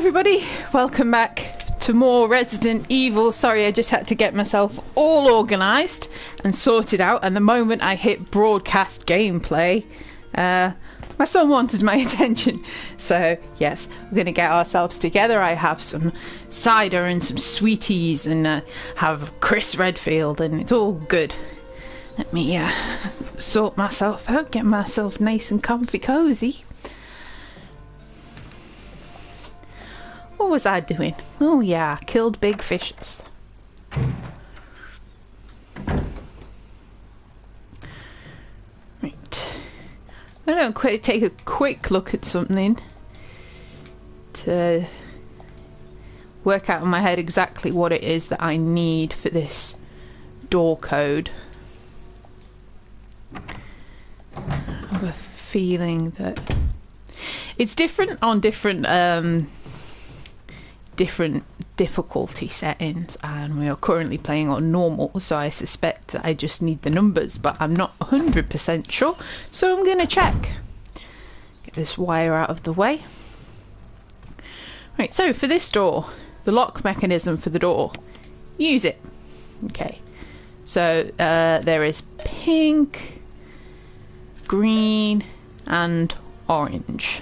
everybody, welcome back to more Resident Evil. Sorry, I just had to get myself all organised and sorted out, and the moment I hit broadcast gameplay, my son wanted my attention. So yes, we're going to get ourselves together. I have some cider and some sweeties and have Chris Redfield, and it's all good. Let me sort myself out, get myself nice and comfy cozy. What was I doing? Oh yeah, killed big fishes. Right. I'm going to take a quick look at something to work out in my head exactly what it is that I need for this door code. I have a feeling that it's different on different difficulty settings, and we are currently playing on normal, so I suspect that I just need the numbers, but I'm not 100% sure, so I'm going to check. Get this wire out of the way. Right, so for this door, the lock mechanism for the door, use it. Okay, so there is pink, green and orange.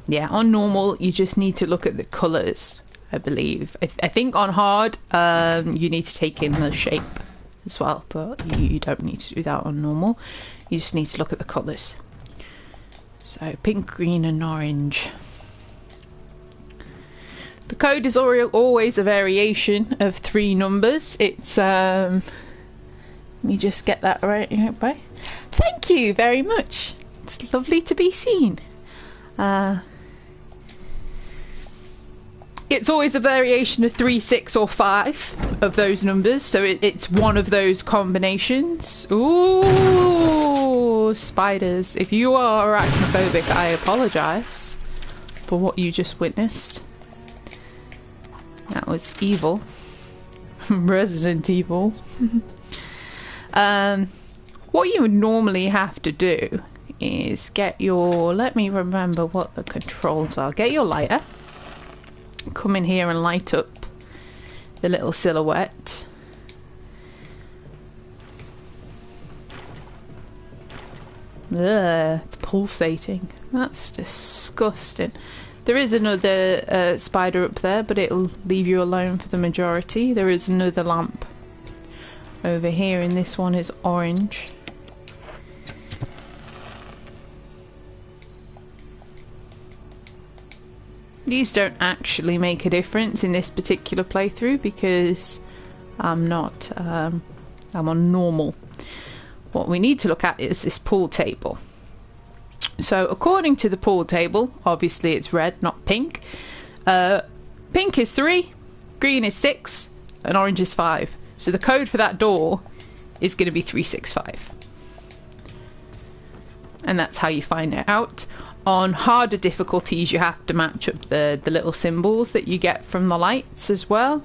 Yeah, on normal you just need to look at the colours, I believe. I think on hard you need to take in the shape as well, but you don't need to do that on normal. You just need to look at the colours. So pink, green and orange. The code is always a variation of 3 numbers. It's let me just get that right by. Thank you very much. It's lovely to be seen. It's always a variation of 3, 6 or 5 of those numbers, so it's one of those combinations. Ooh, spiders. If you are arachnophobic, I apologise for what you just witnessed. That was evil. Resident Evil. What you would normally have to do is get your... Let me remember what the controls are. Get your lighter. Come in here and light up the little silhouette. Ugh, it's pulsating. That's disgusting. There is another spider up there, but it'll leave you alone for the majority. There is another lamp over here, and this one is orange. These don't actually make a difference in this particular playthrough because I'm not, I'm on normal. What we need to look at is this pool table. So according to the pool table, obviously it's red, not pink. Pink is 3, green is 6, and orange is 5. So the code for that door is going to be 365. And that's how you find it out. On harder difficulties, you have to match up the little symbols that you get from the lights as well.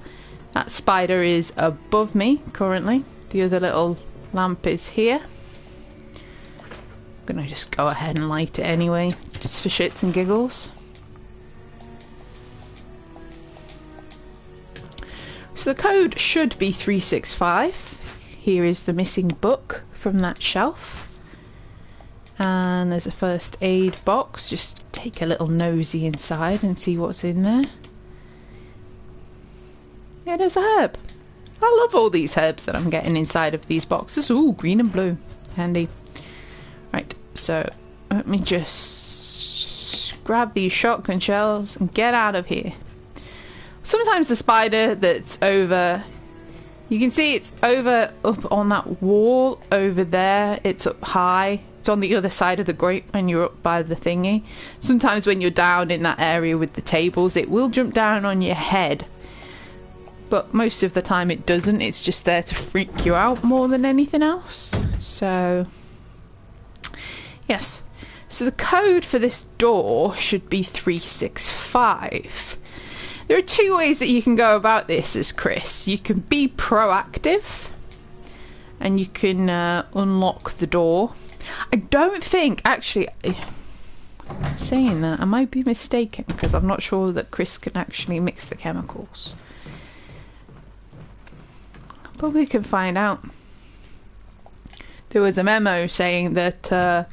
That spider is above me currently. The other little lamp is here. I'm gonna just go ahead and light it anyway, just for shits and giggles. So the code should be 365. Here is the missing book from that shelf. And there's a first aid box. Just take a little nosy inside and see what's in there. Yeah, there's a herb. I love all these herbs that I'm getting inside of these boxes. Ooh, green and blue. Handy. Right, so let me just grab these shotgun shells and get out of here. Sometimes the spider that's over... You can see it's over up on that wall over there. It's up high. It's on the other side of the grate when you're up by the thingy. Sometimes when you're down in that area with the tables, it will jump down on your head. But most of the time it doesn't. It's just there to freak you out more than anything else. So, yes. So the code for this door should be 365. There are two ways that you can go about this as Chris. You can be proactive and you can unlock the door. I don't think, actually, saying that, I might be mistaken because I'm not sure that Chris can actually mix the chemicals. But we can find out. There was a memo saying that that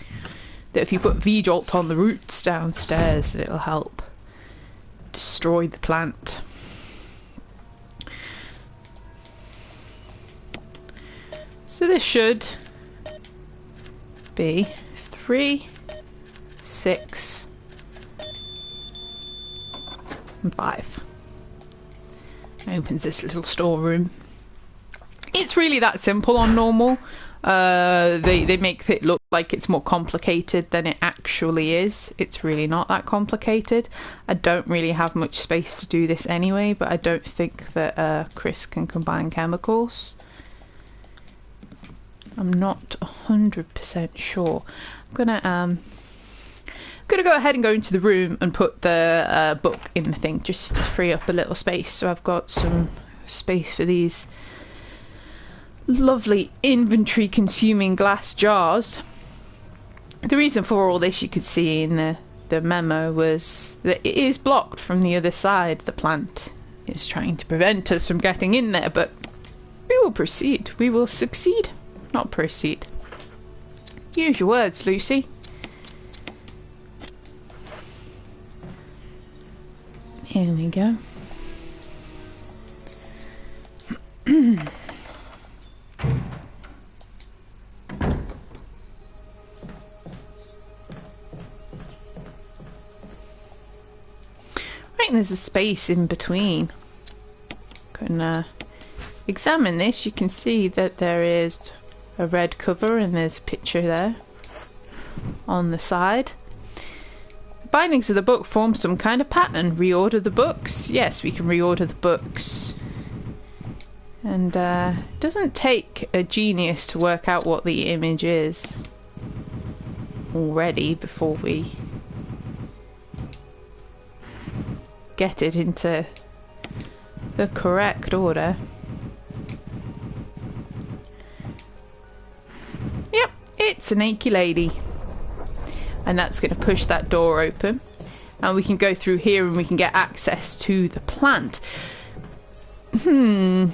if you put V-Jolt on the roots downstairs, that it'll help destroy the plant. So this should be 3, 6, and 5. Opens this little storeroom. It's really that simple on normal. They make it look like it's more complicated than it actually is. It's really not that complicated. I don't really have much space to do this anyway, but I don't think that Chris can combine chemicals. I'm not 100% sure. I'm gonna go ahead and go into the room and put the book in the thing just to free up a little space, so I've got some space for these lovely inventory consuming glass jars. The reason for all this, you could see in the memo, was that it is blocked from the other side. The plant is trying to prevent us from getting in there, but we will proceed. We will succeed. Not proceed. Use your words, Lucy. Here we go. Right, and there's a space in between. Can examine this. You can see that there is a red cover and there's a picture there on the side. The bindings of the book form some kind of pattern. Reorder the books. Yes, we can reorder the books. And it doesn't take a genius to work out what the image is already before we get it into the correct order. Yep, it's an achy lady. And that's going to push that door open. And we can go through here and we can get access to the plant. I'm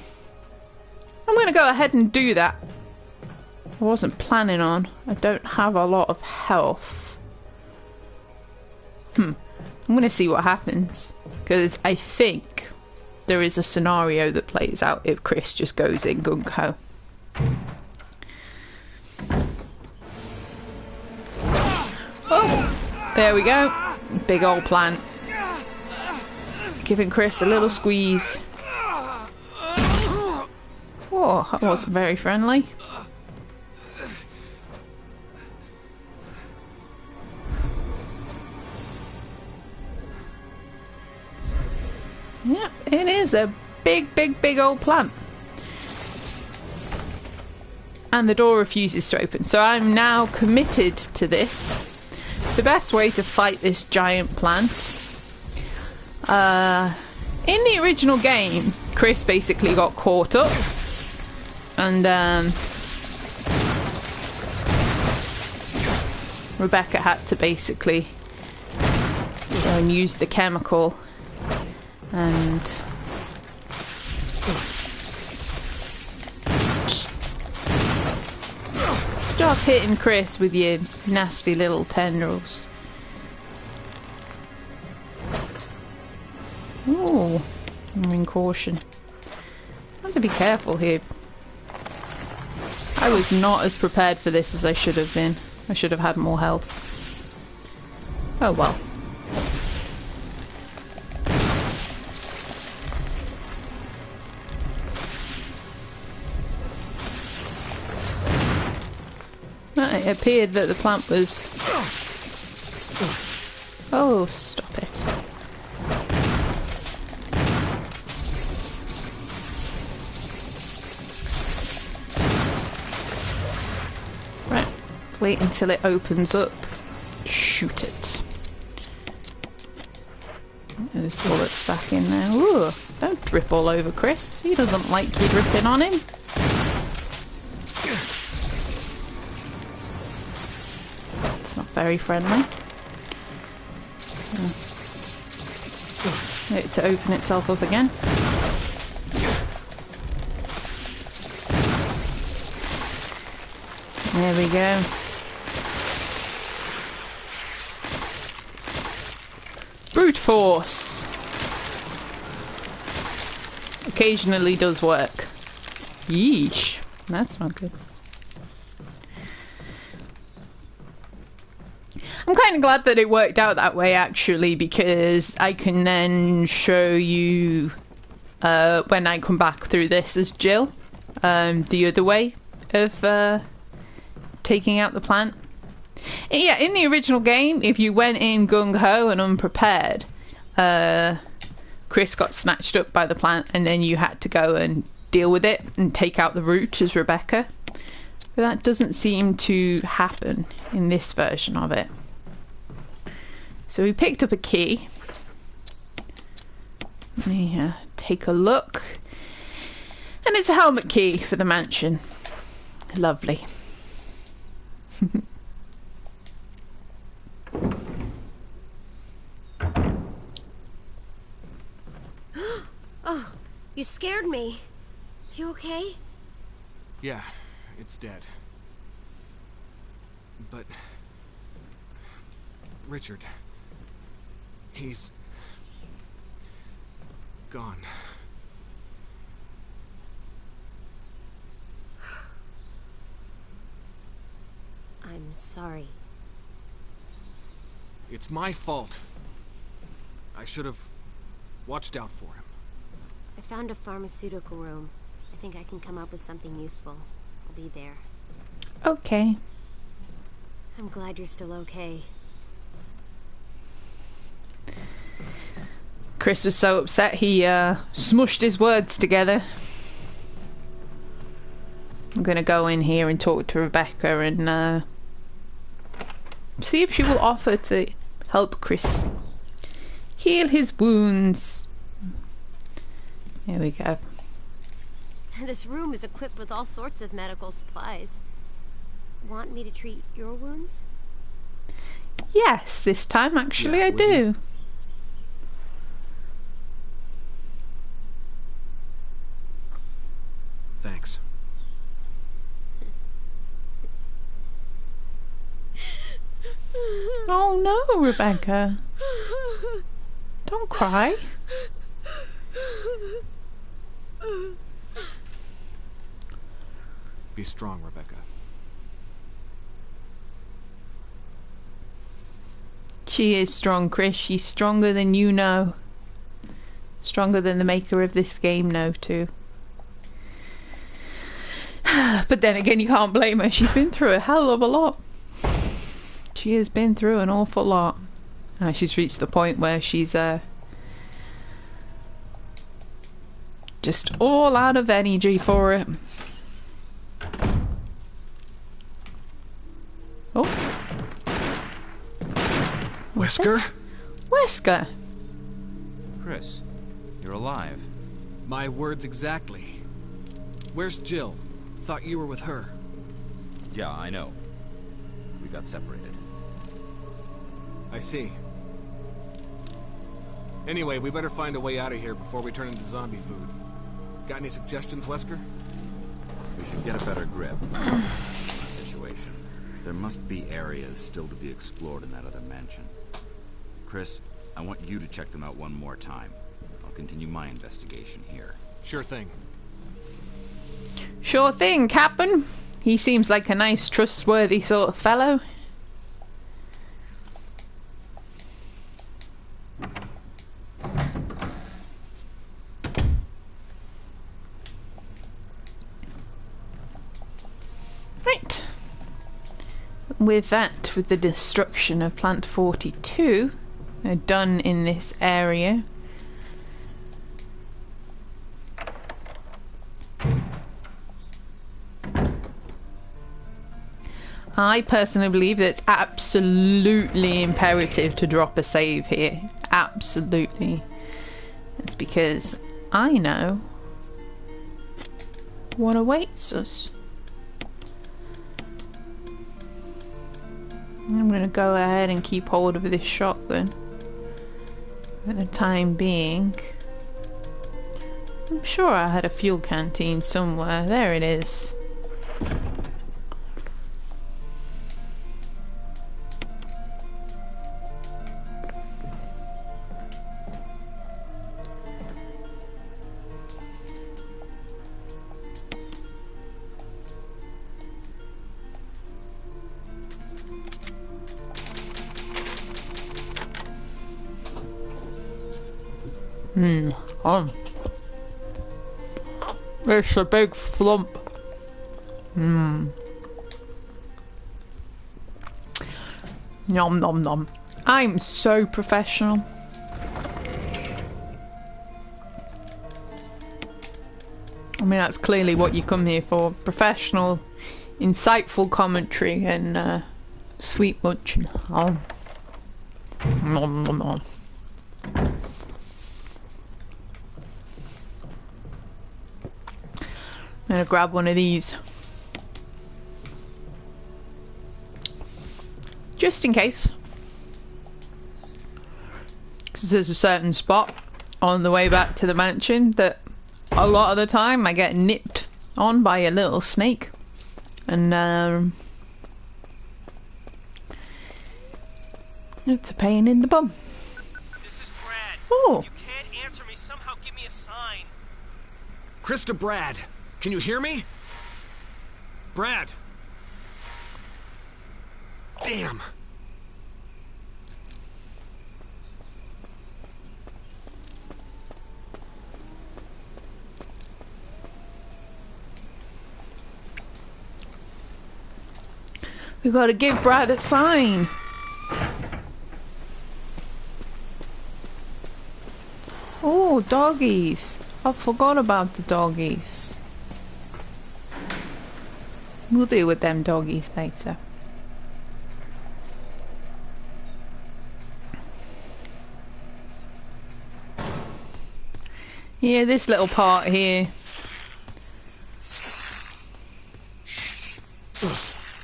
going to go ahead and do that. I wasn't planning on. I don't have a lot of health. I'm going to see what happens. Because I think there is a scenario that plays out if Chris just goes in gung-ho. Oh, there we go. Big old plant. Giving Chris a little squeeze. Oh, that wasn't very friendly. Yep, it is a big old plant. And the door refuses to open, so I'm now committed to this. The best way to fight this giant plant. In the original game, Chris basically got caught up. And Rebecca had to basically go and use the chemical and stop hitting Chris with your nasty little tendrils. Ooh, I'm in caution. I have to be careful here. I was not as prepared for this as I should have been. I should have had more health. Oh well. It appeared that the plant was... Oh, stop it. Right, wait until it opens up. Shoot it. There's bullets back in there. Ooh, don't drip all over Chris. He doesn't like you dripping on him. It's not very friendly. Wait to open itself up again. There we go. Brute force. Occasionally does work. Yeesh. That's not good. I'm kind of glad that it worked out that way, actually, because I can then show you when I come back through this as Jill, the other way of taking out the plant. And yeah, in the original game, if you went in gung-ho and unprepared, Chris got snatched up by the plant and then you had to go and deal with it and take out the root as Rebecca. But that doesn't seem to happen in this version of it. So we picked up a key. Let me take a look. And it's a helmet key for the mansion. Lovely. Oh, you scared me. You okay? Yeah, it's dead. But Richard, he's gone. I'm sorry. It's my fault. I should have watched out for him. I found a pharmaceutical room. I think I can come up with something useful. I'll be there. Okay. I'm glad you're still okay. Chris was so upset he smushed his words together. I'm gonna go in here and talk to Rebecca and see if she will offer to help Chris heal his wounds. There we go. This room is equipped with all sorts of medical supplies. Want me to treat your wounds? Yes, this time actually Yeah, I do. you? Thanks. Oh no, Rebecca. Don't cry. Be strong, Rebecca. She is strong, Chris. She's stronger than you know. Stronger than the maker of this game know too. But then again, you can't blame her. She's been through a hell of a lot. She has been through an awful lot. She's reached the point where she's just all out of energy for it. Oh. Wesker? Wesker! Chris, you're alive. My words exactly. Where's Jill? Thought you were with her. Yeah, I know. We got separated. I see. Anyway, we better find a way out of here before we turn into zombie food. Got any suggestions, Wesker? We should get a better grip on the situation. There must be areas still to be explored in that other mansion. Chris, I want you to check them out one more time. I'll continue my investigation here. Sure thing. Sure thing, Captain. He seems like a nice, trustworthy sort of fellow. Right. With that, with the destruction of Plant 42 done in this area, I personally believe that it's absolutely imperative to drop a save here. Absolutely. It's because I know what awaits us. I'm gonna go ahead and keep hold of this shotgun for the time being. I'm sure I had a fuel canteen somewhere. There it is. It's a big flump. Nom nom nom. I'm so professional. I mean, that's clearly what you come here for. Professional, insightful commentary and sweet munching. Nom nom nom. I'm gonna grab one of these. Just in case. Because there's a certain spot on the way back to the mansion that a lot of the time I get nipped on by a little snake. And it's a pain in the bum. This is Brad. Oh. If you can't answer me, somehow give me a sign. Krista, Brad, can you hear me? Brad! Damn! We gotta give Brad a sign. Oh, doggies. I forgot about the doggies. We'll deal with them doggies later. Yeah, this little part here.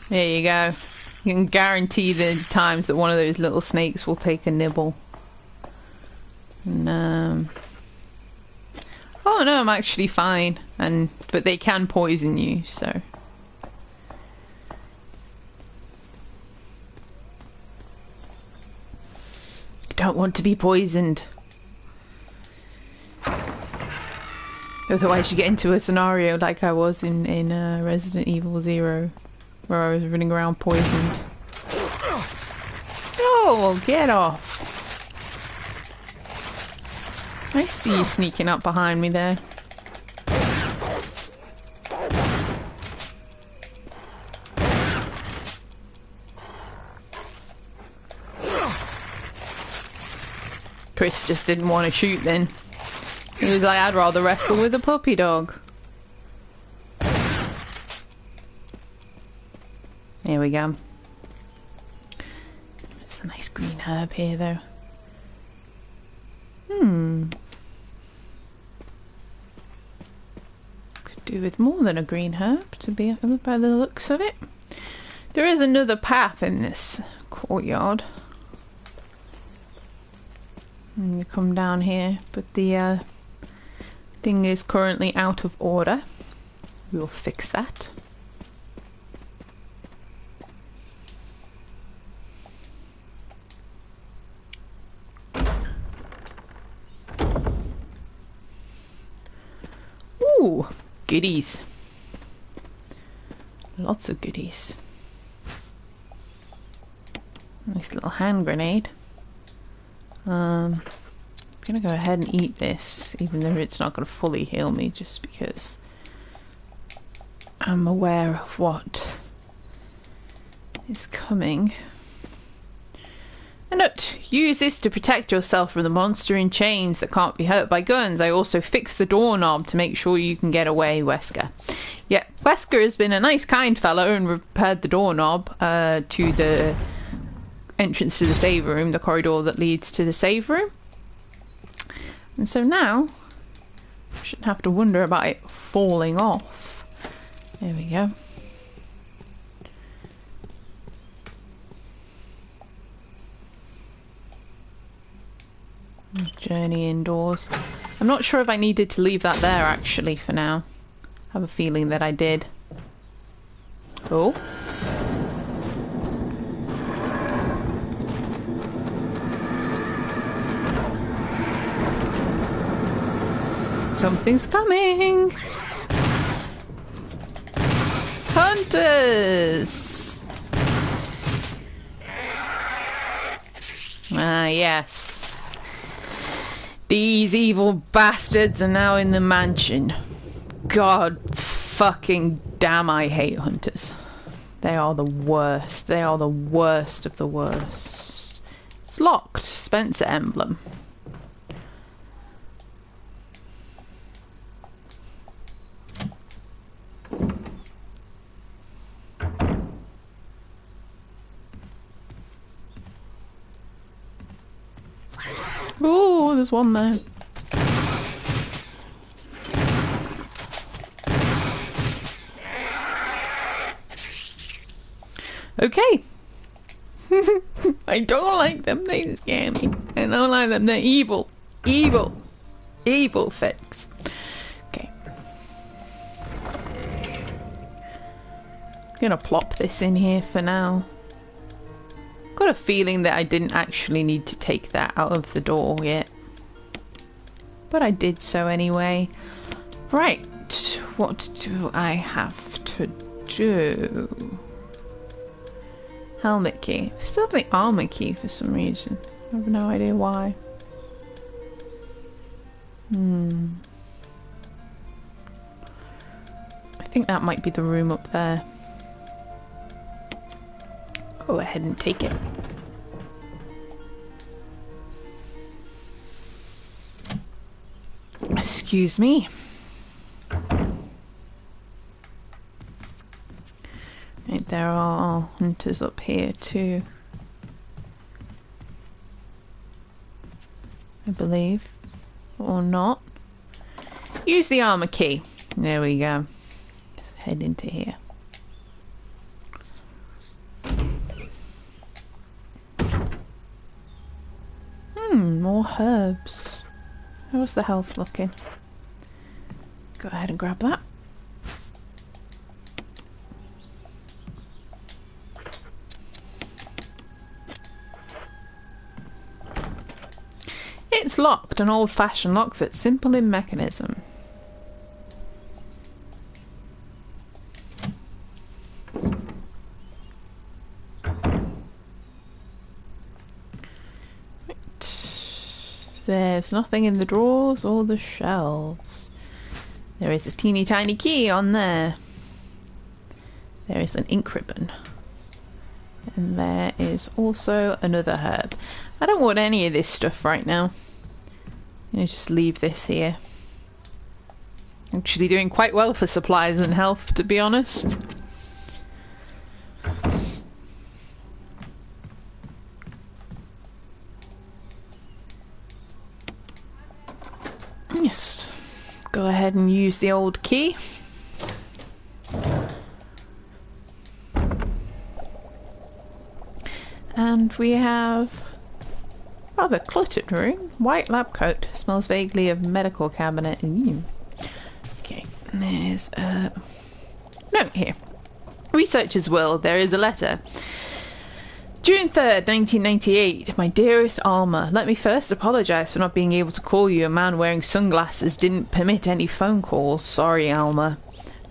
There you go. You can guarantee the times that one of those little snakes will take a nibble. And, oh no, I'm actually fine. But they can poison you, so. You don't want to be poisoned. Otherwise you get into a scenario like I was in Resident Evil 0. Where I was running around poisoned. Oh, get off. I see you sneaking up behind me there. Chris just didn't want to shoot then. He was like, I'd rather wrestle with a puppy dog. Here we go. It's a nice green herb here though. Could do with more than a green herb to be by the looks of it. There is another path in this courtyard. And you come down here, but the thing is currently out of order. We'll fix that. Ooh, goodies. Lots of goodies. Nice little hand grenade. I'm gonna go ahead and eat this, even though it's not gonna fully heal me, just because I'm aware of what is coming. A note. Use this to protect yourself from the monster in chains that can't be hurt by guns. I also fixed the doorknob to make sure you can get away, Wesker. Yeah, Wesker has been a nice, kind fellow and repaired the doorknob to the entrance to the save room, the corridor that leads to the save room. And so now, I shouldn't have to wonder about it falling off. There we go. Journey indoors. I'm not sure if I needed to leave that there actually for now. I have a feeling that I did. Oh. Something's coming! Hunters! Ah, yes. These evil bastards are now in the mansion. God fucking damn, I hate hunters. They are the worst. They are the worst of the worst. It's locked. Spencer emblem. Ooh, there's one there. Okay. I don't like them. They scare me. I don't like them. They're evil. Evil. Evil things. Okay. I'm gonna plop this in here for now. Got a feeling that I didn't actually need to take that out of the door yet. But I did so anyway. Right. What do I have to do? Helmet key. Still have the armor key for some reason. I have no idea why. I think that might be the room up there. Go ahead and take it. Excuse me. Right, there are hunters up here too. I believe. Or not. Use the armor key. There we go. Just head into here. More herbs. How's the health looking? Go ahead and grab that. It's locked, an old-fashioned lock that's simple in mechanism. There's nothing in the drawers or the shelves. There is a teeny tiny key on there. There is an ink ribbon. And there is also another herb. I don't want any of this stuff right now. I'm gonna just leave this here. Actually doing quite well for supplies and health, to be honest. Yes, go ahead and use the old key. And we have rather cluttered room. White lab coat. Smells vaguely of medical cabinet. Okay, and there's a note here. Researcher's will. There is a letter. June 3rd, 1998. My dearest Alma, let me first apologise for not being able to call you. A man wearing sunglasses didn't permit any phone calls. Sorry, Alma.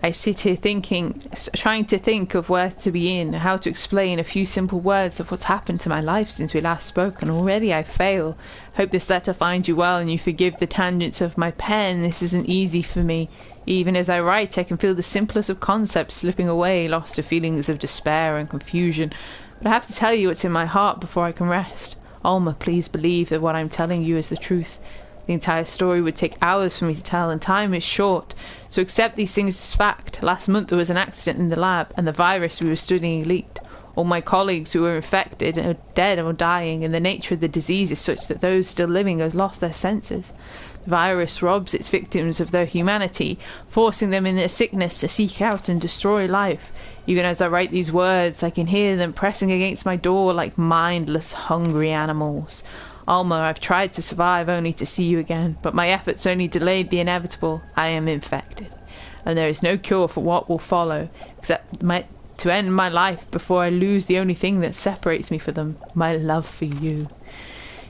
I sit here trying to think of where to begin, how to explain a few simple words of what's happened to my life since we last spoke, and already I fail. Hope this letter finds you well and you forgive the tangents of my pen. This isn't easy for me. Even as I write, I can feel the simplest of concepts slipping away, lost to feelings of despair and confusion. But I have to tell you what's in my heart before I can rest. Alma, please believe that what I'm telling you is the truth. The entire story would take hours for me to tell, and time is short, so accept these things as fact. Last month there was an accident in the lab, and the virus we were studying leaked. All my colleagues who were infected are dead or dying, and the nature of the disease is such that those still living have lost their senses. The virus robs its victims of their humanity, forcing them in their sickness to seek out and destroy life. Even as I write these words, I can hear them pressing against my door like mindless, hungry animals. Alma, I've tried to survive only to see you again, but my efforts only delayed the inevitable. I am infected, and there is no cure for what will follow, except to end my life before I lose the only thing that separates me from them, my love for you.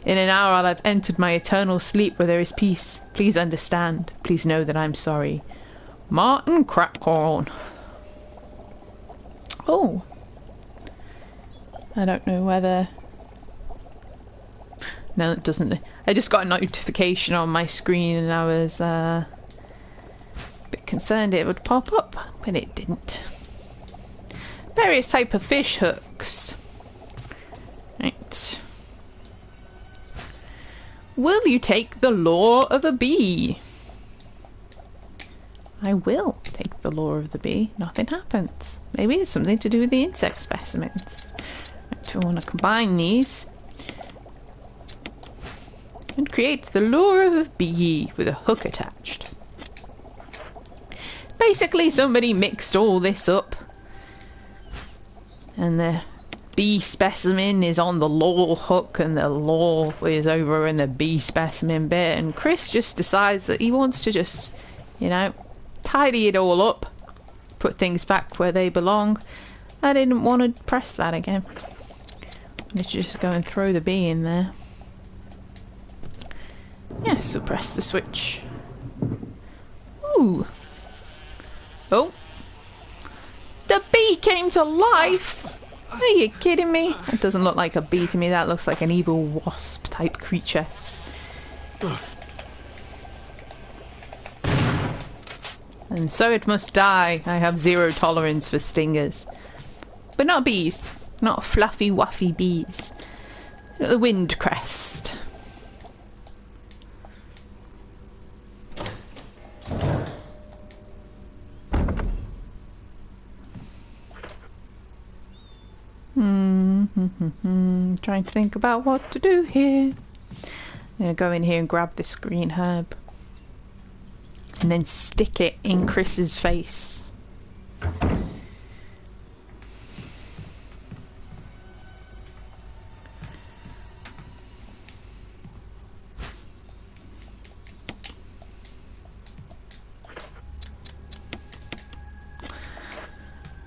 In an hour I'll have entered my eternal sleep where there is peace. Please understand. Please know that I'm sorry. Martin Crackhorn. Oh. I don't know whether... No, it doesn't. I just got a notification on my screen and I was a bit concerned it would pop up, but it didn't. Various type of fish hooks. Right. Will you take the lore of a bee? I will take the lore of the bee. Nothing happens. Maybe it's something to do with the insect specimens. Right, we want to combine these and create the lure of a bee with a hook attached. Basically, somebody mixed all this up, and the bee specimen is on the lure hook, and the lure is over in the bee specimen bit, and Chris just decides that he wants to just, you know, tidy it all up, put things back where they belong. I didn't want to press that again. Let's just go and throw the bee in there. Yes, we'll press the switch. Ooh. Oh. The bee came to life! Are you kidding me? That doesn't look like a bee to me, that looks like an evil wasp type creature. And so it must die. I have zero tolerance for stingers. But not bees. Not fluffy wuffy bees. Look at the wind crest. Trying to think about what to do here. I'm gonna go in here and grab this green herb and then stick it in Chris's face.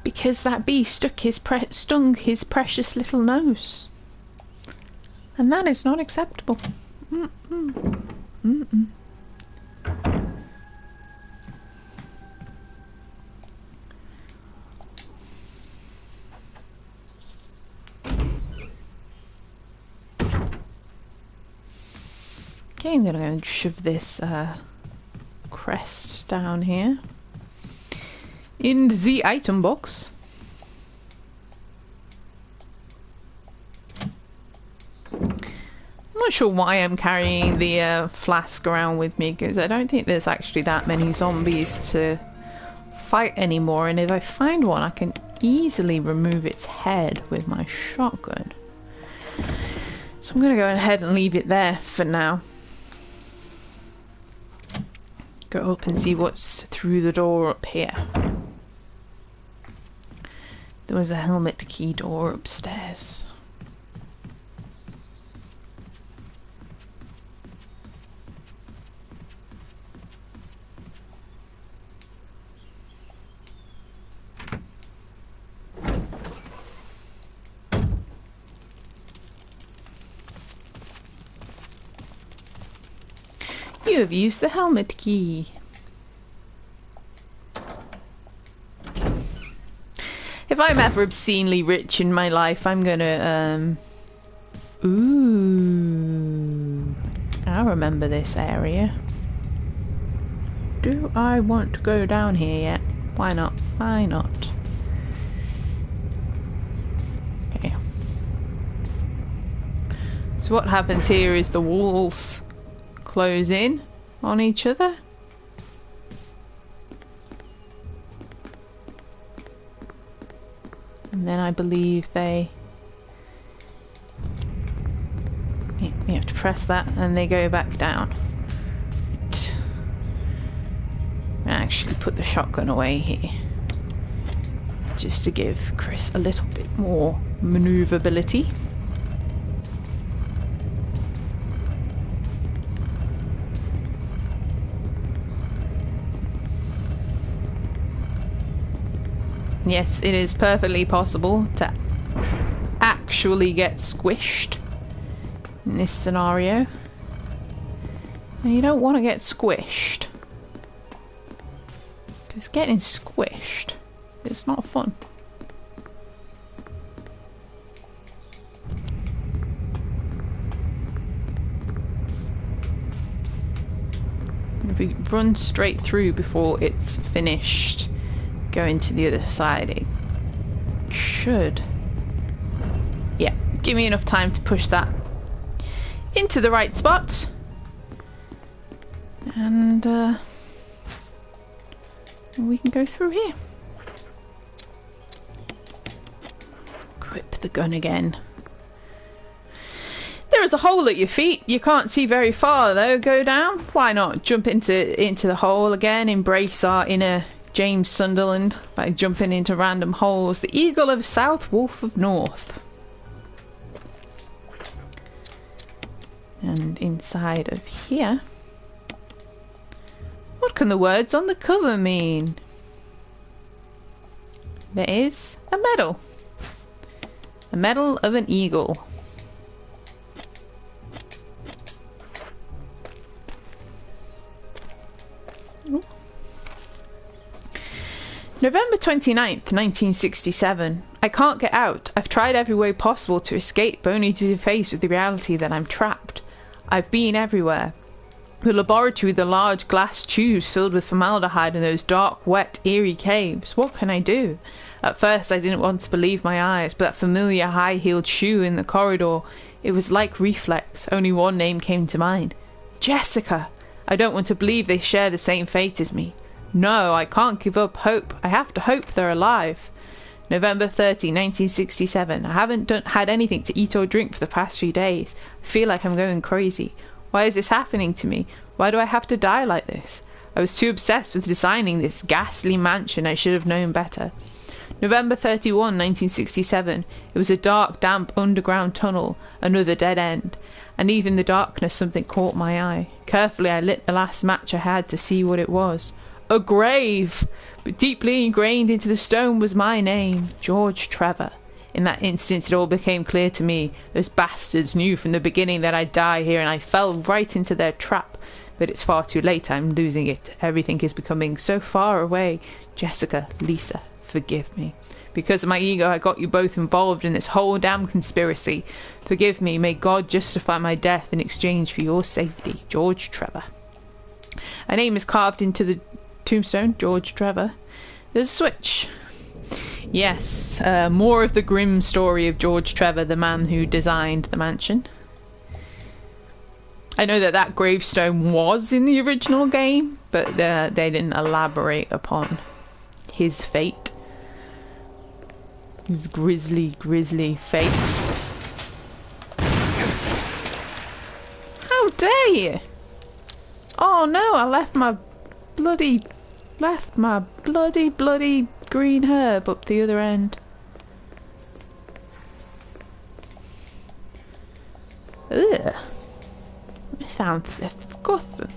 Because that bee stung his precious little nose. And that is not acceptable. Okay, I'm gonna go and shove this crest down here in the item box. I'm not sure why I'm carrying the flask around with me, because I don't think there's actually that many zombies to fight anymore, and if I find one I can easily remove its head with my shotgun. So I'm gonna go ahead and leave it there for now. Go up and see what's through the door up here. There was a helmet key door upstairs. You have used the helmet key. If I'm ever obscenely rich in my life, I'm gonna, ooh. I remember this area. Do I want to go down here yet? Why not? Why not? Okay. So what happens here is the walls close in on each other. And then I believe they... You have to press that and they go back down. Actually put the shotgun away here. Just to give Chris a little bit more maneuverability. Yes, it is perfectly possible to actually get squished in this scenario. And you don't want to get squished. Because getting squished is not fun. If we run straight through before it's finished going to the other side, it should, yeah, give me enough time to push that into the right spot. And we can go through here. Equip the gun again. There is a hole at your feet. You can't see very far though. Go down. Why not jump into the hole again? Embrace our inner James Sunderland by jumping into random holes. The Eagle of South, Wolf of North. And inside of here, what can the words on the cover mean? There is a medal. A medal of an eagle. Ooh. November 29th, 1967. I can't get out. I've tried every way possible to escape, only to be faced with the reality that I'm trapped. I've been everywhere. The laboratory, the large glass tubes filled with formaldehyde, and those dark, wet, eerie caves. What can I do? At first I didn't want to believe my eyes, but that familiar high-heeled shoe in the corridor, it was like reflex. Only one name came to mind. Jessica! I don't want to believe they share the same fate as me. No, I can't give up hope. I have to hope they're alive. November 30, 1967. I haven't had anything to eat or drink for the past few days. I feel like I'm going crazy. Why is this happening to me? Why do I have to die like this? I was too obsessed with designing this ghastly mansion. I should have known better. November 31, 1967. It was a dark, damp underground tunnel, another dead end. And even in the darkness something caught my eye. Carefully I lit the last match I had to see what it was. A grave! But deeply ingrained into the stone was my name, George Trevor. In that instant it all became clear to me. Those bastards knew from the beginning that I'd die here, and I fell right into their trap. But it's far too late. I'm losing it. Everything is becoming so far away. Jessica, Lisa, forgive me. Because of my ego, I got you both involved in this whole damn conspiracy. Forgive me. May God justify my death in exchange for your safety. George Trevor. A name is carved into the tombstone. George Trevor. There's a switch. Yes, more of the grim story of George Trevor, the man who designed the mansion. I know that gravestone was in the original game, but they didn't elaborate upon his fate. His grisly, grisly fate. How dare you! Oh no, I left my bloody green herb up the other end. Ugh. I sound disgusting.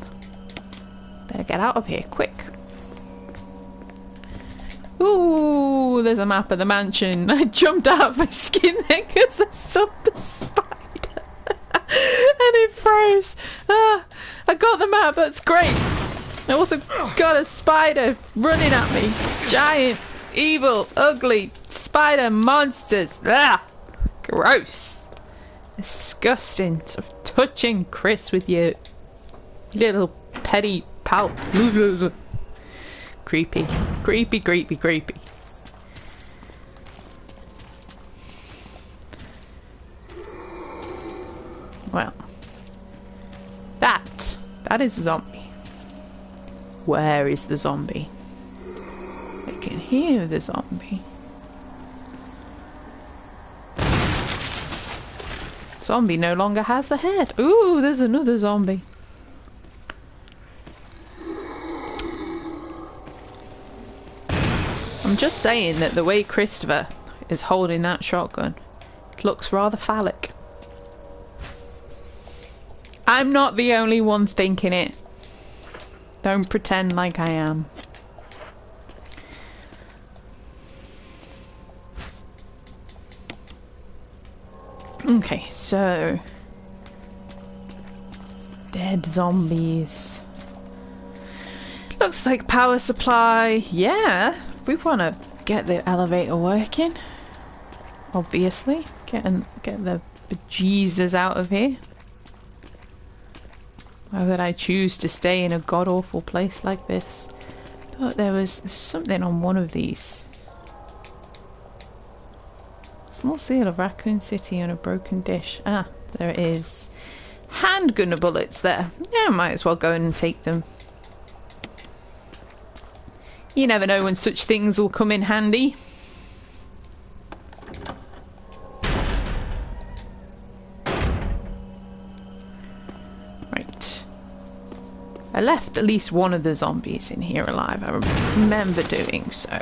Better get out of here quick. Ooh, there's a map of the mansion. I jumped out of my skin there because I saw the spider. And it froze. Ah, I got the map, that's great. I also got a spider running at me. Giant, evil, ugly spider monsters. Ah, gross. Disgusting. So touching Chris with your little petty palps. Creepy. Creepy, creepy, creepy. Well. That is a zombie. Where is the zombie? I can hear the zombie. Zombie no longer has a head. Ooh, there's another zombie. I'm just saying that the way Christopher is holding that shotgun, it looks rather phallic. I'm not the only one thinking it. Don't pretend like I am. Okay, so dead zombies. Looks like power supply. Yeah, we want to get the elevator working. Obviously, get the bejesus out of here. Why would I choose to stay in a god-awful place like this? I thought there's something on one of these. Small seal of Raccoon City on a broken dish. Ah, there it is. Handgun bullets there. Yeah, might as well go in and take them. You never know when such things will come in handy. Right. I left at least one of the zombies in here alive. I remember doing so.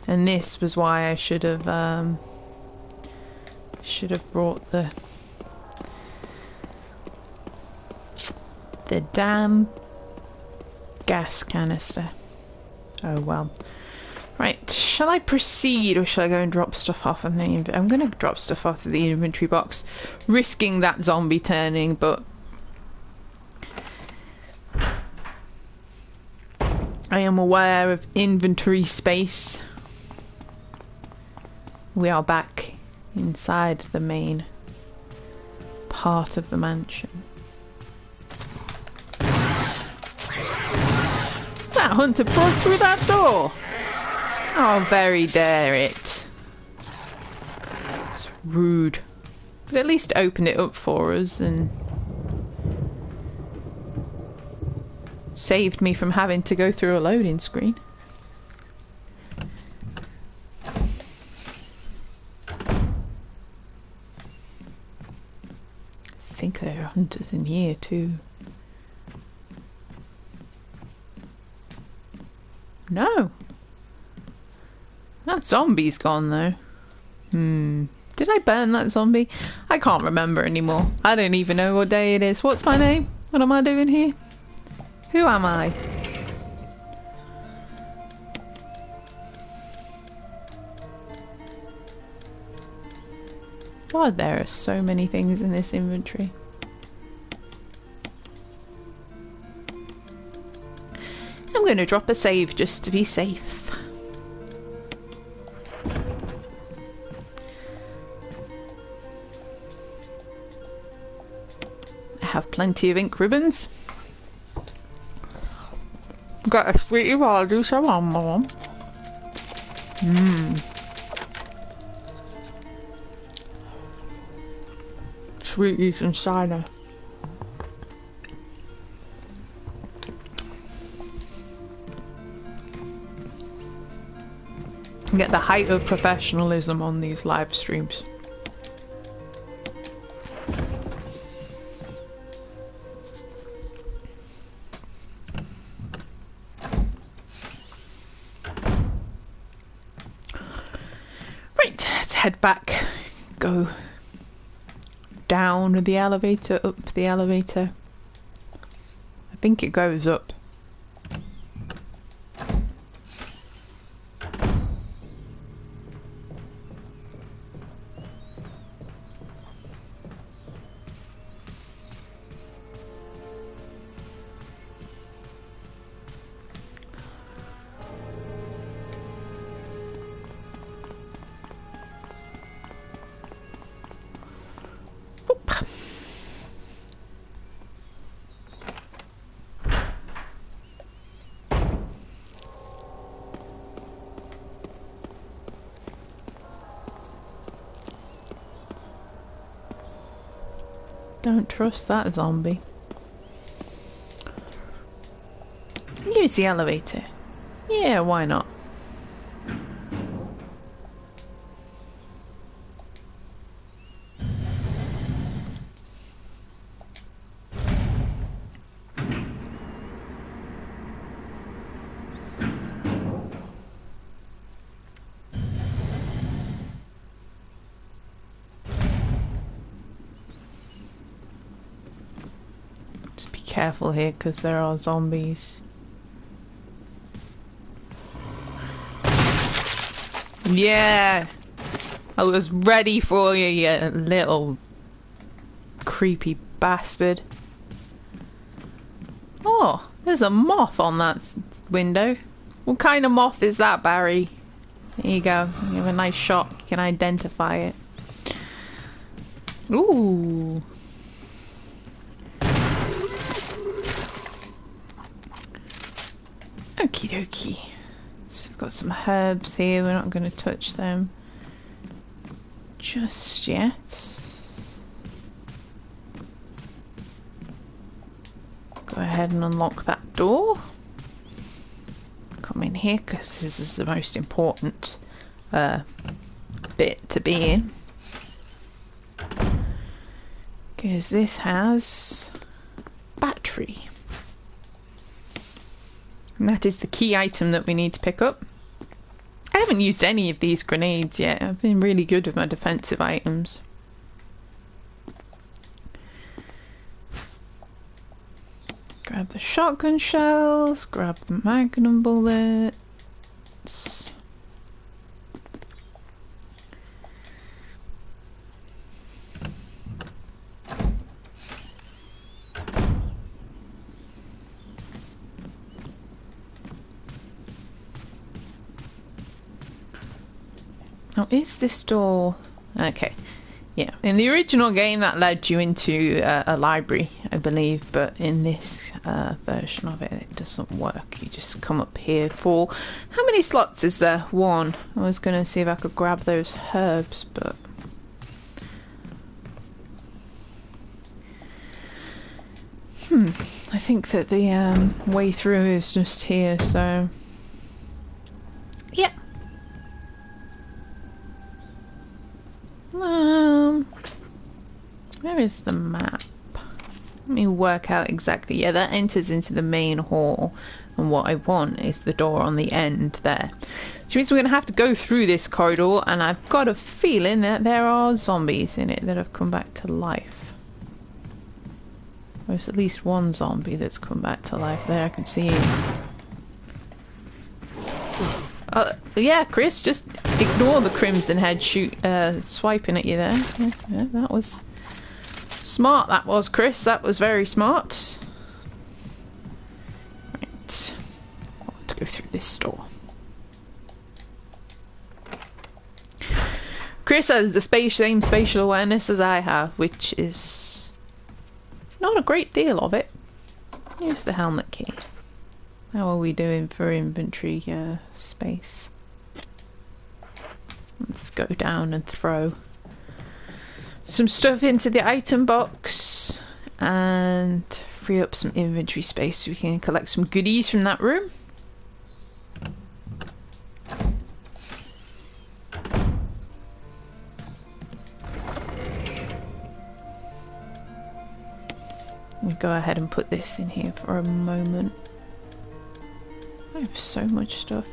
And this was why I should have brought the damn gas canister. Oh well. Right, shall I proceed or shall I go and drop stuff off in the inventory? I'm going to drop stuff off of the inventory box, risking that zombie turning, but I am aware of inventory space. We are back inside the main part of the mansion. That hunter broke through that door! Oh, very dare it. It's rude. But at least open it up for us and saved me from having to go through a loading screen. I think there are hunters in here too. No! That zombie's gone though. Did I burn that zombie? I can't remember anymore. I don't even know what day it is. What's my name? What am I doing here? Who am I? God, there are so many things in this inventory. I'm going to drop a save just to be safe. I have plenty of ink ribbons. Got a sweetie while I do so on, Mum. Sweeties and cider. Get the height of professionalism on these live streams. Right, let's head back. Go down the elevator, up the elevator. I think it goes up. Don't trust that zombie. Use the elevator. Yeah, why not? Just be careful here because there are zombies. Yeah, I was ready for you, you little creepy bastard. Oh, there's a moth on that window. What kind of moth is that, Barry? There you go. You have a nice shot. You can identify it. Ooh. Okie dokie. So we've got some herbs here. We're not going to touch them just yet. Go ahead and unlock that door. Come in here because this is the most important bit to be in. Because this has battery. And that is the key item that we need to pick up. I haven't used any of these grenades yet. I've been really good with my defensive items. Grab the shotgun shells, grab the magnum bullets. Now, is this door... Okay. Yeah, in the original game that led you into a library, I believe, but in this version of it, it doesn't work. You just come up here for... How many slots is there? One. I was going to see if I could grab those herbs, but... I think that the way through is just here, so... Yeah. Where is the map? Let me work out exactly. Yeah, that enters into the main hall, and what I want is the door on the end there. Which means we're going to have to go through this corridor, and I've got a feeling that there are zombies in it that have come back to life. There's at least one zombie that's come back to life there. I can see him. Yeah, Chris, just ignore the crimson head swiping at you there. Yeah, that was smart, that was, Chris. That was very smart. Right. I want to go through this door. Chris has the same spatial awareness as I have, which is not a great deal of it. Here's the helmet key. How are we doing for inventory space? Let's go down and throw some stuff into the item box and free up some inventory space so we can collect some goodies from that room. We'll go ahead and put this in here for a moment. I have so much stuff.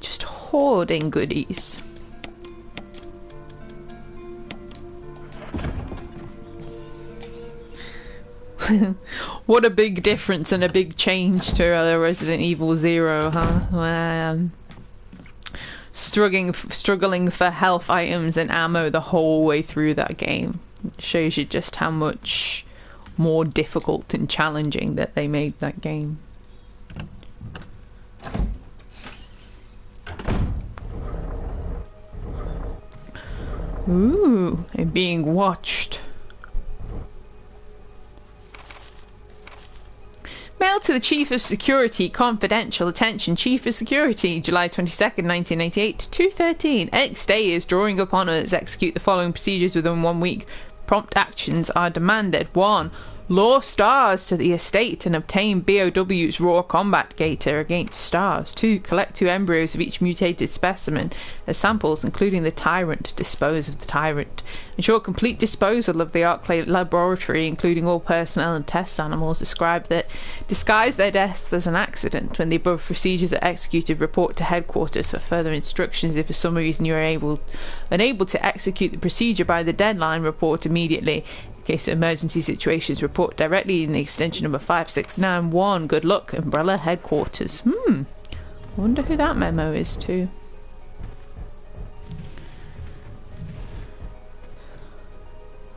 Just hoarding goodies. What a big difference and a big change to Resident Evil 0, huh? Struggling for health items and ammo the whole way through that game. It shows you just how much more difficult and challenging that they made that game. Ooh, I'm being watched. Mail to the Chief of Security, confidential, attention, Chief of Security, July 22nd, 1988, 2:13. X day is drawing upon us. Execute the following procedures within 1 week. Prompt actions are demanded. 1. Lure stars to the estate and obtain BOW's raw combat data against stars. 2. Collect 2 embryos of each mutated specimen as samples, including the tyrant. Dispose of the tyrant. Ensure complete disposal of the Arclay laboratory, including all personnel and test animals. Disguise their death as an accident. When the above procedures are executed, report to headquarters for further instructions. If for some reason you are unable to execute the procedure by the deadline, report immediately. In case of emergency situations, report directly in the extension number 5691. Good luck, Umbrella Headquarters. I wonder who that memo is to.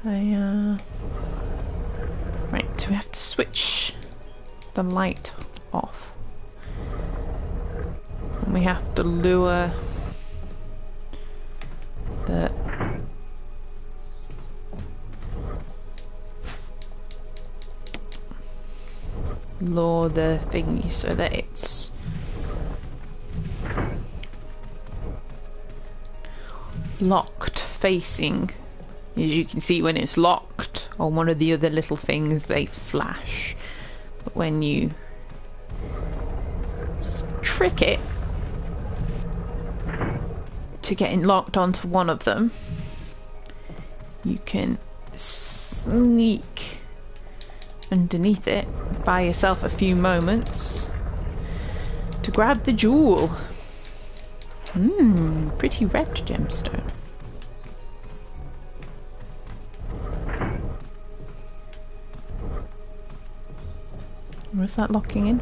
Right, so we have to switch the light off. And we have to lure the thingy so that it's locked facing. As you can see, when it's locked on one of the other little things, they flash. But when you just trick it to getting locked onto one of them, you can sneak underneath it, buy yourself a few moments to grab the jewel. Pretty red gemstone. Where's that locking in?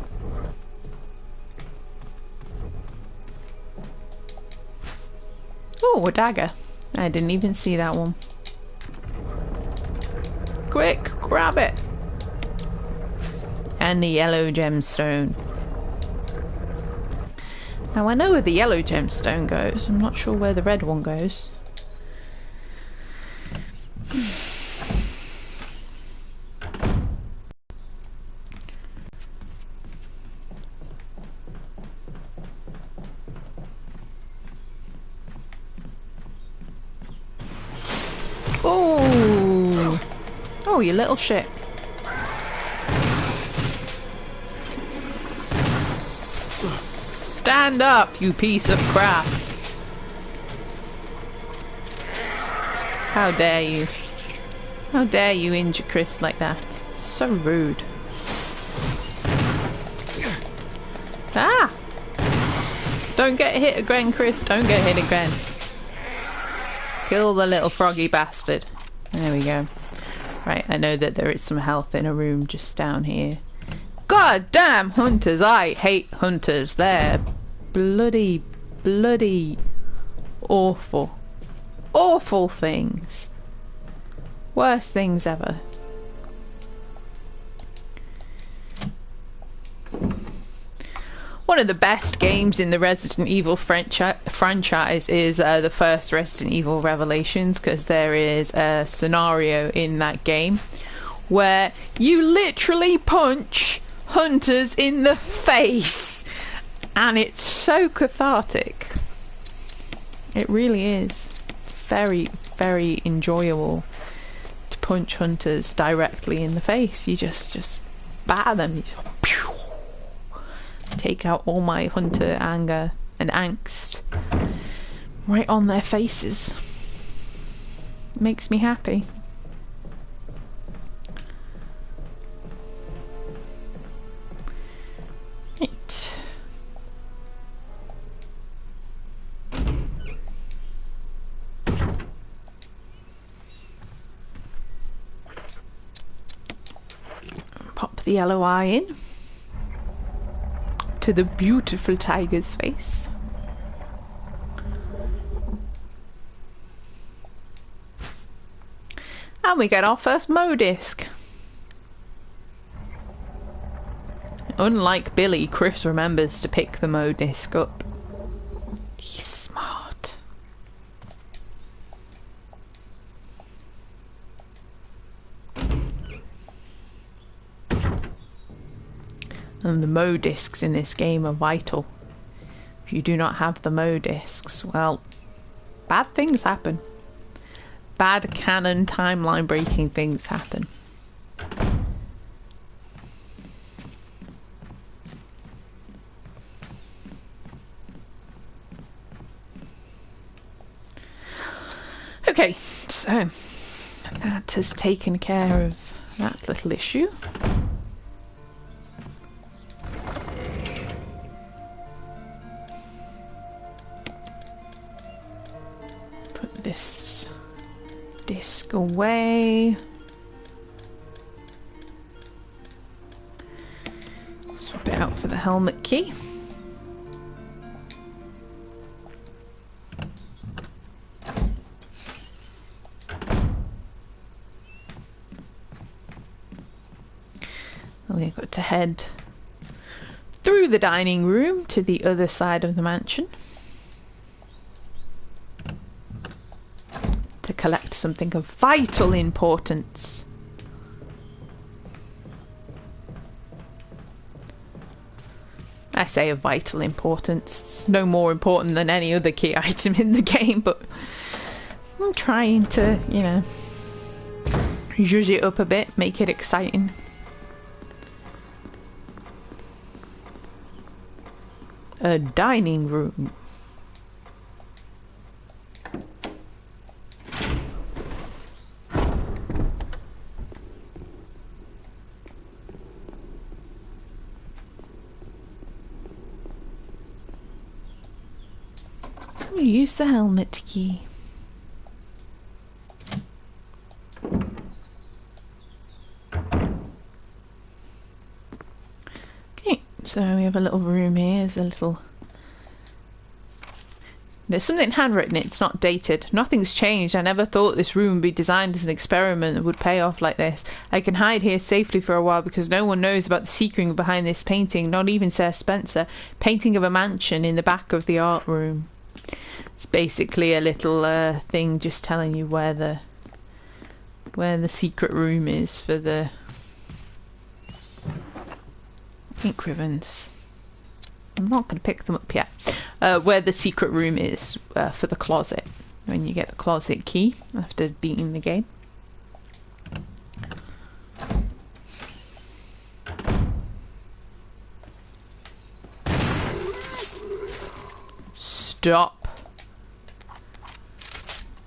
Oh, a dagger. I didn't even see that one. Quick, grab it! And the yellow gemstone. Now I know where the yellow gemstone goes. I'm not sure where the red one goes. Oh! Oh, you little shit. Stand up, you piece of crap. How dare you? How dare you injure Chris like that? It's so rude. Ah! Don't get hit again, Chris. Don't get hit again. Kill the little froggy bastard. There we go. Right, I know that there is some health in a room just down here. God damn hunters! I hate hunters. They're bloody awful. Awful things. Worst things ever. One of the best games in the Resident Evil franchise is the first Resident Evil Revelations, because there is a scenario in that game where you literally punch hunters in the face, and it's so cathartic. It really is. It's very, very enjoyable to punch hunters directly in the face. You just batter them. You just, pew, take out all my hunter anger and angst right on their faces. It makes me happy. Right. Pop the yellow eye in to the beautiful tiger's face. And we get our first Mo disc. Unlike Billy, Chris remembers to pick the Mo disc up. He's smart. And the Mo discs in this game are vital. If you do not have the Mo discs, well, bad things happen. Bad canon timeline breaking things happen. Okay, so that has taken care of that little issue. Put this disc away. Swap it out for the helmet key. We've got to head through the dining room to the other side of the mansion to collect something of vital importance. I say of vital importance. It's no more important than any other key item in the game, but I'm trying to, you know, zhuzh it up a bit, make it exciting. A dining room. Use the helmet key. Okay, so we have a little room here. There's something handwritten, it's not dated. Nothing's changed. I never thought this room would be designed as an experiment that would pay off like this. I can hide here safely for a while because no one knows about the secret behind this painting, not even Sir Spencer. Painting of a mansion in the back of the art room. It's basically a little thing just telling you where the secret room is for the ink ribbons. I'm not going to pick them up yet. Where the secret room is for the closet. When you get the closet key after beating the game. Stop.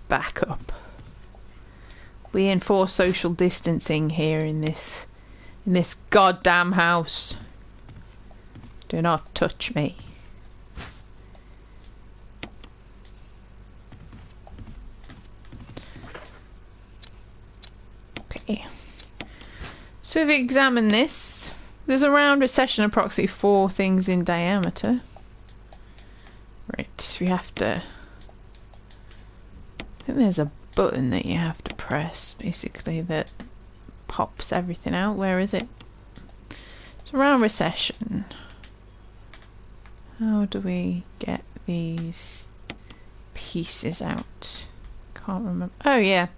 Back up. We enforce social distancing here in this goddamn house. Do not touch me. Okay. So we've examined this. There's a round recession approximately 4 things in diameter. Right, so we have to... I think there's a button that you have to press, basically, that pops everything out. Where is it? It's a round recession. How do we get these pieces out? Can't remember. Oh, yeah.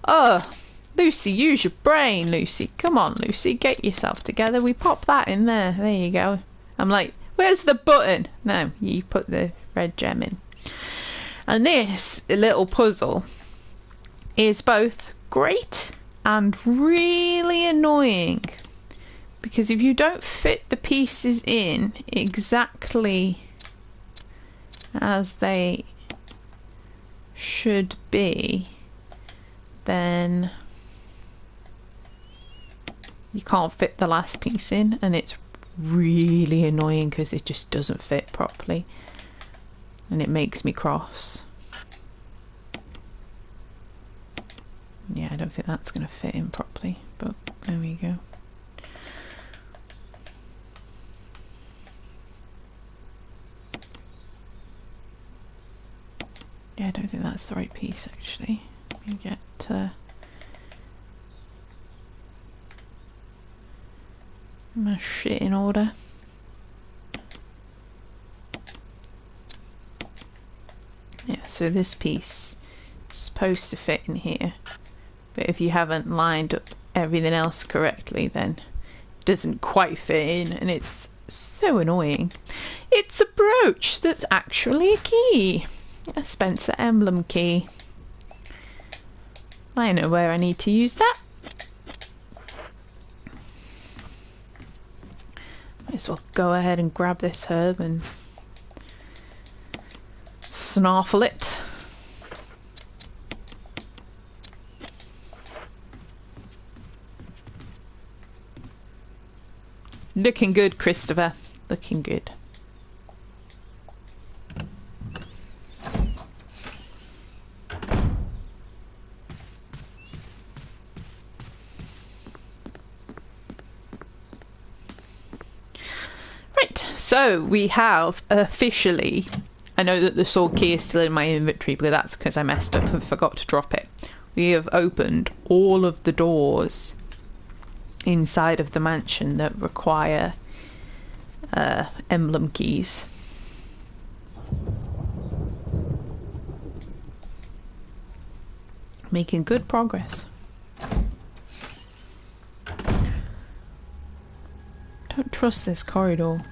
Oh, Lucy, use your brain, Lucy. Come on, Lucy, get yourself together. We pop that in there. There you go. I'm like, where's the button? No, you put the red gem in. And this little puzzle is both great and really annoying. Because if you don't fit the pieces in exactly as they should be, then you can't fit the last piece in, and it's really annoying because it just doesn't fit properly and it makes me cross. Yeah, I don't think that's going to fit in properly, but there we go. Yeah, I don't think that's the right piece actually. Let me get my shit in order. Yeah, so this piece is supposed to fit in here, but if you haven't lined up everything else correctly, then it doesn't quite fit in, and it's so annoying. It's a brooch that's actually a key. A Spencer emblem key. I know where I need to use that. Might as well go ahead and grab this herb and snarfle it. Looking good, Christopher. Looking good. Right, so we have officially... I know that the sword key is still in my inventory, but that's because I messed up and forgot to drop it. We have opened all of the doors inside of the mansion that require emblem keys. Making good progress. Don't trust this corridor.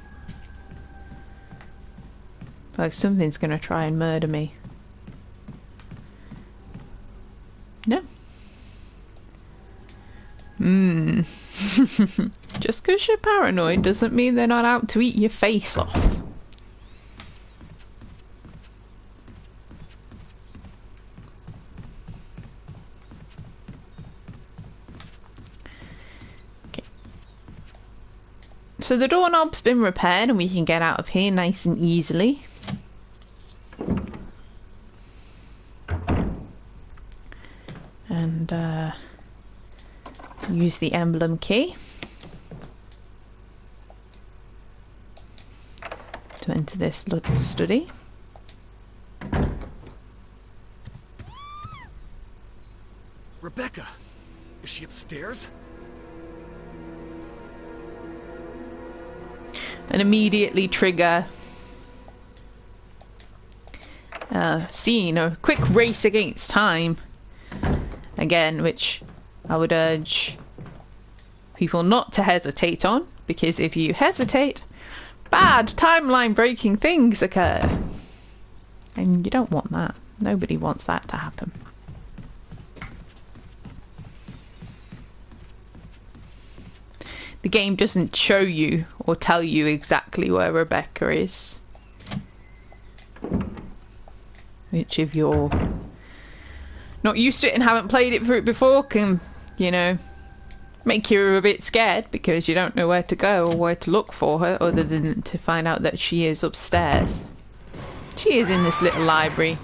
Like something's gonna try and murder me. No. Just because you're paranoid doesn't mean they're not out to eat your face off. Okay. So the doorknob's been repaired and we can get out of here nice and easily. And use the emblem key to enter this little study. Rebecca! Is she upstairs? And immediately trigger scene, a quick race against time. Again, which I would urge people not to hesitate on, because if you hesitate, bad timeline breaking things occur. And you don't want that. Nobody wants that to happen. The game doesn't show you or tell you exactly where Rebecca is. Which, if you're not used to it and haven't played it before, can, you know, make you a bit scared because you don't know where to go or where to look for her, other than to find out that she is upstairs. She is in this little library.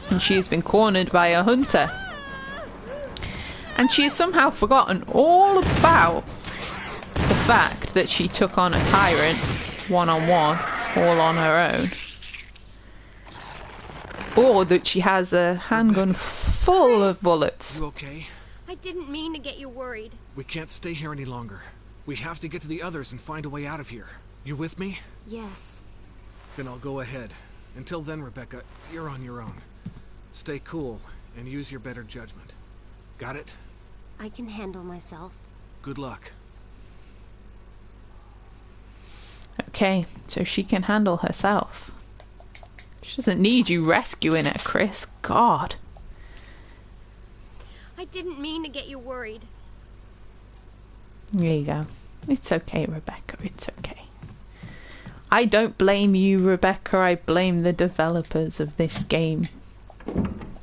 And she has been cornered by a hunter. And she has somehow forgotten all about the fact that she took on a tyrant one-on-one, all on her own. Or that she has a handgun full of bullets. You okay? I didn't mean to get you worried. We can't stay here any longer. We have to get to the others and find a way out of here. You with me? Yes. Then I'll go ahead. Until then, Rebecca, you're on your own. Stay cool and use your better judgment. Got it? I can handle myself. Good luck. Okay, so she can handle herself. She doesn't need you rescuing her, Chris. God. I didn't mean to get you worried. There you go. It's okay, Rebecca. It's okay. I don't blame you, Rebecca. I blame the developers of this game.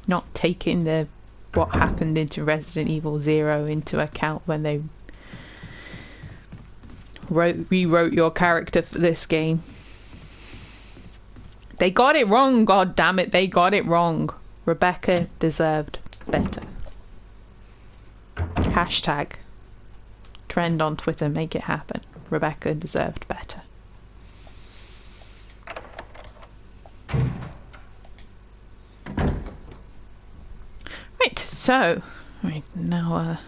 Not taking what happened into Resident Evil 0 into account when they rewrote your character for this game. They got it wrong, god damn it, they got it wrong. Rebecca deserved better. Hashtag trend on Twitter, make it happen. Rebecca deserved better. Right, so right now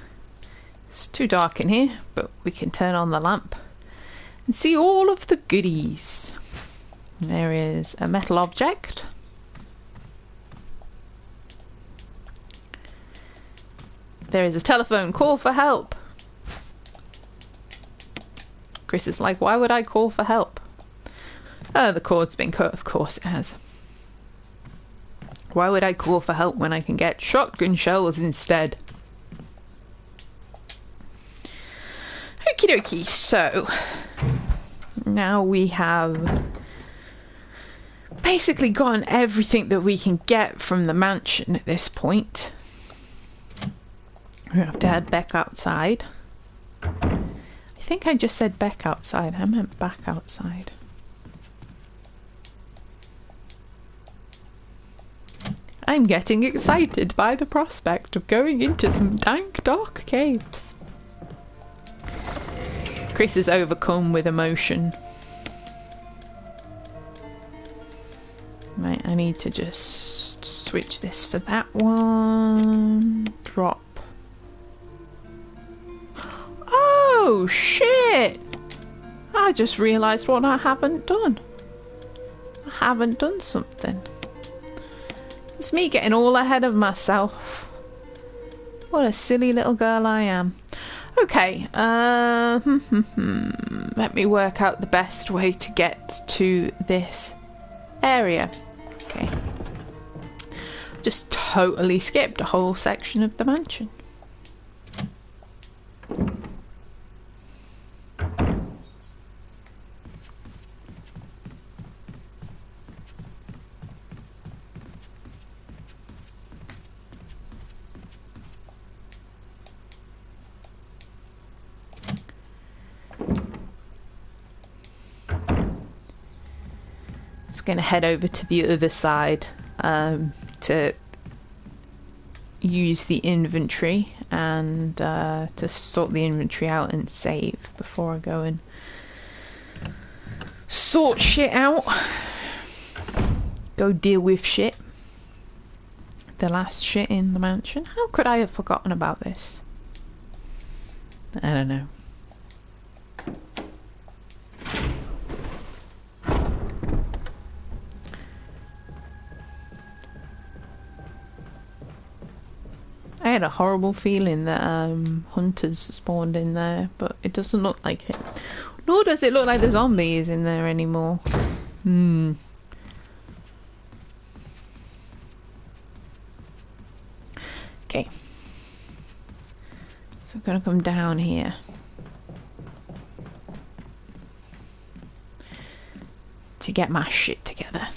it's too dark in here, but we can turn on the lamp and see all of the goodies. There is a metal object. There is a telephone call for help. Chris is like, why would I call for help? Oh, the cord's been cut. Of course it has. Why would I call for help when I can get shotgun shells instead? Okie dokie, so now we have basically gotten everything that we can get from the mansion at this point. We have to head back outside. I think I just said back outside. I meant back outside. I'm getting excited by the prospect of going into some dank, dark caves. Chris is overcome with emotion. Right, I need to just switch this for that one. Drop. Oh, shit! I just realised what I haven't done. I haven't done something. It's me getting all ahead of myself. What a silly little girl I am. Okay, let me work out the best way to get to this area. Okay. Just totally skipped a whole section of the mansion. Going to head over to the other side to use the inventory and to sort the inventory out and save before I go and sort shit out. Go deal with shit. The last shit in the mansion. How could I have forgotten about this? I don't know. I had a horrible feeling that hunters spawned in there, but it doesn't look like it. Nor does it look like the zombies in there anymore. Okay. So I'm gonna come down here. To get my shit together.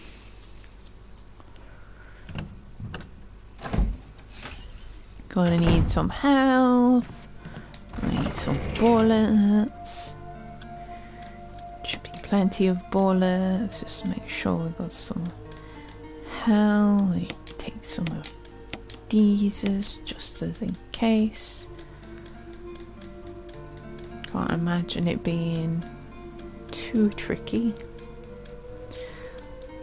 Gonna need some health. I need some bullets. Should be plenty of bullets. Just make sure we got some health. We take some of these just as in case. Can't imagine it being too tricky.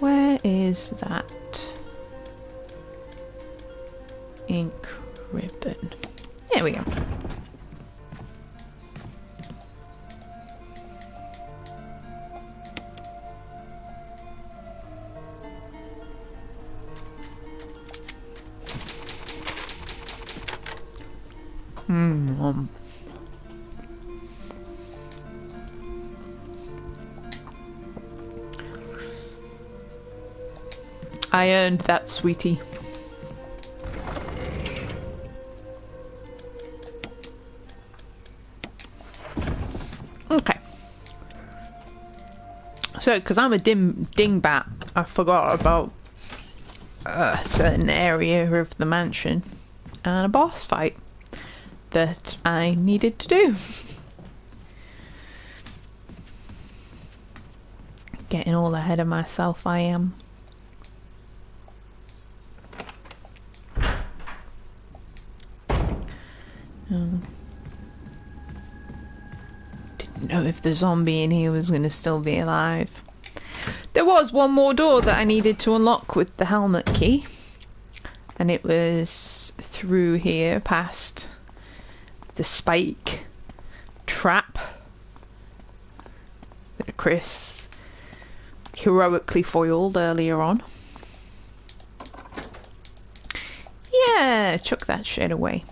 Where is that ink ribbon? There we go. I earned that, sweetie. Okay. So, because I'm a dingbat, I forgot about a certain area of the mansion and a boss fight that I needed to do. Getting all ahead of myself, I am. Didn't know if the zombie in here was going to still be alive. There was one more door that I needed to unlock with the helmet key, and it was through here past the spike trap that Chris heroically foiled earlier on. Yeah, chuck that shit away.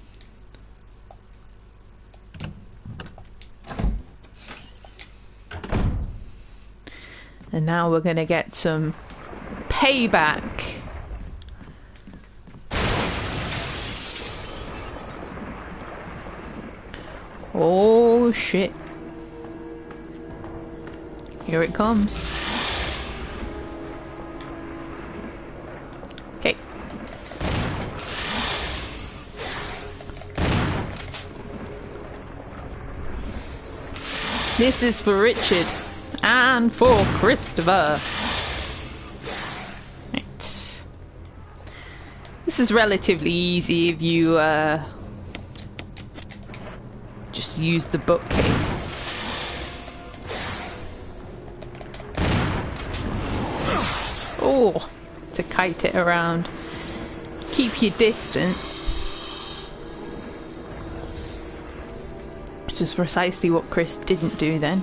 And now we're gonna get some payback. Oh shit. Here it comes. Okay. This is for Richard. And for Christopher. Right. This is relatively easy if you just use the bookcase. Oh, to kite it around. Keep your distance. Which is precisely what Chris didn't do then.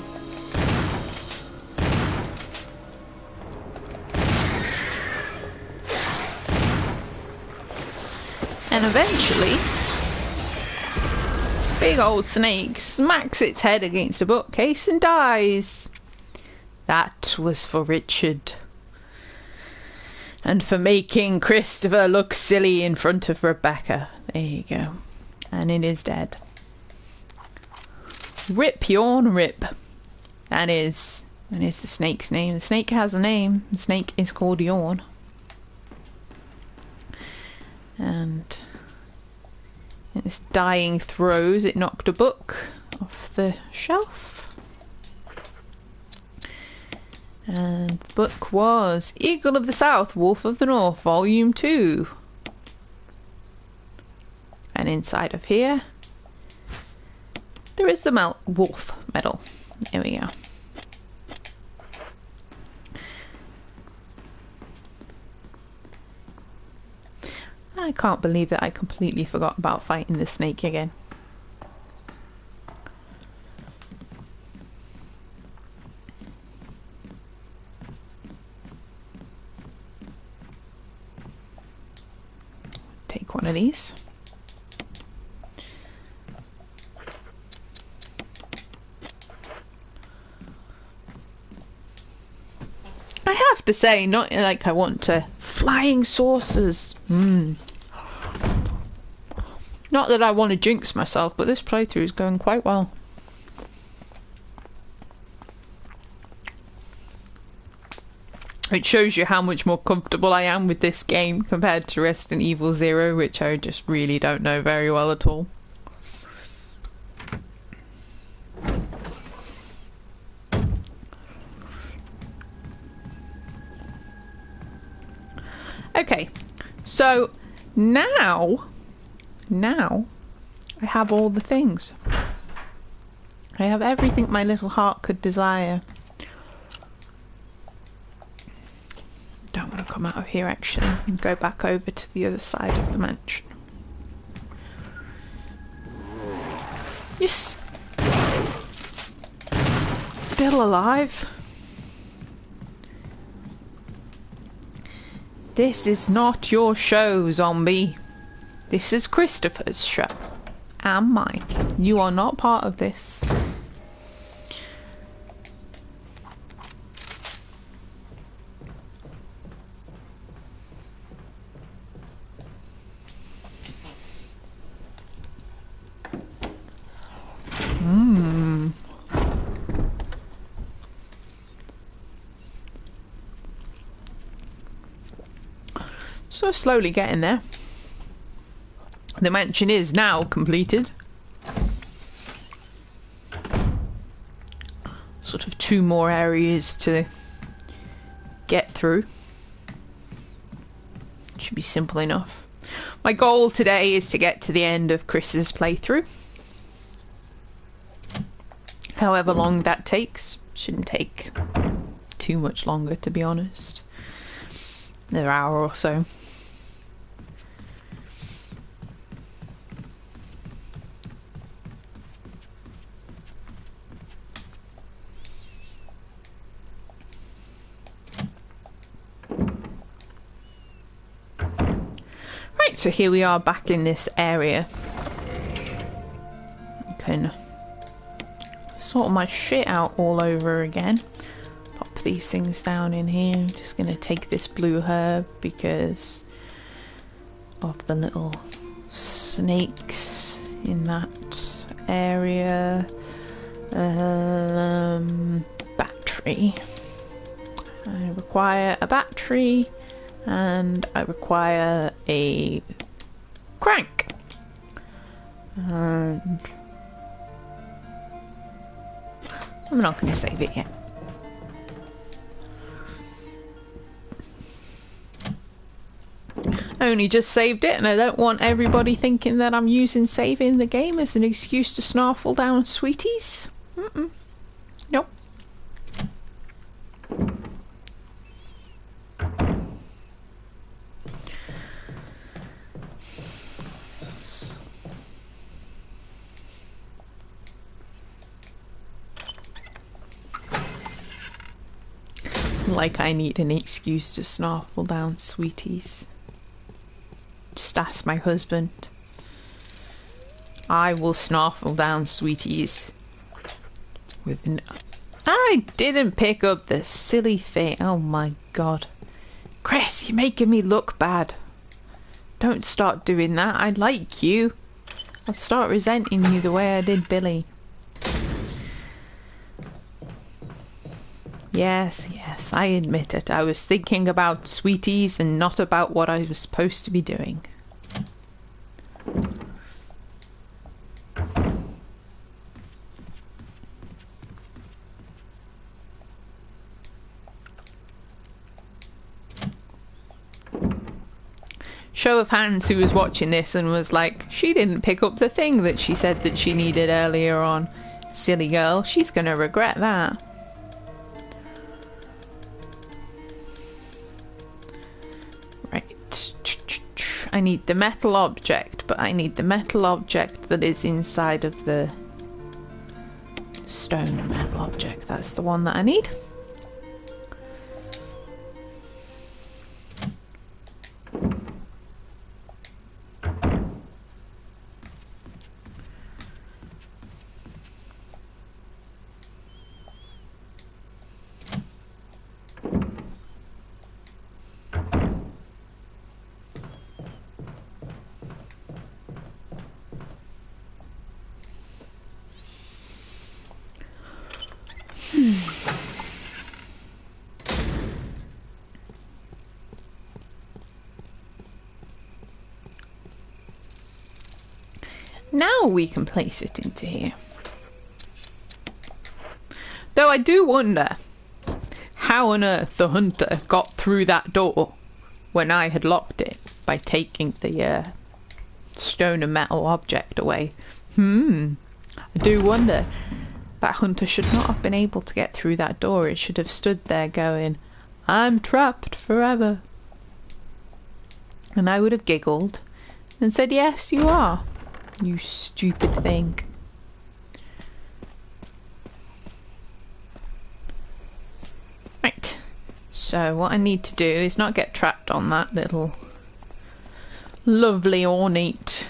And eventually, big old snake smacks its head against a bookcase and dies. That was for Richard. And for making Christopher look silly in front of Rebecca. There you go. And it is dead. Rip, yawn, rip. That is the snake's name. The snake has a name. The snake is called Yawn. And in its dying throes, it knocked a book off the shelf. And the book was Eagle of the South, Wolf of the North, Volume 2. And inside of here, there is the wolf medal. There we go. I can't believe that I completely forgot about fighting the snake again. Take one of these. I have to say, not like I want to. Flying saucers. Not that I want to jinx myself, but this playthrough is going quite well. It shows you how much more comfortable I am with this game compared to Resident Evil 0, which I just really don't know very well at all. Okay, so now I have all the things. I have everything my little heart could desire. Don't want to come out of here actually and go back over to the other side of the mansion. You're still alive? This is not your show, zombie. This is Christopher's show. And mine. You are not part of this. So slowly getting there. The mansion is now completed. Sort of 2 more areas to get through. Should be simple enough. My goal today is to get to the end of Chris's playthrough. However long that takes. Shouldn't take too much longer, to be honest. Another hour or so. Right, so here we are back in this area. I can sort my shit out all over again. Pop these things down in here. I'm just going to take this blue herb because of the little snakes in that area. Battery. I require a battery and I require a crank. And I'm not going to save it yet. I only just saved it, and I don't want everybody thinking that I'm using saving the game as an excuse to snarfle down sweeties. Nope. Like I need an excuse to snarfle down sweeties. Just ask my husband. I will snarfle down sweeties. I didn't pick up the silly thing. Oh my god. Chris, you're making me look bad. Don't start doing that. I like you. I'll start resenting you the way I did Billy. Yes, I admit it. I was thinking about sweeties and not about what I was supposed to be doing. Show of hands who was watching this and was like, she didn't pick up the thing that she said that she needed earlier on. Silly girl, she's gonna regret that. I need the metal object, but I need the metal object that is inside of the stone metal object. That's the one that I need. Now we can place it into here. Though I do wonder how on earth the hunter got through that door when I had locked it by taking the stone and metal object away. I do wonder. That hunter should not have been able to get through that door. It should have stood there going, I'm trapped forever. And I would have giggled and said, yes, you are. You stupid thing. Right. So what I need to do is not get trapped on that little lovely ornate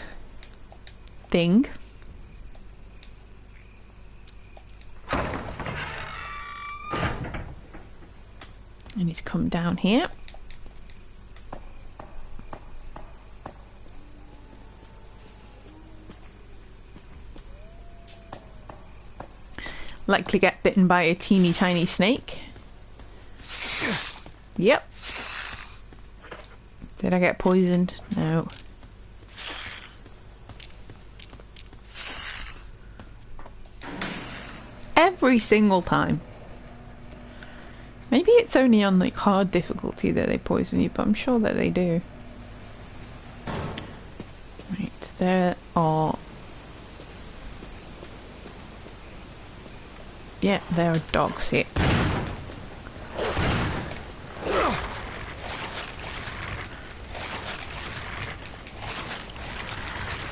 thing. I need to come down here. Likely get bitten by a teeny tiny snake. Yep. Did I get poisoned? No. Every single time. Maybe it's only on like hard difficulty that they poison you, but I'm sure that they do. Right, there are... Yeah, there are dogs here.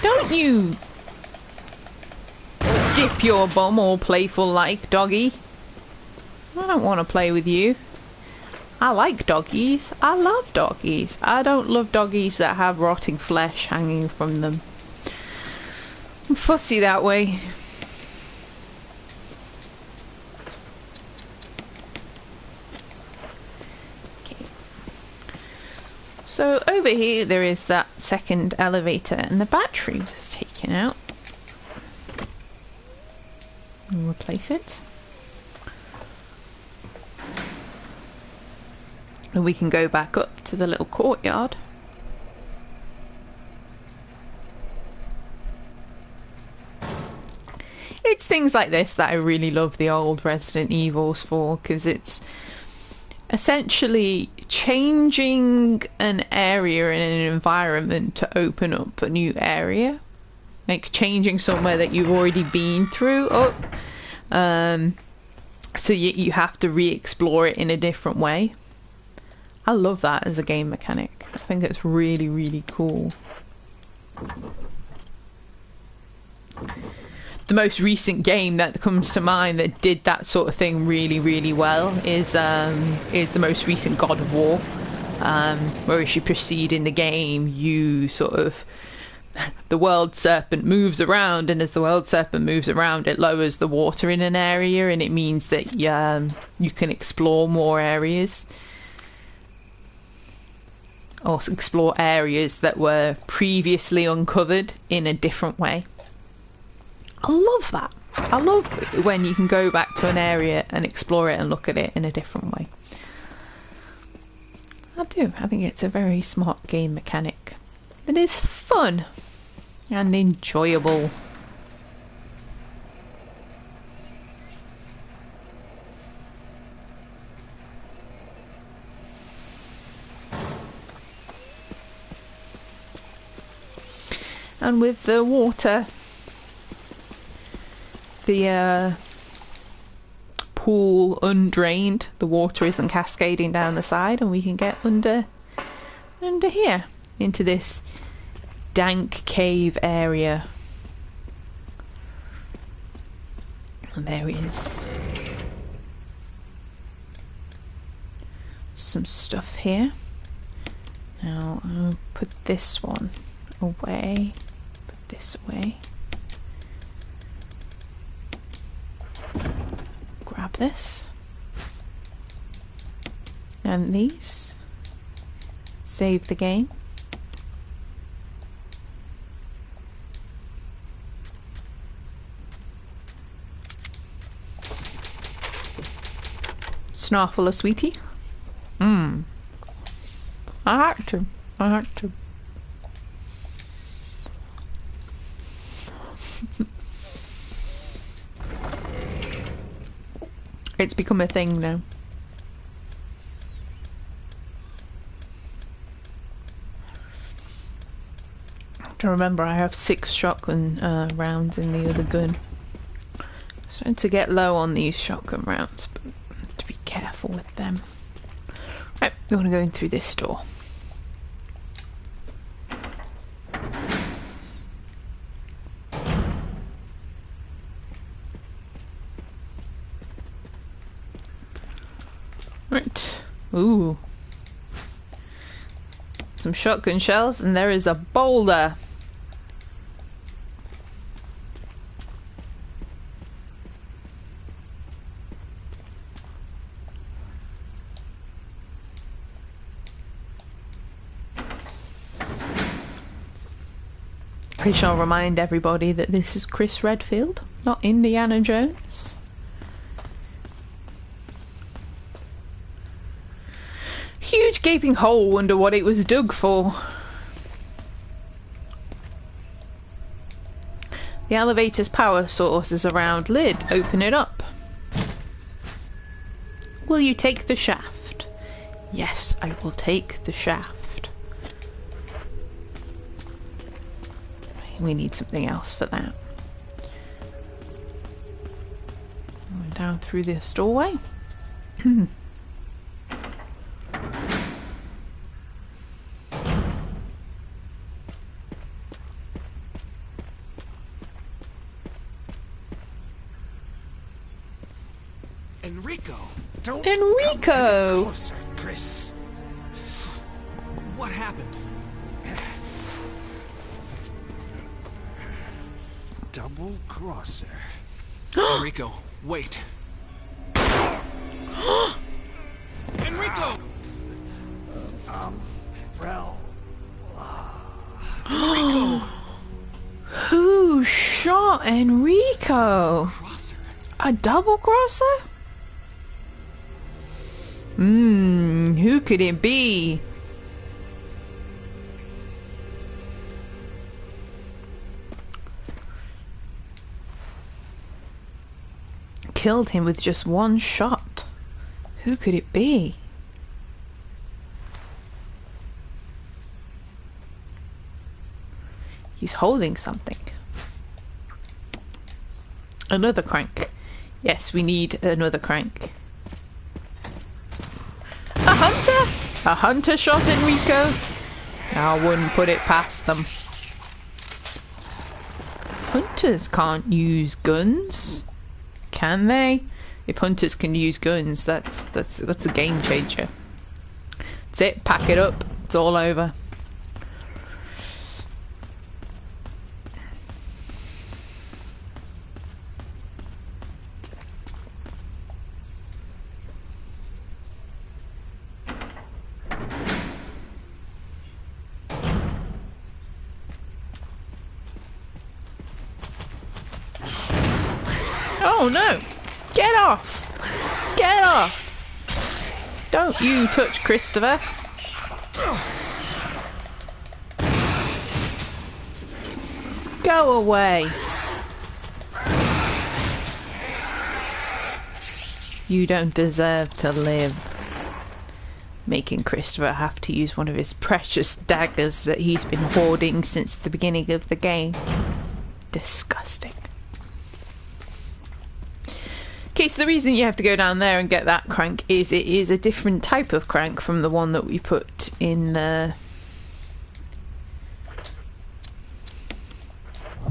Don't you dip your bum all playful like, doggy. I don't want to play with you. I like doggies. I love doggies. I don't love doggies that have rotting flesh hanging from them. I'm fussy that way. Okay. So over here there is that second elevator and the battery was taken out. We'll replace it. And we can go back up to the little courtyard. It it's things like this that I really love the old Resident Evils for, because it's essentially changing an area in an environment to open up a new area, like changing somewhere that you've already been through up, so you have to re-explore it in a different way. I love that as a game mechanic. I think it's really, really cool. The most recent game that comes to mind that did that sort of thing really, really well is the most recent God of War, where as you proceed in the game, you sort of the world serpent moves around, and as the world serpent moves around, it lowers the water in an area, and it means that you can explore more areas, or explore areas that were previously uncovered in a different way. I love that. I love when you can go back to an area and explore it and look at it in a different way. I do. I think it's a very smart game mechanic. It is fun and enjoyable. And with the water, the pool undrained, the water isn't cascading down the side, and we can get under here into this dank cave area. And there is some stuff here. Now I'll put this one away, put this away. Grab this and these. Save the game. Snarful a sweetie. I had to. It's become a thing now. To remember, I have 6 shotgun rounds in the other gun. Starting to get low on these shotgun rounds, but to be careful with them. Right, we want to go in through this door. Right. Ooh. Some shotgun shells, and there is a boulder. I shall remind everybody that this is Chris Redfield, not Indiana Jones. Huge gaping hole, wonder what it was dug for. The elevator's power source is around lid. Open it up. Will you take the shaft? Yes, I will take the shaft. We need something else for that. Down through this doorway. Enrico! Don't Enrico! come any closer, Chris. What happened? Double crosser. Enrico, wait. Enrico! Well, Enrico! Who shot Enrico? Crosser. A double crosser? Who could it be? killed him with just one shot. Who could it be? He's holding something. Another crank. Yes, we need another crank. A hunter? A hunter shot Enrico? I wouldn't put it past them. Hunters can't use guns, can they? If hunters can use guns, that's a game changer. That's it. Pack it up. It's all over. Oh no! Get off! Get off! Don't you touch Christopher! Go away! You don't deserve to live. Making Christopher have to use one of his precious daggers that he's been hoarding since the beginning of the game. Disgusting. Okay, so the reason you have to go down there and get that crank is it is a different type of crank from the one that we put in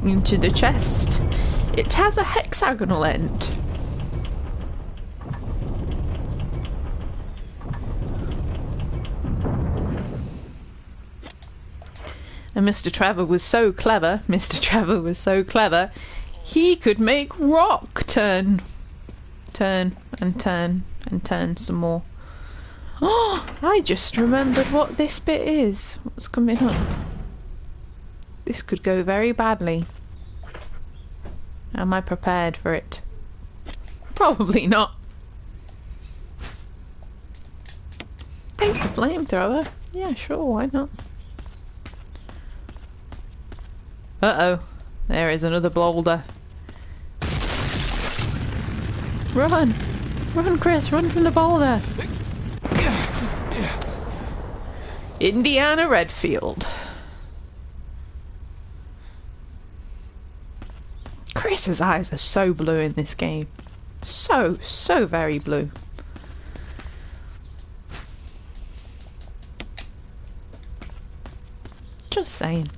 into the chest. It has a hexagonal end. And Mr. Trevor was so clever, he could make rock turn and turn and turn some more. Oh, I just remembered what this bit is. What's coming up? This could go very badly. Am I prepared for it? Probably not. Take the flamethrower. Yeah, sure, why not? Uh-oh. There is another boulder. Run! Run, Chris! Run from the boulder! Indiana Redfield. Chris's eyes are so blue in this game. So very blue. Just saying.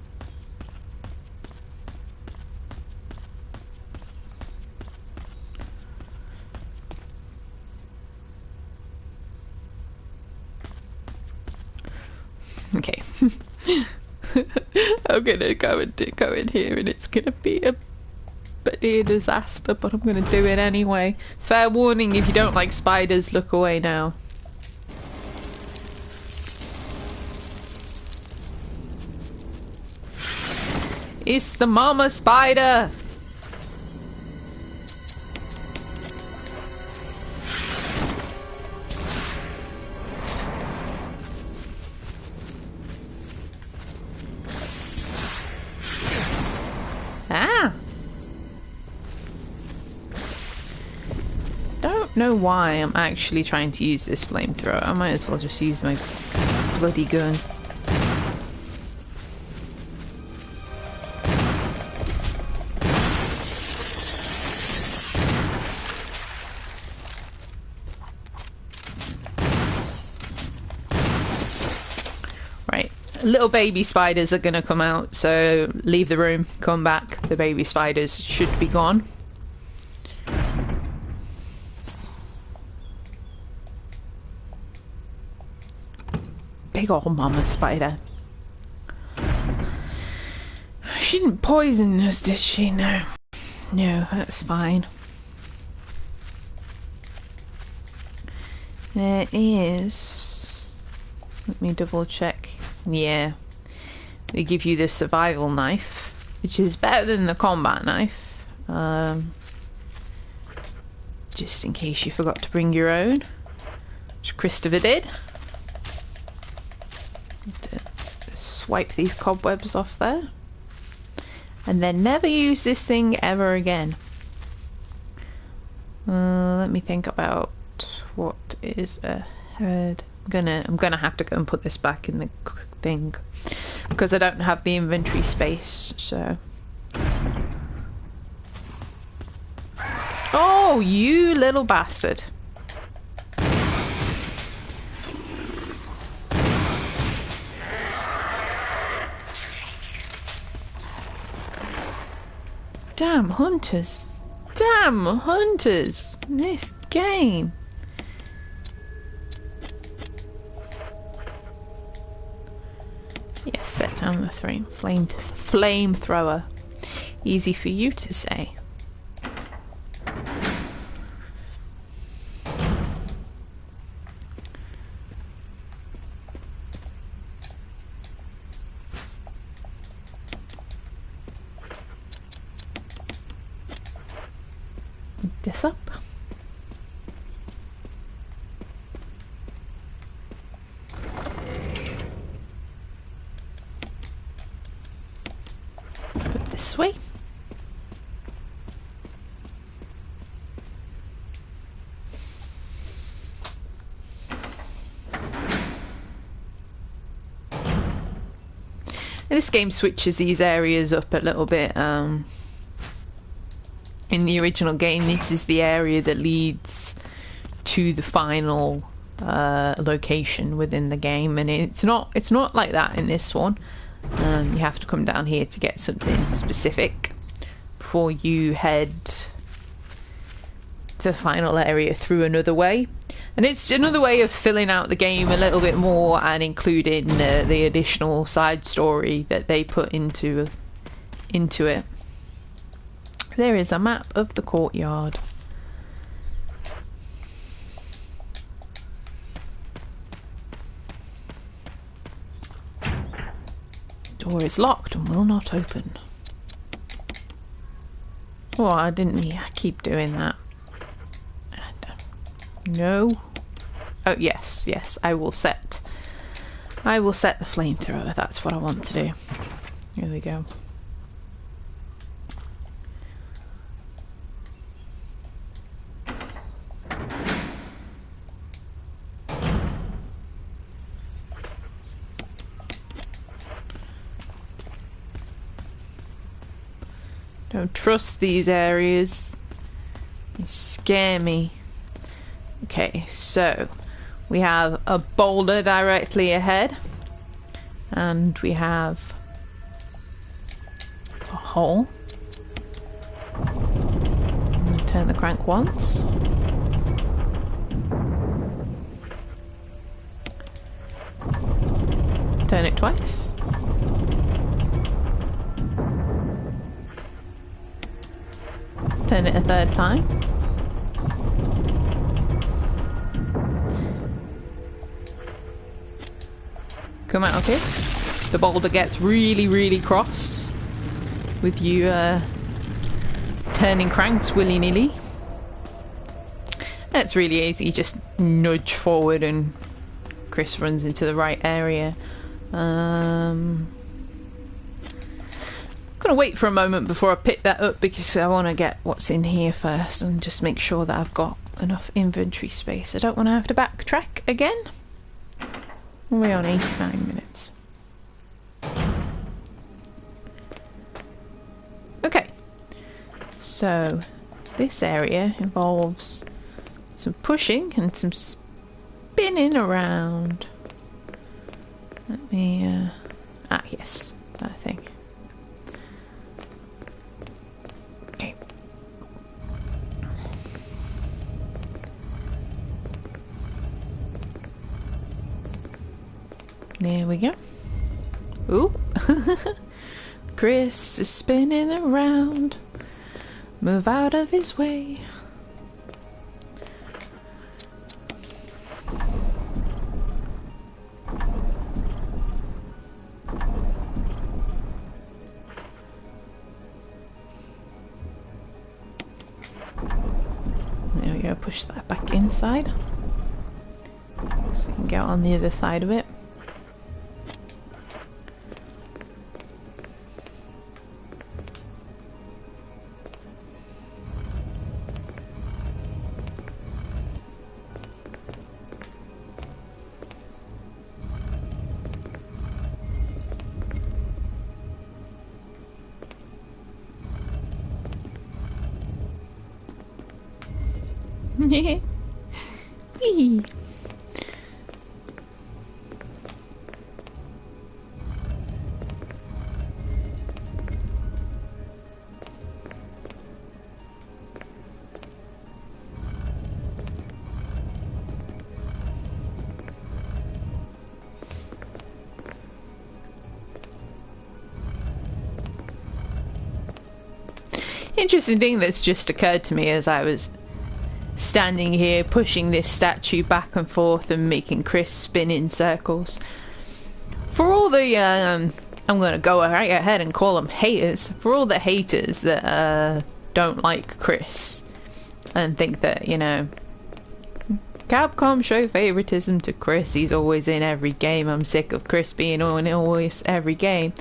Okay. I'm gonna go in here and it's gonna be a bloody disaster, but I'm gonna do it anyway. Fair warning, if you don't like spiders, look away now. It's the mama spider! Ah! Don't know why I'm actually trying to use this flamethrower. I might as well just use my bloody gun. Little baby spiders are gonna come out, so leave the room, come back. The baby spiders should be gone. Big old mama spider. She didn't poison us, did she? No. No, that's fine. There is... Let me double check. Yeah, they give you the survival knife, which is better than the combat knife, just in case you forgot to bring your own, which Christopher did. To swipe these cobwebs off there and then never use this thing ever again. let me think about what is ahead. I'm gonna have to go and put this back in the thing because I don't have the inventory space. So. Oh, you little bastard! Damn hunters! Damn hunters! In this game. Yes, set down the flamethrower. Easy for you to say. This up. Put this way. This game switches these areas up a little bit. In the original game, this is the area that leads to the final location within the game, and it's not like that in this one. You have to come down here to get something specific before you head to the final area through another way. And it's another way of filling out the game a little bit more and including the additional side story that they put into it. There is a map of the courtyard. Door is locked and will not open. Oh, I didn't mean I keep doing that. No. Oh yes, yes, I will set the flamethrower. That's what I want to do. Here we go. Don't trust these areas. They scare me. Okay, so we have a boulder directly ahead, and we have a hole. Turn the crank once. Turn it twice. Turn it a third time. Come out, okay? The boulder gets really, really cross with you turning cranks willy-nilly. It's really easy, just nudge forward and Chris runs into the right area. I'm gonna wait for a moment before I pick that up because I want to get what's in here first and just make sure that I've got enough inventory space. I don't want to have to backtrack again. We're on 89 minutes. Okay, so this area involves some pushing and some spinning around. Let me, yes, that thing. Okay. There we go. Ooh. Chris is spinning around. Move out of his way. There we go, push that back inside. So we can get on the other side of it. Yeah. Wee. Interesting thing that's just occurred to me as I was standing here pushing this statue back and forth and making Chris spin in circles. For all the, I'm going to go right ahead and call them haters. For all the haters that don't like Chris and think that, you know, Capcom show favoritism to Chris. He's always in every game. I'm sick of Chris being in always every game.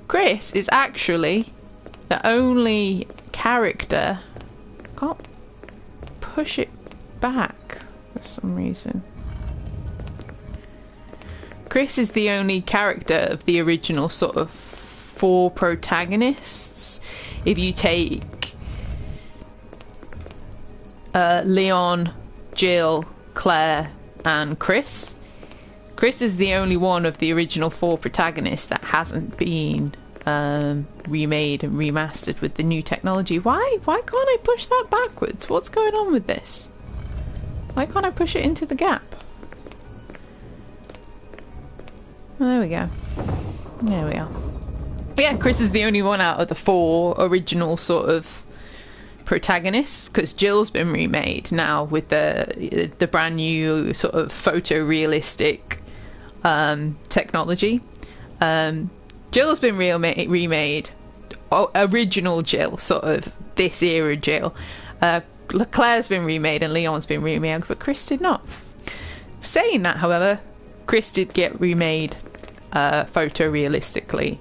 Chris is actually the only character. Can't push it back for some reason. Chris is the only character of the original sort of 4 protagonists. If you take Leon, Jill, Claire and Chris is the only one of the original 4 protagonists that hasn't been remade and remastered with the new technology. Why can't I push that backwards? What's going on with this? Why can't I push it into the gap? There we go. There we are. Yeah, Chris is the only one out of the 4 original sort of protagonists, because Jill's been remade now with the brand new sort of photorealistic technology. Jill's been remade. Original Jill, sort of this era Jill. Claire's been remade and Leon's been remade, but Chris did not. Saying that, however, Chris did get remade photorealistically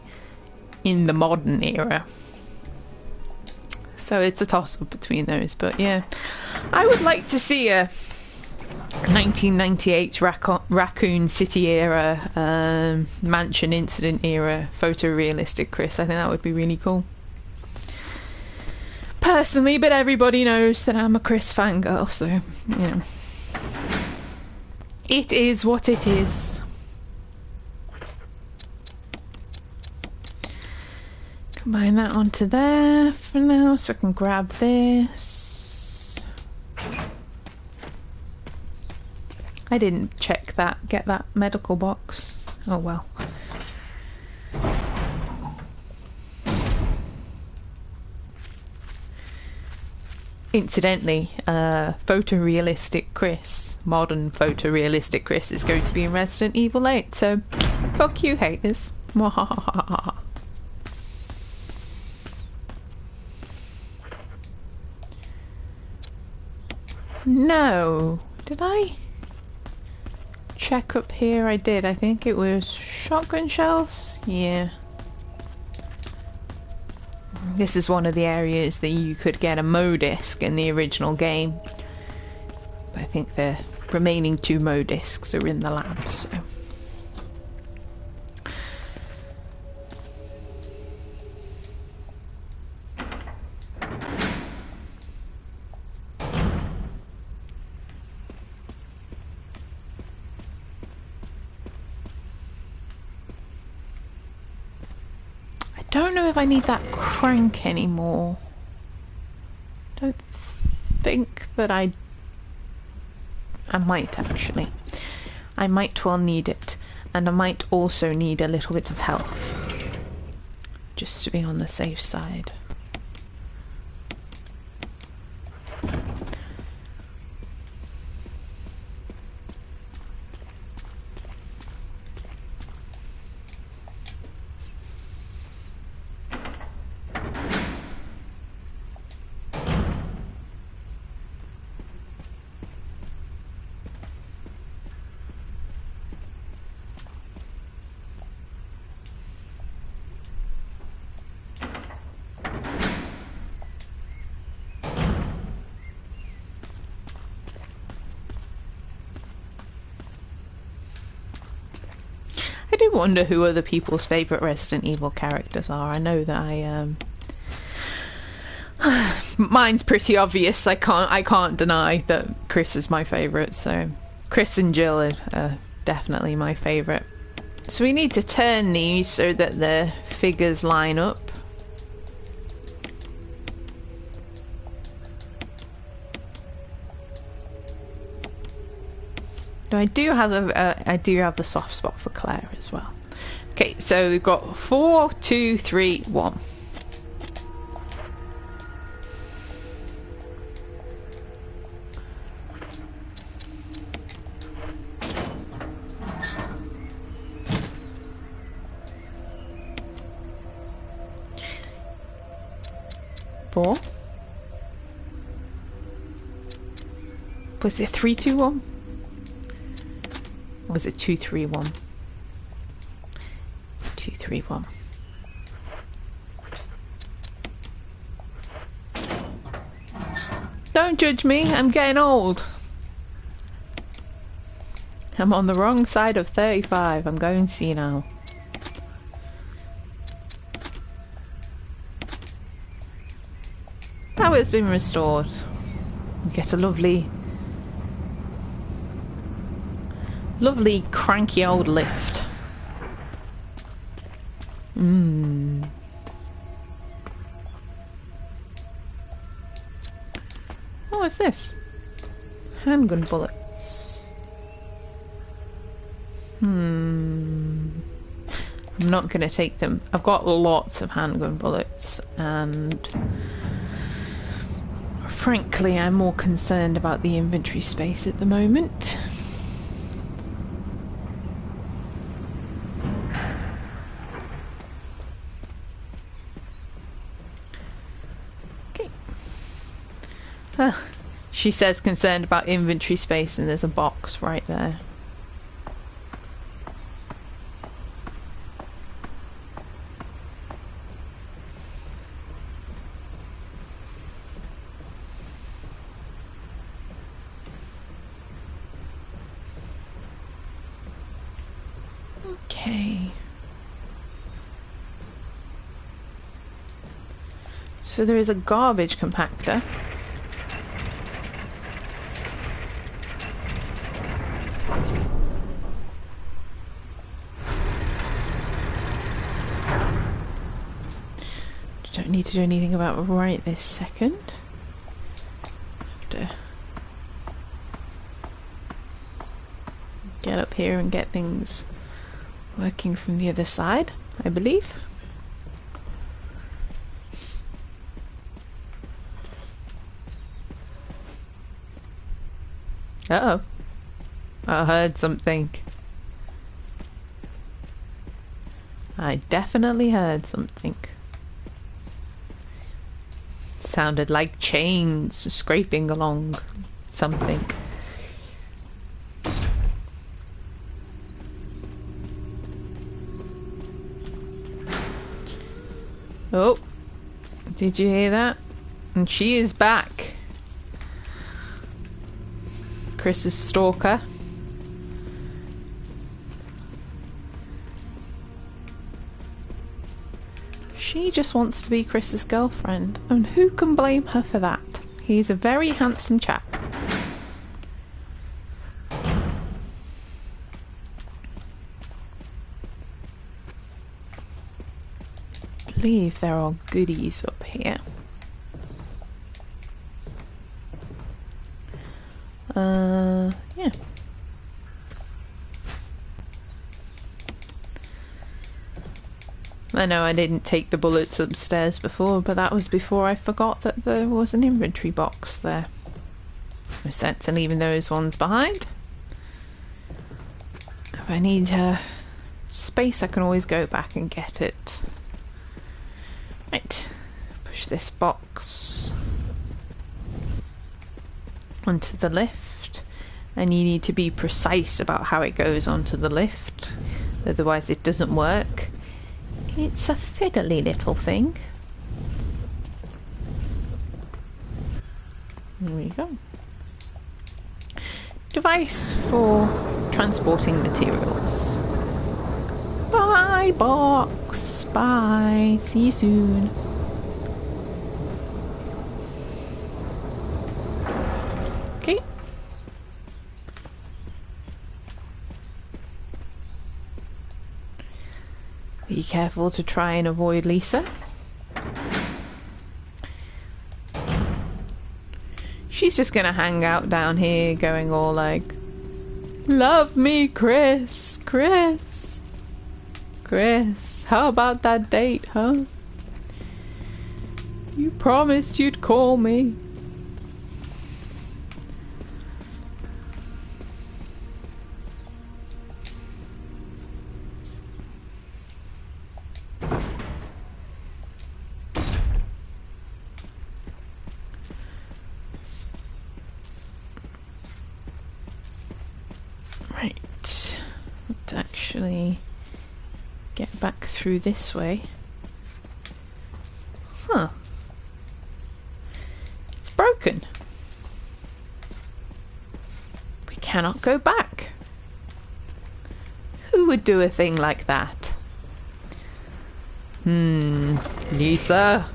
in the modern era. So it's a toss-up between those, but yeah. I would like to see a 1998 Raccoon City era, Mansion Incident era photorealistic Chris. I think that would be really cool. Personally, but everybody knows that I'm a Chris fangirl, so, you know. It is what it is. Combine that onto there for now so I can grab this. I didn't get that medical box. Oh well. Incidentally, photorealistic Chris, modern photorealistic Chris is going to be in Resident Evil 8, so fuck you haters. Mwahahaha. No, did I check up here? I did. I think it was shotgun shells. Yeah. This is one of the areas that you could get a Mo disc in the original game. But I think the remaining 2 Mo discs are in the lab, so. I don't know if I need that crank anymore. Don't think that I might actually. I might well need it, and I might also need a little bit of health, just to be on the safe side. I do wonder who other people's favourite Resident Evil characters are. I know that mine's pretty obvious. I can't deny that Chris is my favourite. So Chris and Jill are definitely my favourite. So we need to turn these so that the figures line up. I do have a soft spot for Claire as well. Okay, so we've got 4, 2, 3, 1. Four. Was it 3, 2, 1? Or was it 2, 3, 1? 2, 3, 1. Don't judge me, I'm getting old. I'm on the wrong side of 35. I'm going senile. Power's been restored. You get a lovely cranky old lift. What was this? Handgun bullets. I'm not going to take them. I've got lots of handgun bullets, and frankly I'm more concerned about the inventory space at the moment. She says concerned about inventory space, and there's a box right there. Okay. So there is a garbage compactor. Don't need to do anything about it right this second. Have to get up here and get things working from the other side, I believe. Uh-oh. I heard something. I definitely heard something. Sounded like chains scraping along something. Oh, did you hear that? And she is back. Chris's stalker. She just wants to be Chris's girlfriend, and who can blame her for that? He's a very handsome chap. I believe there are goodies up here. Yeah. I know I didn't take the bullets upstairs before, but that was before I forgot that there was an inventory box there. No sense in leaving those ones behind. If I need space, I can always go back and get it. Right, push this box onto the lift, and you need to be precise about how it goes onto the lift, otherwise it doesn't work. It's a fiddly little thing. There we go. Device for transporting materials. Bye, box. Bye. See you soon. Be careful to try and avoid Lisa. She's just gonna hang out down here going all like, love me, Chris, Chris, Chris, how about that date, huh? You promised you'd call me. Right, let's actually get back through this way. Huh. It's broken. We cannot go back. Who would do a thing like that? Lisa.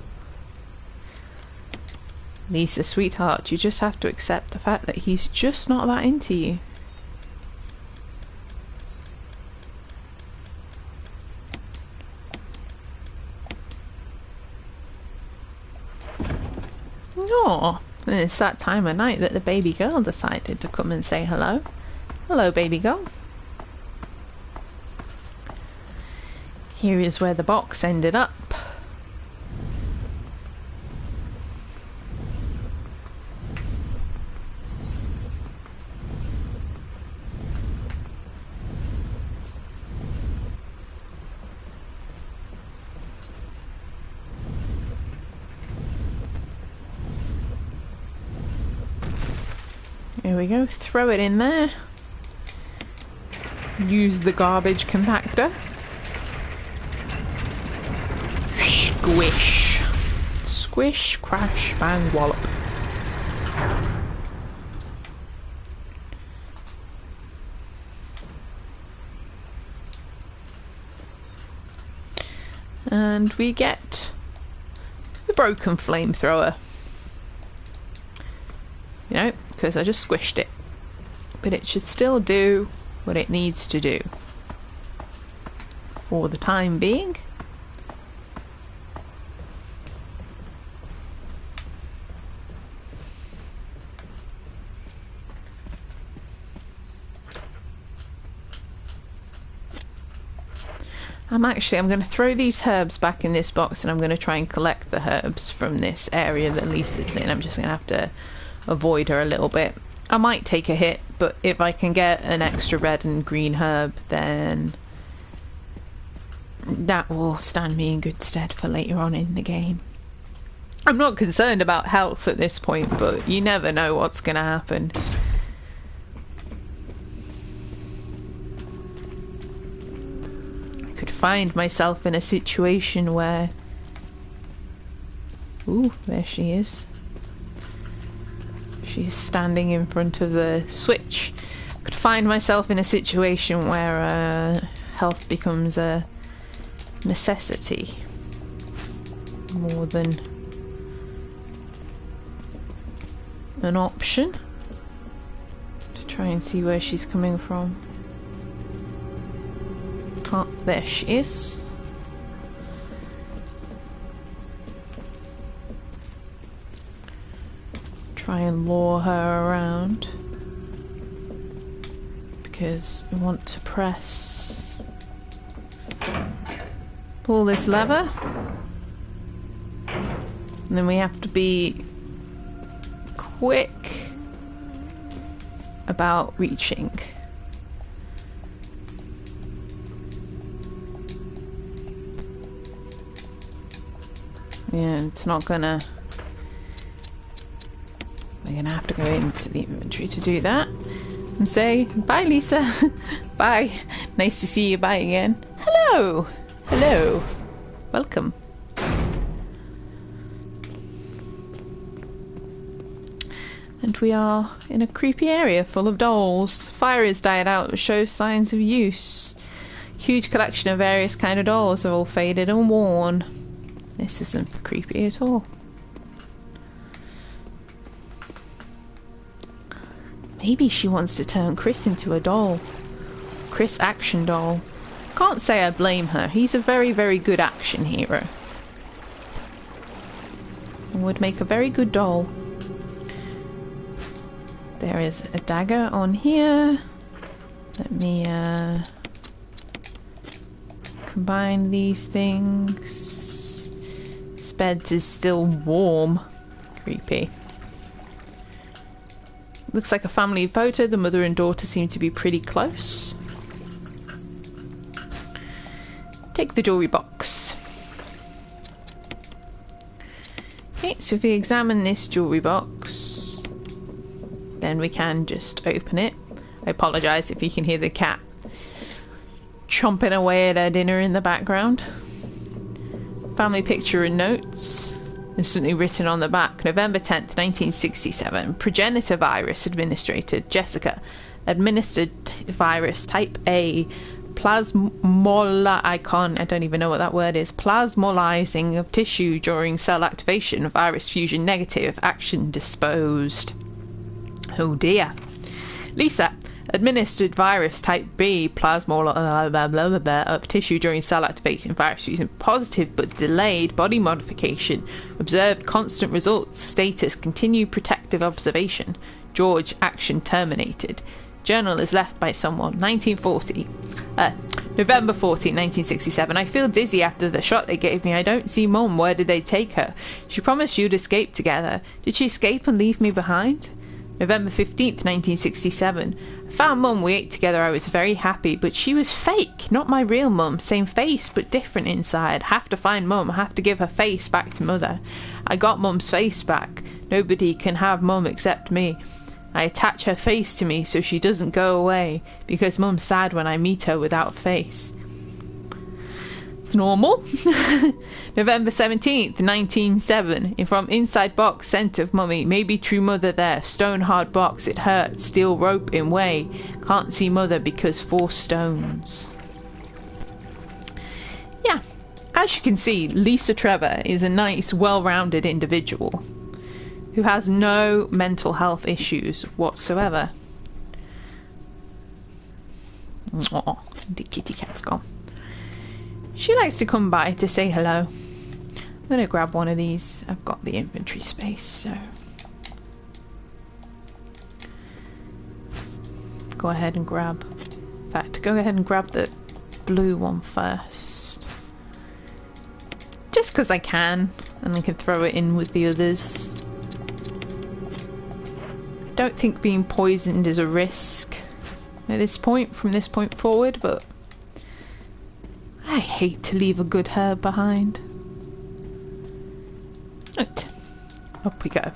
Lisa, sweetheart, you just have to accept the fact that he's just not that into you. Oh, it's that time of night that the baby girl decided to come and say hello. Hello, baby girl. Here is where the box ended up. Here we go, throw it in there. Use the garbage compactor. Squish. Squish, crash, bang, wallop. And we get the broken flamethrower. You know, because I just squished it. But it should still do what it needs to do. For the time being. I'm going to throw these herbs back in this box and I'm going to try and collect the herbs from this area that Lisa's in. I'm just going to have to avoid her a little bit. I might take a hit, but if I can get an extra red and green herb, then that will stand me in good stead for later on in the game. I'm not concerned about health at this point, but you never know what's going to happen. I could find myself in a situation where... Ooh, there she is. She's standing in front of the switch. I could find myself in a situation where health becomes a necessity more than an option. To try and see where she's coming from. Oh, there she is. Try and lure her around because we want to pull this lever, and then we have to be quick about reaching. Yeah, it's not gonna... We're gonna have to go into the inventory to do that and say, bye Lisa, bye, nice to see you, bye again. Hello, hello, welcome. And we are in a creepy area full of dolls. Fire has died out but shows signs of use. Huge collection of various kind of dolls are all faded and worn. This isn't creepy at all. Maybe she wants to turn Chris into a doll. Chris action doll. Can't say I blame her. He's a very, very good action hero. And would make a very good doll. There is a dagger on here. Let me combine these things. This bed is still warm. Creepy. Looks like a family photo. The mother and daughter seem to be pretty close. Take the jewelry box. Okay, so if we examine this jewelry box, then we can just open it. I apologise if you can hear the cat chomping away at her dinner in the background. Family picture and notes. There's something written on the back. November 10th, 1967. Progenitor virus administered. Jessica. Administered virus type A. Plasmolyzing. I don't even know what that word is. Plasmolizing of tissue during cell activation. Virus fusion negative. Action disposed. Oh dear. Lisa. Administered virus type B, plasma of tissue during cell activation. Virus using positive but delayed body modification. Observed constant results. Status continue protective observation. George, action terminated. Journal is left by someone. 1940. November 14, 1967. I feel dizzy after the shot they gave me. I don't see Mum. Where did they take her? She promised you'd escape together. Did she escape and leave me behind? November 15th, 1967. I found Mum, we ate together, I was very happy, but she was fake, not my real Mum. Same face, but different inside. Have to find Mum, have to give her face back to Mother. I got Mum's face back. Nobody can have Mum except me. I attach her face to me so she doesn't go away, because Mum's sad when I meet her without a face. It's normal. November 17th, 1907. From inside box, scent of mummy. Maybe true mother there. Stone hard box. It hurts. Steel rope in way. Can't see mother because 4 stones. Yeah. As you can see, Lisa Trevor is a nice, well-rounded individual who has no mental health issues whatsoever. Oh, the kitty cat's gone. She likes to come by to say hello. I'm going to grab one of these. I've got the inventory space, so... Go ahead and grab... In fact, go ahead and grab the blue one first. Just because I can, and I can throw it in with the others. I don't think being poisoned is a risk at this point, from this point forward, but... I hate to leave a good herb behind. Right, up we go.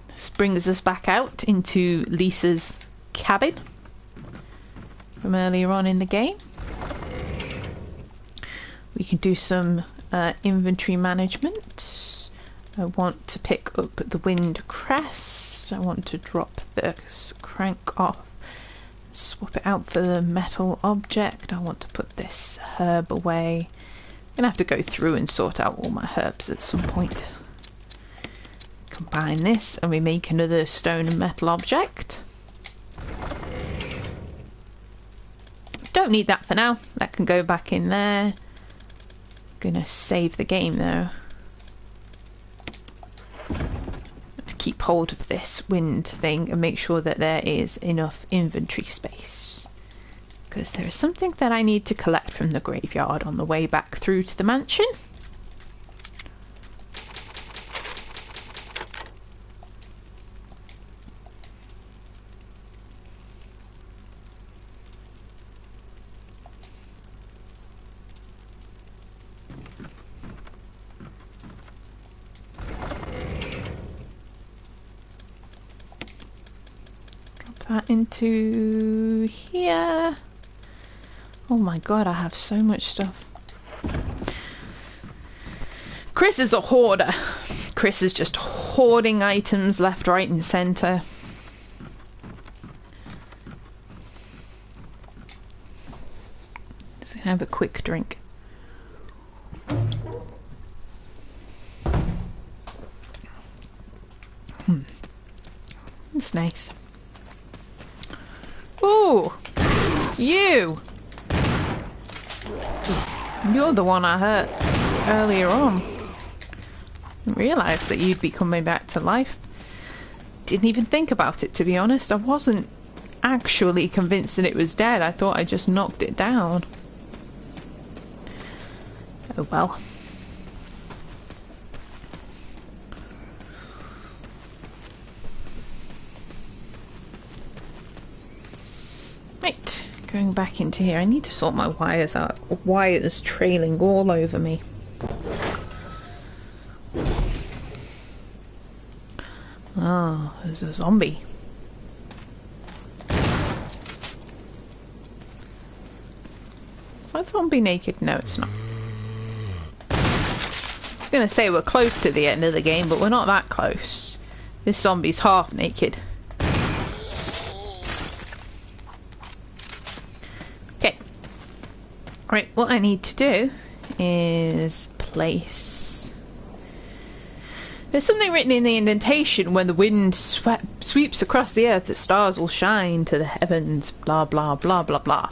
This brings us back out into Lisa's cabin from earlier on in the game. We can do some inventory management. I want to pick up the wind crest. I want to drop this crank off. Swap it out for the metal object. I want to put this herb away. I'm gonna have to go through and sort out all my herbs at some point. Combine this and we make another stone and metal object. Don't need that for now. That can go back in there. Gonna save the game though. Let's keep hold of this wind thing and make sure that there is enough inventory space. Because there is something that I need to collect from the graveyard on the way back through to the mansion. That into here. Oh my god, I have so much stuff. Chris is a hoarder. Chris is just hoarding items left, right and centre. Just gonna have a quick drink. nice. Ooh! You! You're the one I hurt earlier on. Didn't realise that you'd be coming back to life. Didn't even think about it, to be honest. I wasn't actually convinced that it was dead. I thought I just knocked it down. Oh well. Right, going back into here. I need to sort my wires out. I've got wires trailing all over me. Oh, there's a zombie. Is that zombie naked? No, it's not. I was gonna say we're close to the end of the game, but we're not that close. This zombie's half naked. Okay. Right, what I need to do is place... There's something written in the indentation: when the wind sweeps across the earth, the stars will shine to the heavens, blah blah blah blah blah.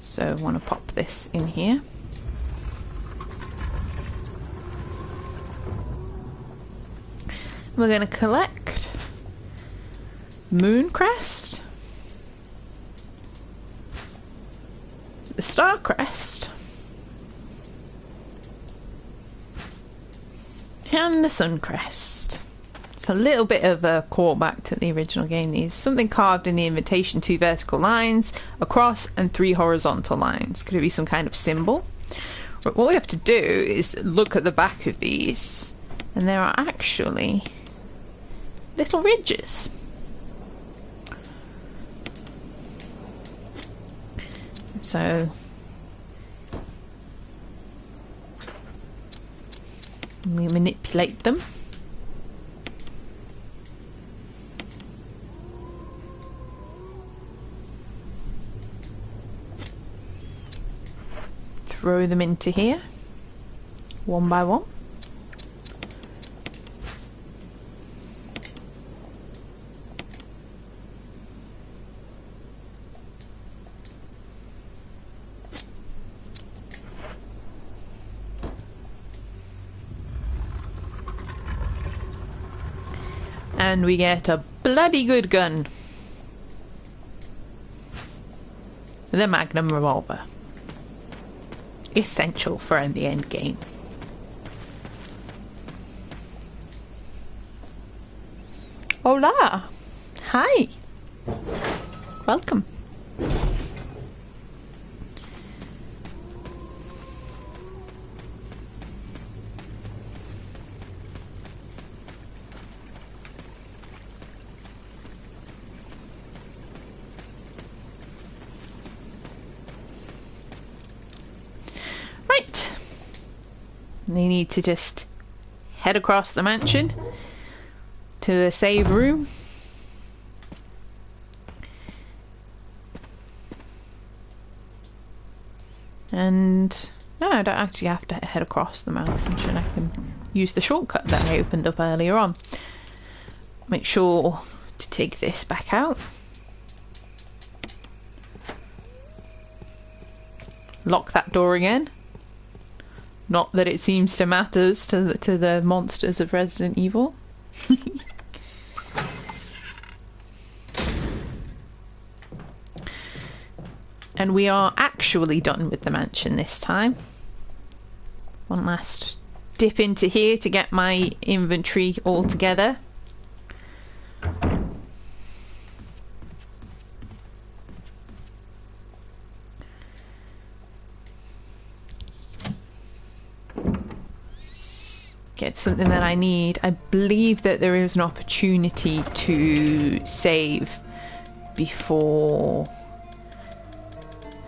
So I want to pop this in here. We're going to collect Mooncrest, the Star Crest, and the Sun Crest. It's a little bit of a callback to the original game. There's something carved in the invitation: 2 vertical lines, a cross, and 3 horizontal lines. Could it be some kind of symbol? But what we have to do is look at the back of these, and there are actually little ridges. So we manipulate them. Throw them into here, one by one. And we get a bloody good gun. The Magnum revolver. Essential for the end game. Hola! Hi! Welcome. Right. They need to just head across the mansion to a save room. And no, I don't actually have to head across the mansion. I can use the shortcut that I opened up earlier on. Make sure to take this back out. Lock that door again. Not that it seems to matters to the monsters of Resident Evil. And we are actually done with the mansion this time. One last dip into here to get my inventory all together. Get something that I need. I believe that there is an opportunity to save before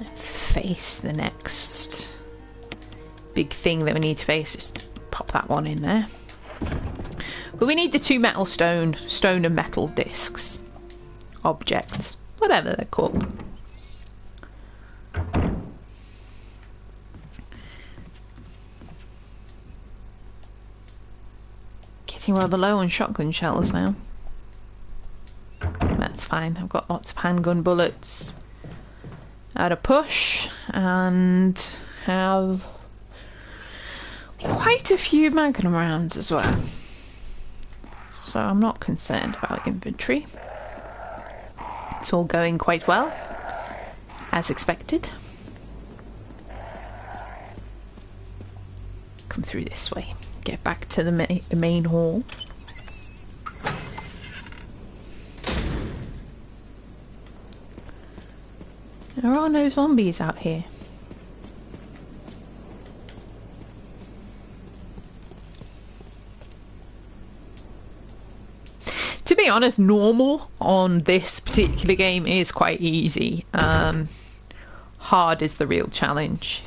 I face the next big thing that we need to face. Just pop that one in there. But we need the 2 metal stone and metal discs. Objects. Whatever they're called. Getting rather low on shotgun shells now. fine. I've got lots of handgun bullets at a push, and have quite a few magnum rounds as well. So I'm not concerned about inventory. It's all going quite well, as expected. Come through this way. Get back to the main hall. There are no zombies out here. To be honest, normal on this particular game is quite easy. Hard is the real challenge.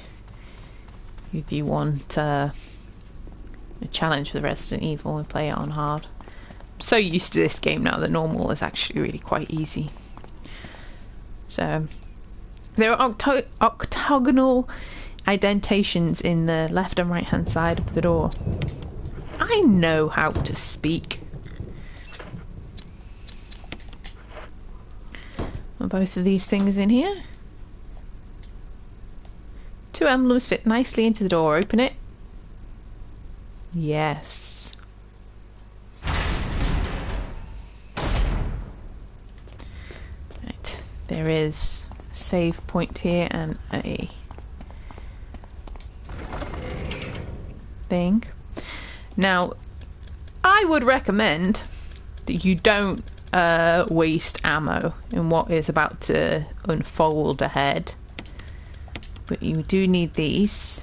If you want a challenge for the Resident Evil, and play it on hard. I'm so used to this game now that normal is actually really quite easy. So there are octagonal indentations in the left and right hand side of the door. I know how to speak. Are both of these things in here? Two emblems fit nicely into the door. Open it. Yes. Right. There is a save point here and a thing. Now, I would recommend that you don't waste ammo in what is about to unfold ahead. But you do need these.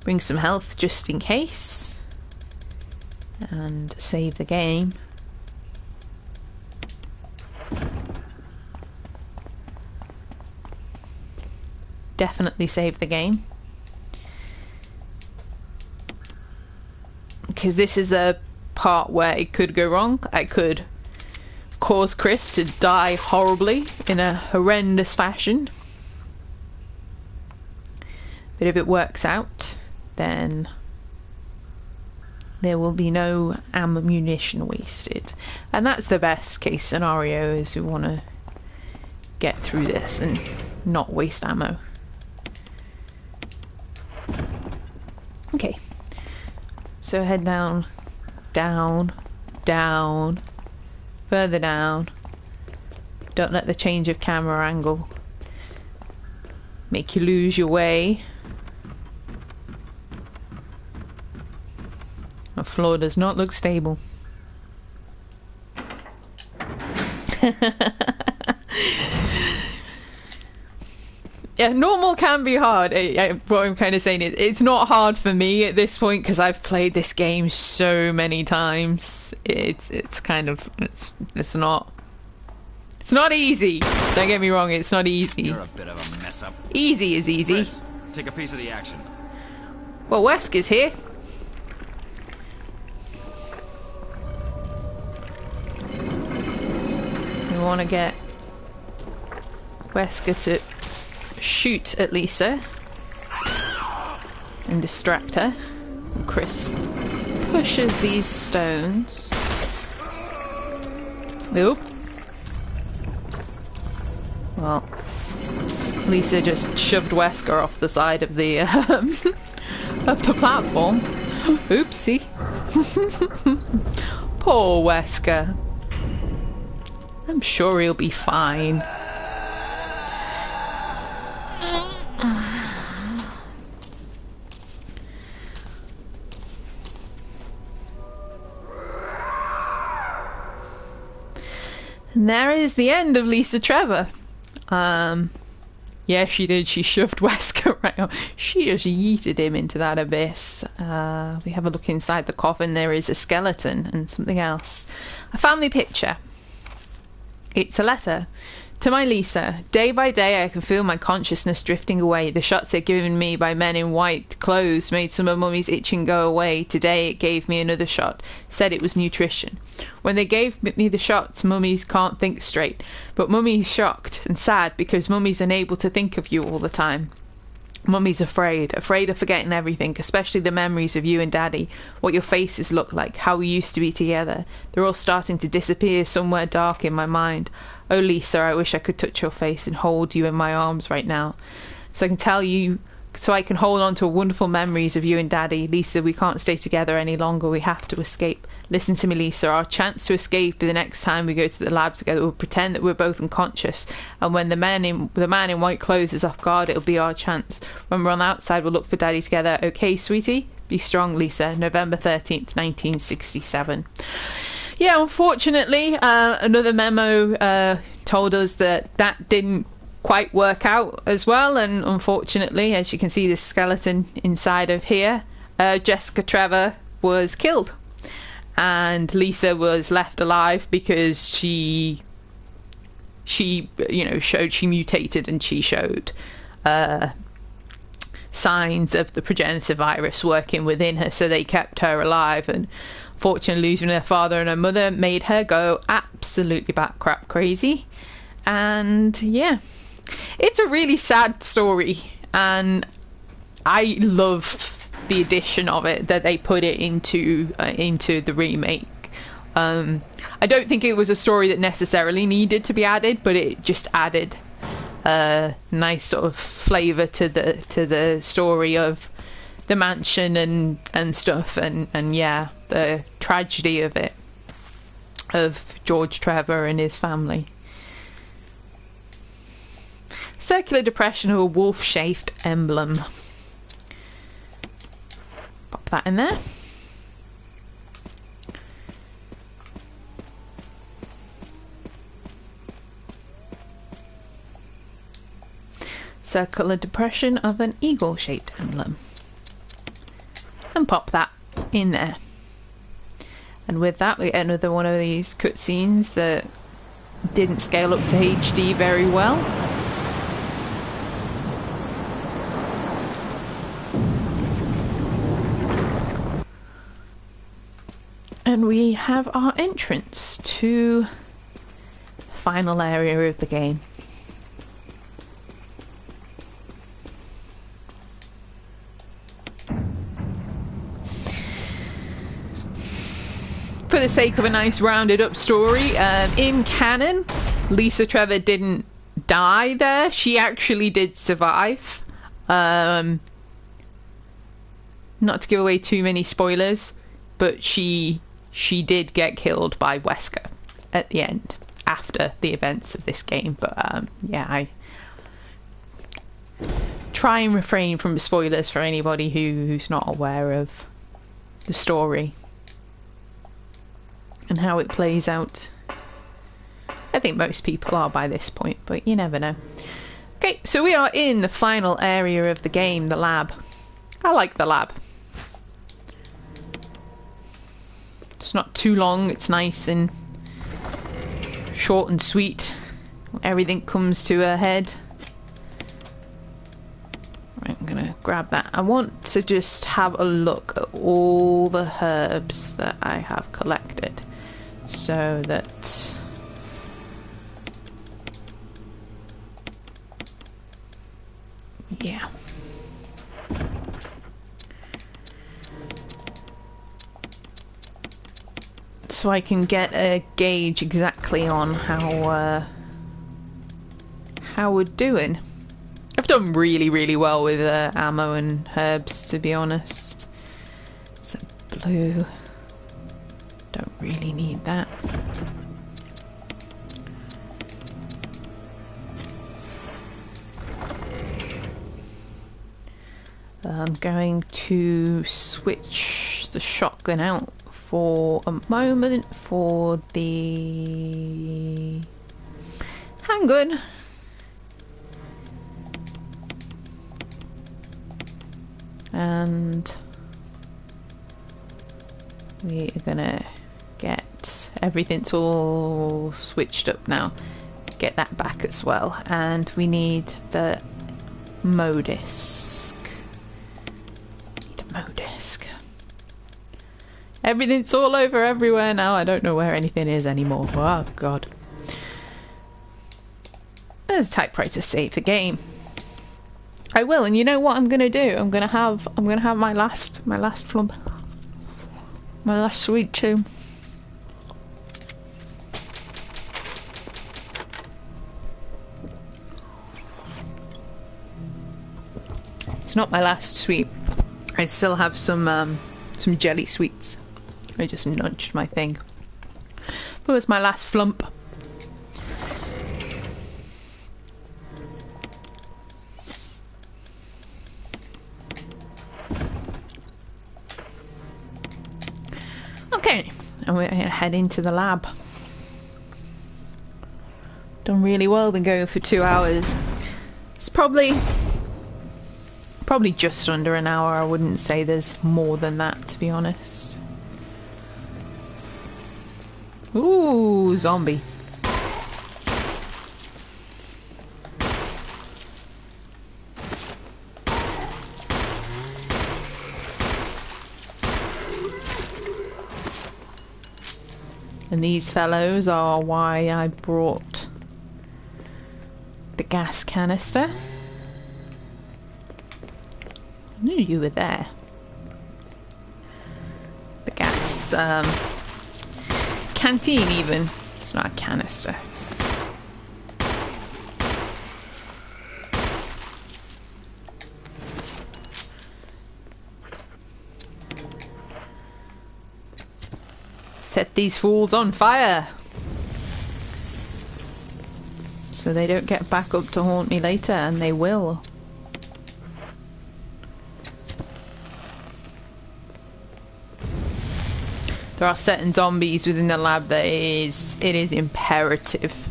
Bring some health just in case. And save the game. Definitely save the game. Because this is a part where it could go wrong. I could cause Chris to die horribly in a horrendous fashion. But if it works out, then there will be no ammunition wasted. And that's the best case scenario, is we want to get through this and not waste ammo. Okay. So head down, down, down, further down. Don't let the change of camera angle make you lose your way. The floor does not look stable. Yeah, normal can be hard. What I'm kind of saying is, it's not hard for me at this point because I've played this game so many times. It's not easy. Don't get me wrong, it's not easy. You're a bit of a mess up. Easy is easy. Chris, take a piece of the action. Well, Wesker's here. We want to get Wesker to shoot at Lisa and distract her. Chris pushes these stones. Nope. Well, Lisa just shoved Wesker off the side of the of the platform. Oopsie. Poor Wesker. I'm sure he'll be fine. And there is the end of Lisa Trevor. Yeah, she did. She shoved Wesker right on. She just yeeted him into that abyss. We have a look inside the coffin. There is a skeleton and something else. A family picture. It's a letter. To my Lisa, day by day I can feel my consciousness drifting away. The shots they'd given me by men in white clothes made some of Mummy's itching go away. Today it gave me another shot. Said it was nutrition. When they gave me the shots, Mummies can't think straight. But Mummy's shocked and sad because Mummy's unable to think of you all the time. Mummy's afraid of forgetting everything, especially the memories of you and Daddy, what your faces look like, how we used to be together. They're all starting to disappear somewhere dark in my mind. Oh, Lisa, I wish I could touch your face and hold you in my arms right now. So I can hold on to wonderful memories of you and Daddy. Lisa, we can't stay together any longer. We have to escape. Listen to me, Lisa. Our chance to escape the next time we go to the lab together. We'll pretend that we're both unconscious. And when the man in white clothes is off guard, it'll be our chance. When we're on the outside, we'll look for Daddy together. Okay, sweetie? Be strong, Lisa. November 13th, 1967. Yeah, unfortunately, another memo told us that didn't quite work out as well, and unfortunately, as you can see, this skeleton inside of here, Jessica Trevor was killed, and Lisa was left alive because she mutated, and she showed signs of the progenitor virus working within her, so they kept her alive. And fortunately, losing her father and her mother made her go absolutely bat-crap crazy. And yeah, it's a really sad story, and I love the addition of it that they put it into the remake. I don't think it was a story that necessarily needed to be added, but it just added a nice sort of flavour to the story of the mansion and stuff, and yeah, the tragedy of it, of George Trevor and his family. Circular depression of a wolf-shaped emblem. Pop that in there. Circular depression of an eagle-shaped emblem. And pop that in there. And with that, we get another one of these cutscenes that didn't scale up to HD very well. And we have our entrance to the final area of the game. For the sake of a nice rounded up story, in canon, Lisa Trevor didn't die there. She actually did survive. Not to give away too many spoilers, but she did get killed by Wesker at the end, after the events of this game. But yeah, I try and refrain from spoilers for anybody who's not aware of the story and how it plays out. I think most people are by this point, but you never know. Okay, so we are in the final area of the game, the lab. I like the lab. It's not too long, it's nice and short and sweet. Everything comes to a head. Right, I'm gonna grab that. I want to just have a look at all the herbs that I have collected, so that yeah. So I can get a gauge exactly on how we're doing. I've done really well with ammo and herbs, to be honest. It's a blue. Don't really need that. I'm going to switch the shotgun out for a moment for the handgun. And we are gonna get everything's all switched up now. Get that back as well. And we need the Modisc. Need a Modisc. Everything's all over everywhere now. I don't know where anything is anymore. Oh god. There's a typewriter to save the game. I will, and you know what I'm gonna do? I'm gonna have my last flump. My last sweet too. It's not my last sweet. I still have some jelly sweets. I just nudged my thing. But it was my last flump. Okay, and we're gonna head into the lab. Done really well than going for 2 hours. It's probably just under an hour. I wouldn't say there's more than that, to be honest. Ooh, zombie. And these fellows are why I brought the gas canister. I knew you were there. The gas canteen even. It's not a canister. Set these fools on fire so they don't get back up to haunt me later, and they will. There are certain zombies within the lab that it is imperative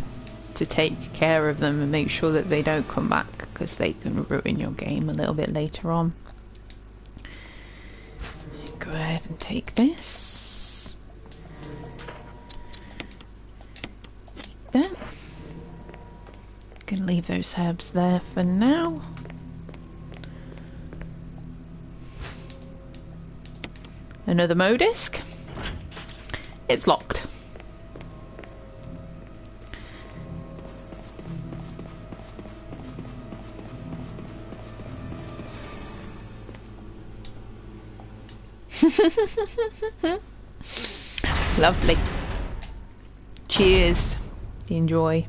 to take care of them and make sure that they don't come back, because they can ruin your game a little bit later on. Go ahead and take this. Eat that. Gonna leave those herbs there for now. Another Modisk. It's locked. Lovely. Cheers. Enjoy.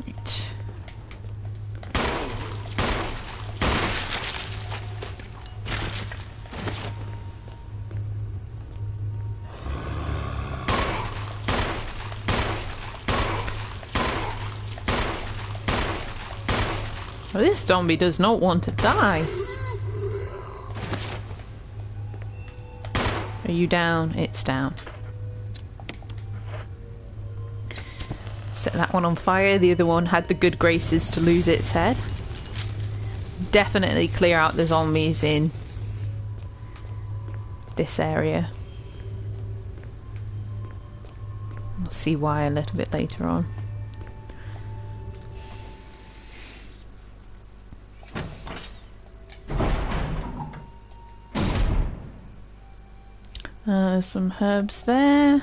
Right. Well, this zombie does not want to die. Are you down? It's down. Set that one on fire. The other one had the good graces to lose its head. Definitely clear out the zombies in this area. We'll see why a little bit later on. Some herbs there.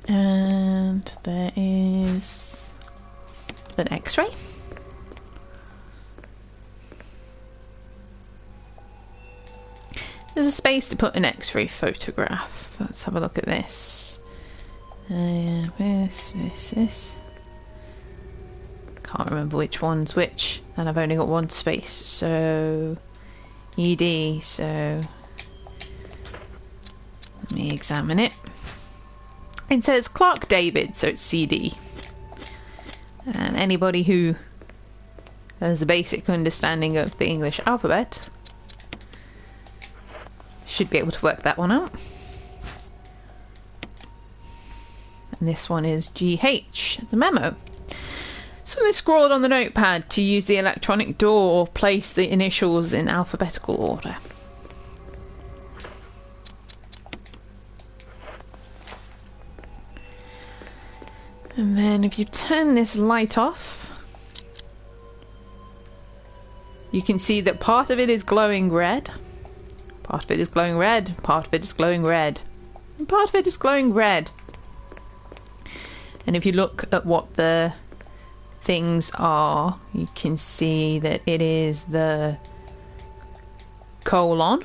And there is an X-ray. There's a space to put an X-ray photograph. Let's have a look at this. This. Can't remember which one's which, and I've only got one space, so ED, so let me examine it. It says Clark David, so it's CD. And anybody who has a basic understanding of the English alphabet should be able to work that one out. And this one is GH. It's a memo. So they scrawled on the notepad to use the electronic door or place the initials in alphabetical order. And then if you turn this light off, you can see that part of it is glowing red, part of it is glowing red, part of it is glowing red. And part of it is glowing red. And if you look at what the things are, you can see that it is the colon,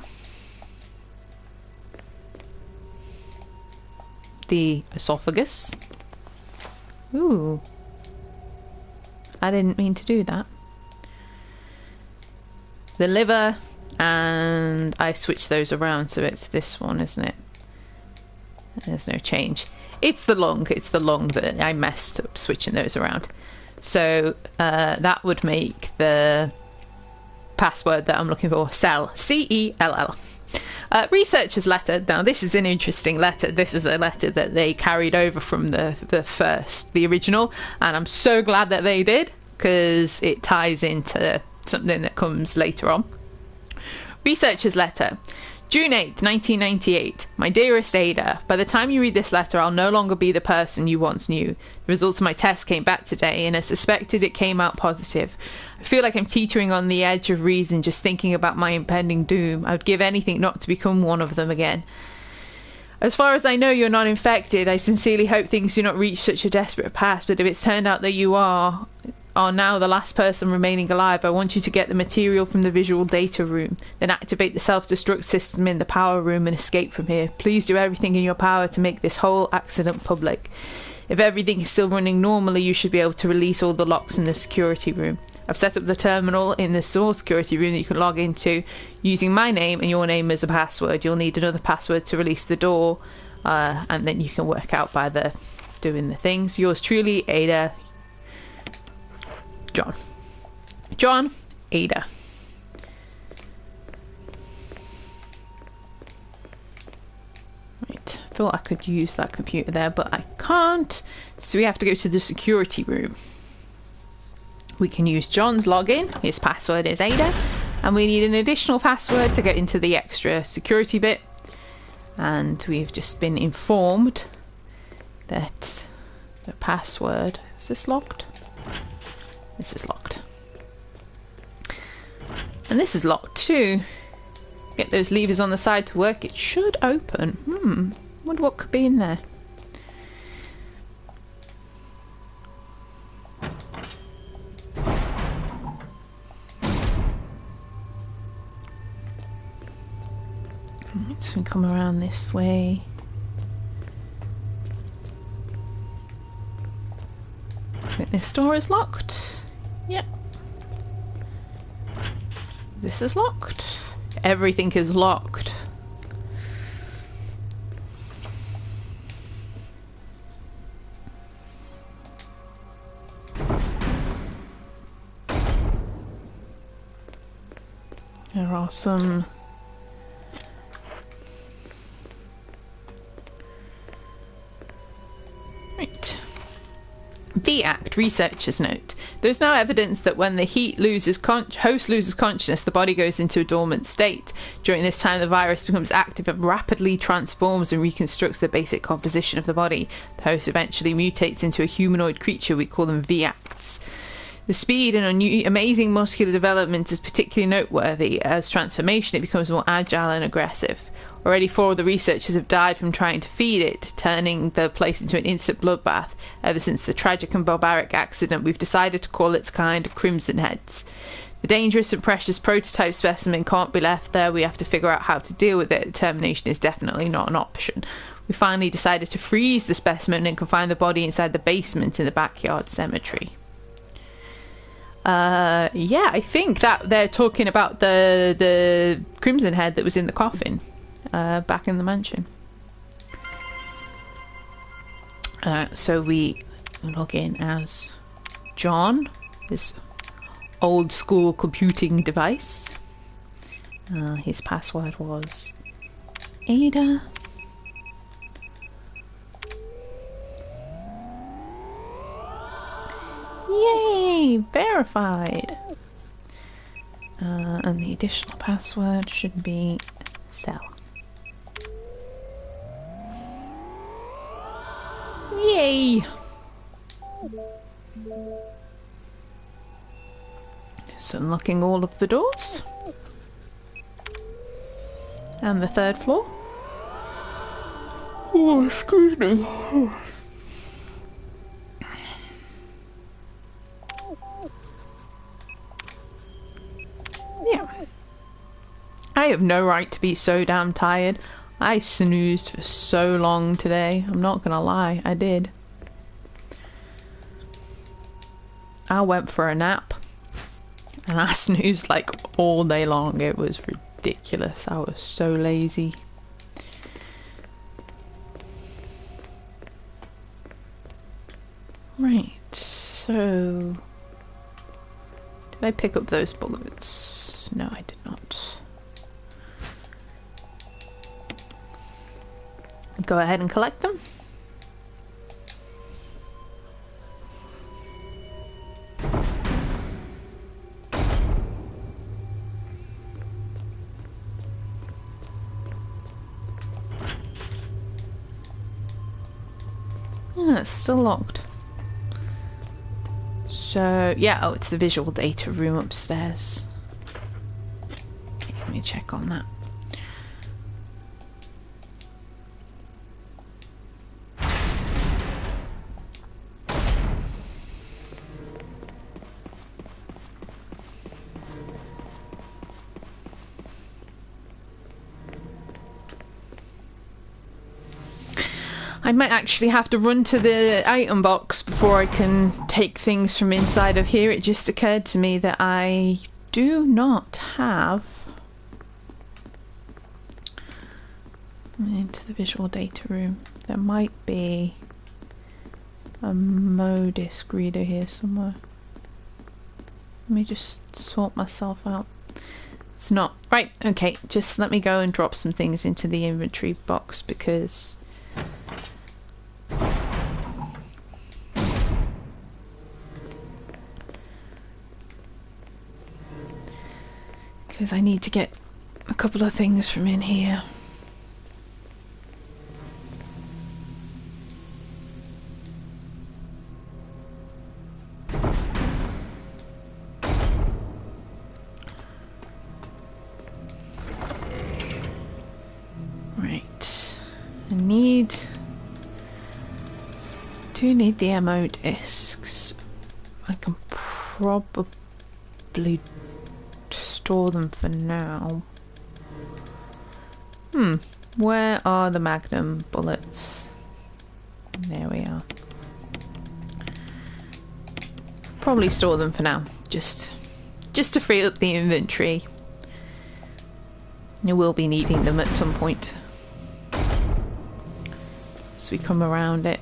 the esophagus. Ooh. I didn't mean to do that. The liver, and I switched those around, so it's this one, isn't it? There's no change. It's the lung that I messed up switching those around. So that would make the password that I'm looking for cell, C-E-L-L. Researcher's letter. Now this is an interesting letter. This is a letter that they carried over from the original, and I'm so glad that they did, because it ties into something that comes later on. Researcher's letter. June 8th, 1998. My dearest Ada, by the time you read this letter, I'll no longer be the person you once knew. The results of my test came back today, and as suspected, it came out positive. I feel like I'm teetering on the edge of reason just thinking about my impending doom. I would give anything not to become one of them again. As far as I know, you're not infected. I sincerely hope things do not reach such a desperate pass, but if it's turned out that you are now the last person remaining alive, I want you to get the material from the visual data room, then activate the self-destruct system in the power room and escape from here. Please do everything in your power to make this whole accident public. If everything is still running normally, you should be able to release all the locks in the security room. I've set up the terminal in the store security room that you can log into using my name and your name as a password. You'll need another password to release the door, and then you can work out by doing the things. Yours truly, Ada. John, Ada. Right, thought I could use that computer there, but I can't. So we have to go to the security room. We can use John's login. His password is Ada. And we need an additional password to get into the extra security bit. And we've just been informed that the password... Is this locked? This is locked. And this is locked too. Get those levers on the side to work. It should open. Wonder what could be in there. So we come around this way. I think this door is locked. Yep. This is locked. Everything is locked. There are some... Right. V-Act, researcher's note. There's now evidence that when the host loses consciousness, the body goes into a dormant state. During this time, the virus becomes active and rapidly transforms and reconstructs the basic composition of the body. The host eventually mutates into a humanoid creature. We call them V-Acts. The speed and amazing muscular development is particularly noteworthy. As transformation, it becomes more agile and aggressive. Already 4 of the researchers have died from trying to feed it, turning the place into an instant bloodbath. Ever since the tragic and barbaric accident, we've decided to call its kind Crimson Heads. The dangerous and precious prototype specimen can't be left there. We have to figure out how to deal with it. Termination is definitely not an option. We finally decided to freeze the specimen and confine the body inside the basement in the backyard cemetery. Yeah, I think that they're talking about the Crimson Head that was in the coffin. Back in the mansion. So we log in as John, this old school computing device. His password was Ada. Yay! Verified! And the additional password should be cell. Yay! So unlocking all of the doors. And the 3rd floor. Oh, excuse me. Yeah. I have no right to be so damn tired. I snoozed for so long today. I'm not gonna lie, I did. I went for a nap. And I snoozed like all day long. It was ridiculous. I was so lazy. Right, so... Did I pick up those bullets? No, I did not. Go ahead and collect them. Yeah, it's still locked. So, yeah, oh, it's the visual data room upstairs. Let me check on that. I might actually have to run to the item box before I can take things from inside of here. It just occurred to me that I do not have... Into the visual data room. There might be a MODISC reader here somewhere. Let me just sort myself out. It's not. Right, okay, just let me go and drop some things into the inventory box because... I need to get a couple of things from in here. Right. I do need the ammo discs. I can probably store them for now. Where are the magnum bullets? There we are. Probably store them for now, just to free up the inventory. You will be needing them at some point as we come around it.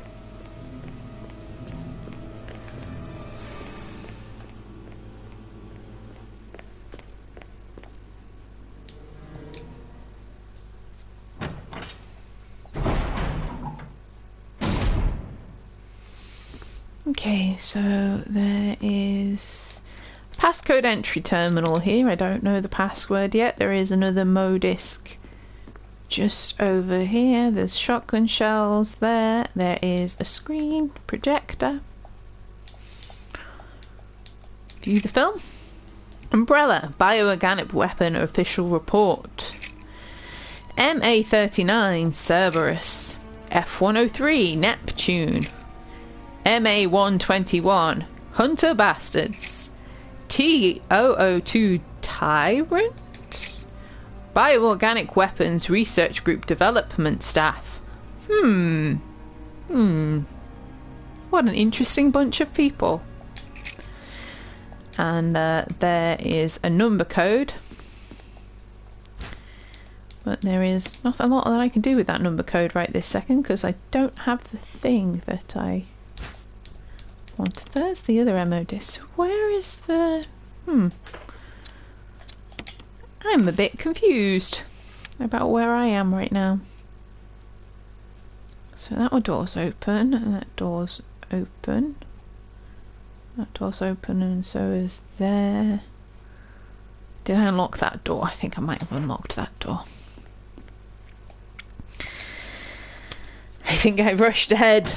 Okay, so there is passcode entry terminal here. I don't know the password yet. There is another MODISC just over here. There's shotgun shells there. There is a screen projector. View the film. Umbrella, bioorganic weapon official report. MA39 Cerberus. F103 Neptune. MA121 Hunter Bastards. T002 Tyrant. Bioorganic Weapons Research Group Development Staff. What an interesting bunch of people. And there is a number code. But there is not a lot that I can do with that number code right this second because I don't have the thing that I wanted. There's the other ammo disc. Where is the... I'm a bit confused about where I am right now. So that door's open, and that door's open. That door's open, and so is there. Did I unlock that door? I think I might have unlocked that door. I think I rushed ahead.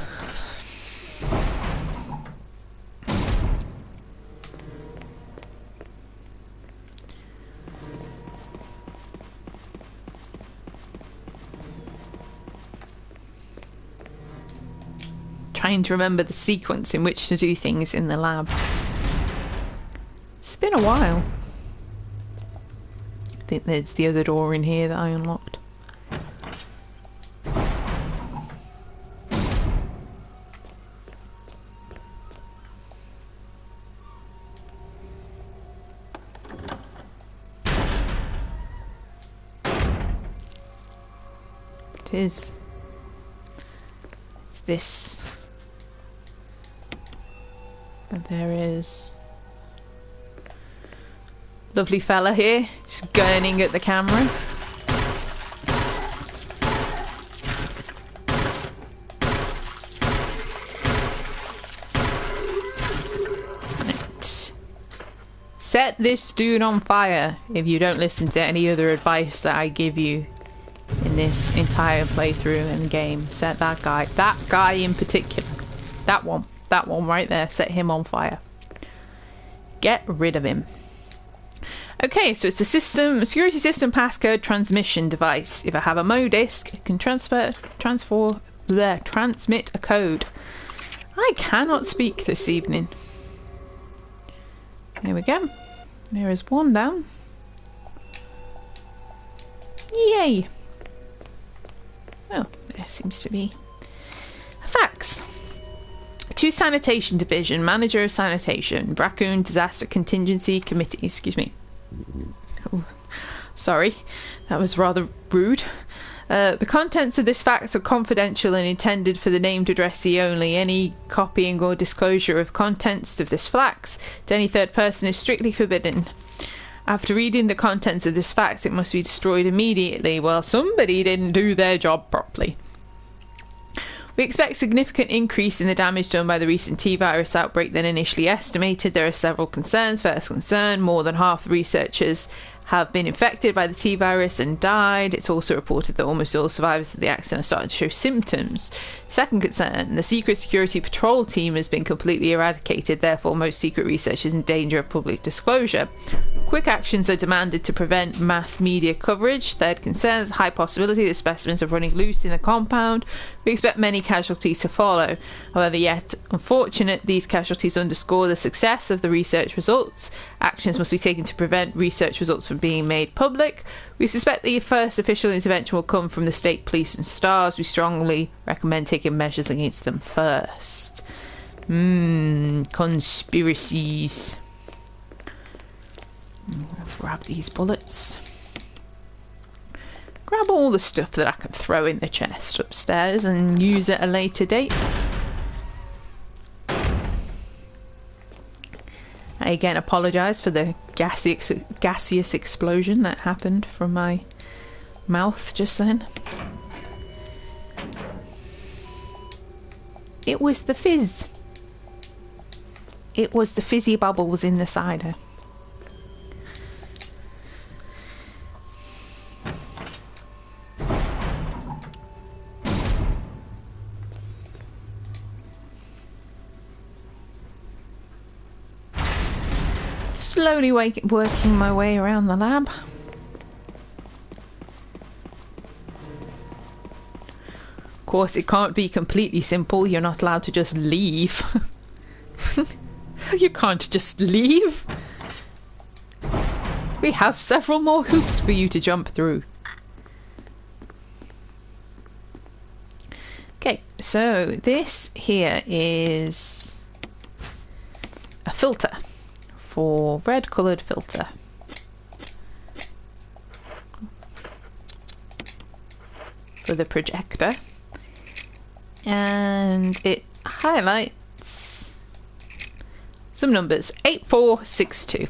trying to remember the sequence in which to do things in the lab. It's been a while. I think there's the other door in here that I unlocked. It is. It's this. And there is lovely fella here, just gurning at the camera. Right. Set this dude on fire if you don't listen to any other advice that I give you in this entire playthrough and game. Set that guy in particular. That one right there, set him on fire. Get rid of him. Okay, so it's a security system passcode transmission device. If I have a modisc, it can transmit a code. I cannot speak this evening. There we go. There is one down. Yay! Oh, there seems to be a fax. To Sanitation Division, Manager of Sanitation, Raccoon Disaster Contingency Committee. Excuse me. Oh, sorry, that was rather rude. The contents of this fax are confidential and intended for the named addressee only. Any copying or disclosure of contents of this fax to any third person is strictly forbidden. After reading the contents of this fax, it must be destroyed immediately. Well, somebody didn't do their job properly. We expect significant increase in the damage done by the recent T-virus outbreak than initially estimated. There are several concerns. First concern, more than half the researchers have been infected by the T-virus and died. It's also reported that almost all survivors of the accident are starting to show symptoms. Second concern, the secret security patrol team has been completely eradicated, therefore most secret research is in danger of public disclosure. Quick actions are demanded to prevent mass media coverage. Third concerns, high possibility that specimens are running loose in the compound. We expect many casualties to follow. However, yet unfortunate, these casualties underscore the success of the research results. Actions must be taken to prevent research results from being made public. We suspect the first official intervention will come from the state police and STARS. We strongly recommend taking measures against them first. Conspiracies. Grab these bullets. Grab all the stuff that I can throw in the chest upstairs and use at a later date. I again apologise for the gaseous explosion that happened from my mouth just then. It was the fizz. It was the fizzy bubbles in the cider. Slowly working my way around the lab. Of course, it can't be completely simple. You're not allowed to just leave. You can't just leave. We have several more hoops for you to jump through. Okay, so this here is a filter. For red coloured filter. For the projector. And it highlights some numbers. 8462.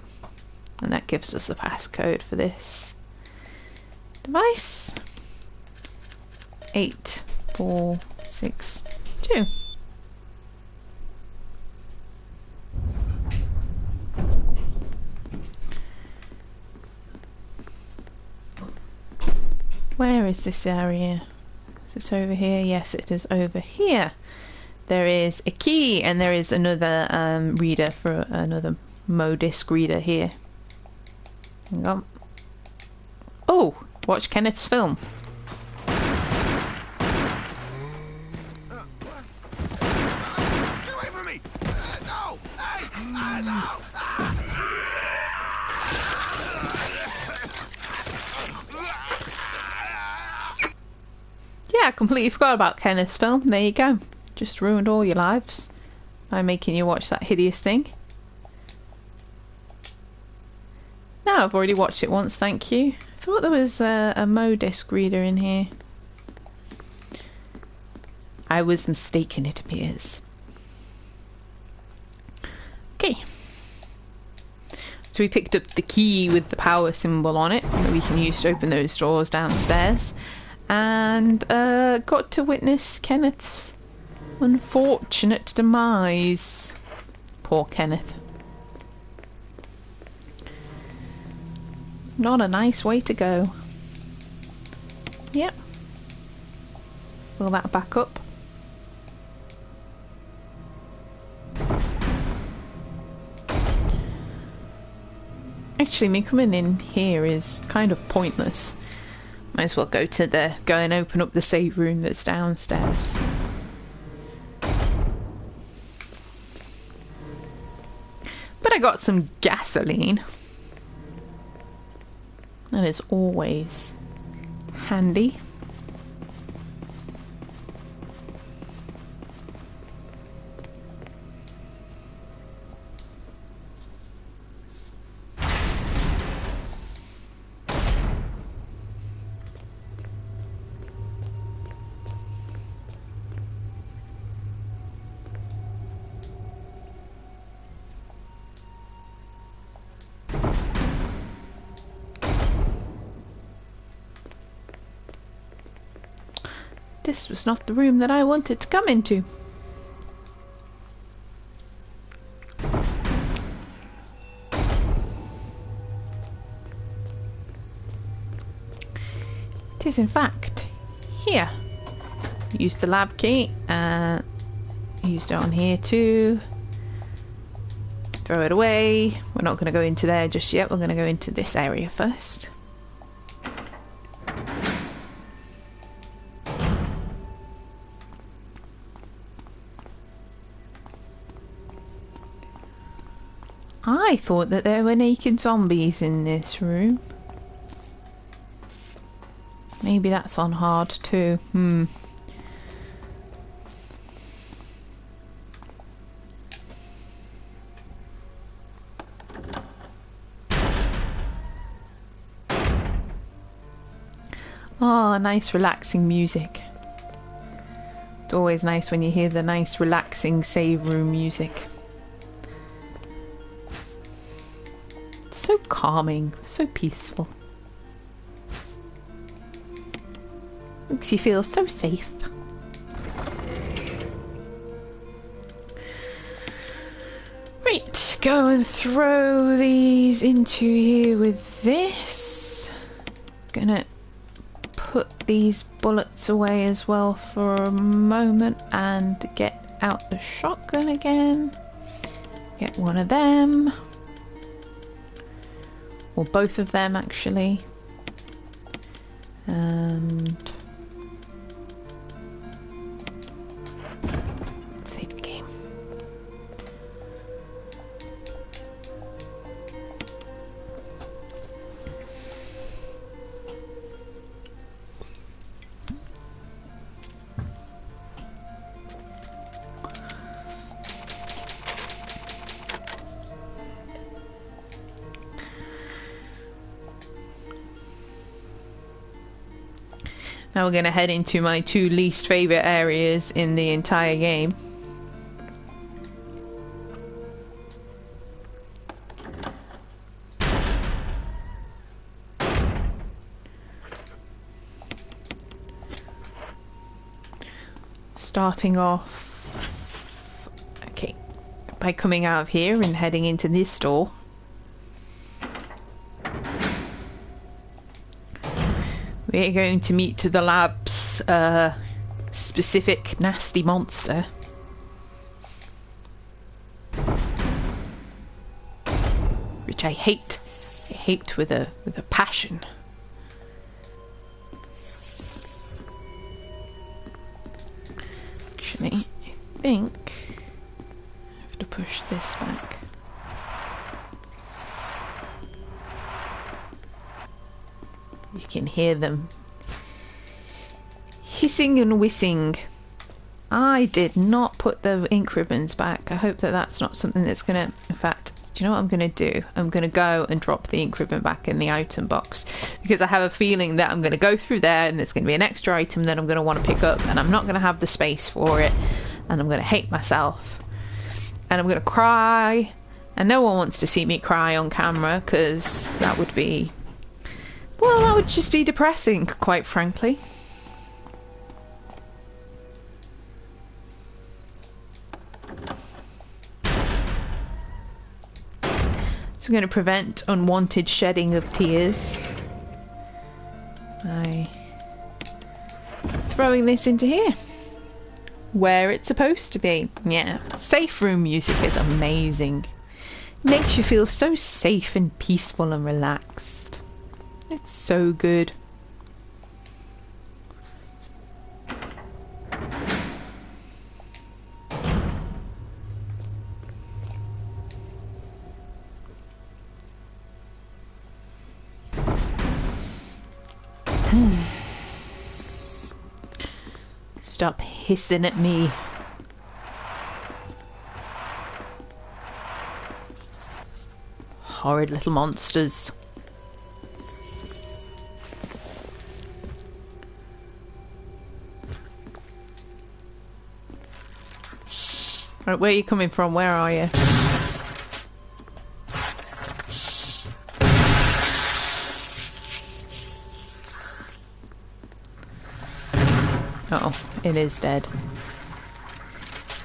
And that gives us the passcode for this device. 8462. Where is this area? Is this over here? Yes, it is over here. There is a key and there is another reader for another modisc reader here. Hang on. Oh, watch Kenneth's film. yeah, I completely forgot about Kenneth's film. There you go. Just ruined all your lives by making you watch that hideous thing. No, I've already watched it once, thank you. I thought there was a Mo disc reader in here. I was mistaken, it appears. Okay. So we picked up the key with the power symbol on it that we can use to open those doors downstairs. And got to witness Kenneth's unfortunate demise. Poor Kenneth. Not a nice way to go. Yep. Will that back up? Actually, me coming in here is kind of pointless. Might as well go and open up the save room that's downstairs. But I got some gasoline. That is always handy. This was not the room that I wanted to come into. It is in fact here. Use the lab key and used it on here too. Throw it away. We're not going to go into there just yet. We're going to go into this area first. I thought that there were naked zombies in this room. Maybe that's on hard too. Oh, nice relaxing music. It's always nice when you hear the nice relaxing save room music. So calming, so peaceful. Makes you feel so safe. Right, go and throw these into here with this. Gonna put these bullets away as well for a moment and get out the shotgun again. Get one of them. Or both of them, actually. And save the game. Now we're going to head into my two least favourite areas in the entire game. Starting off, okay, by coming out of here and heading into this door. We're going to meet the lab's specific nasty monster. Which I hate. I hate with a passion. Actually, I think I have to push this back. You can hear them kissing and whizzing. I did not put the ink ribbons back. I hope that that's not something that's gonna... In fact, do you know what I'm gonna do? I'm gonna go and drop the ink ribbon back in the item box, because I have a feeling that I'm gonna go through there and there's gonna be an extra item that I'm gonna want to pick up, and I'm not gonna have the space for it, and I'm gonna hate myself, and I'm gonna cry, and no one wants to see me cry on camera, because that would be... well, that would just be depressing, quite frankly. So I'm going to prevent unwanted shedding of tears by throwing this into here, where it's supposed to be. Yeah, safe room music is amazing. It makes you feel so safe and peaceful and relaxed. It's so good. Stop hissing at me. Horrid little monsters. Right, where are you coming from? Where are you? Oh, it is dead.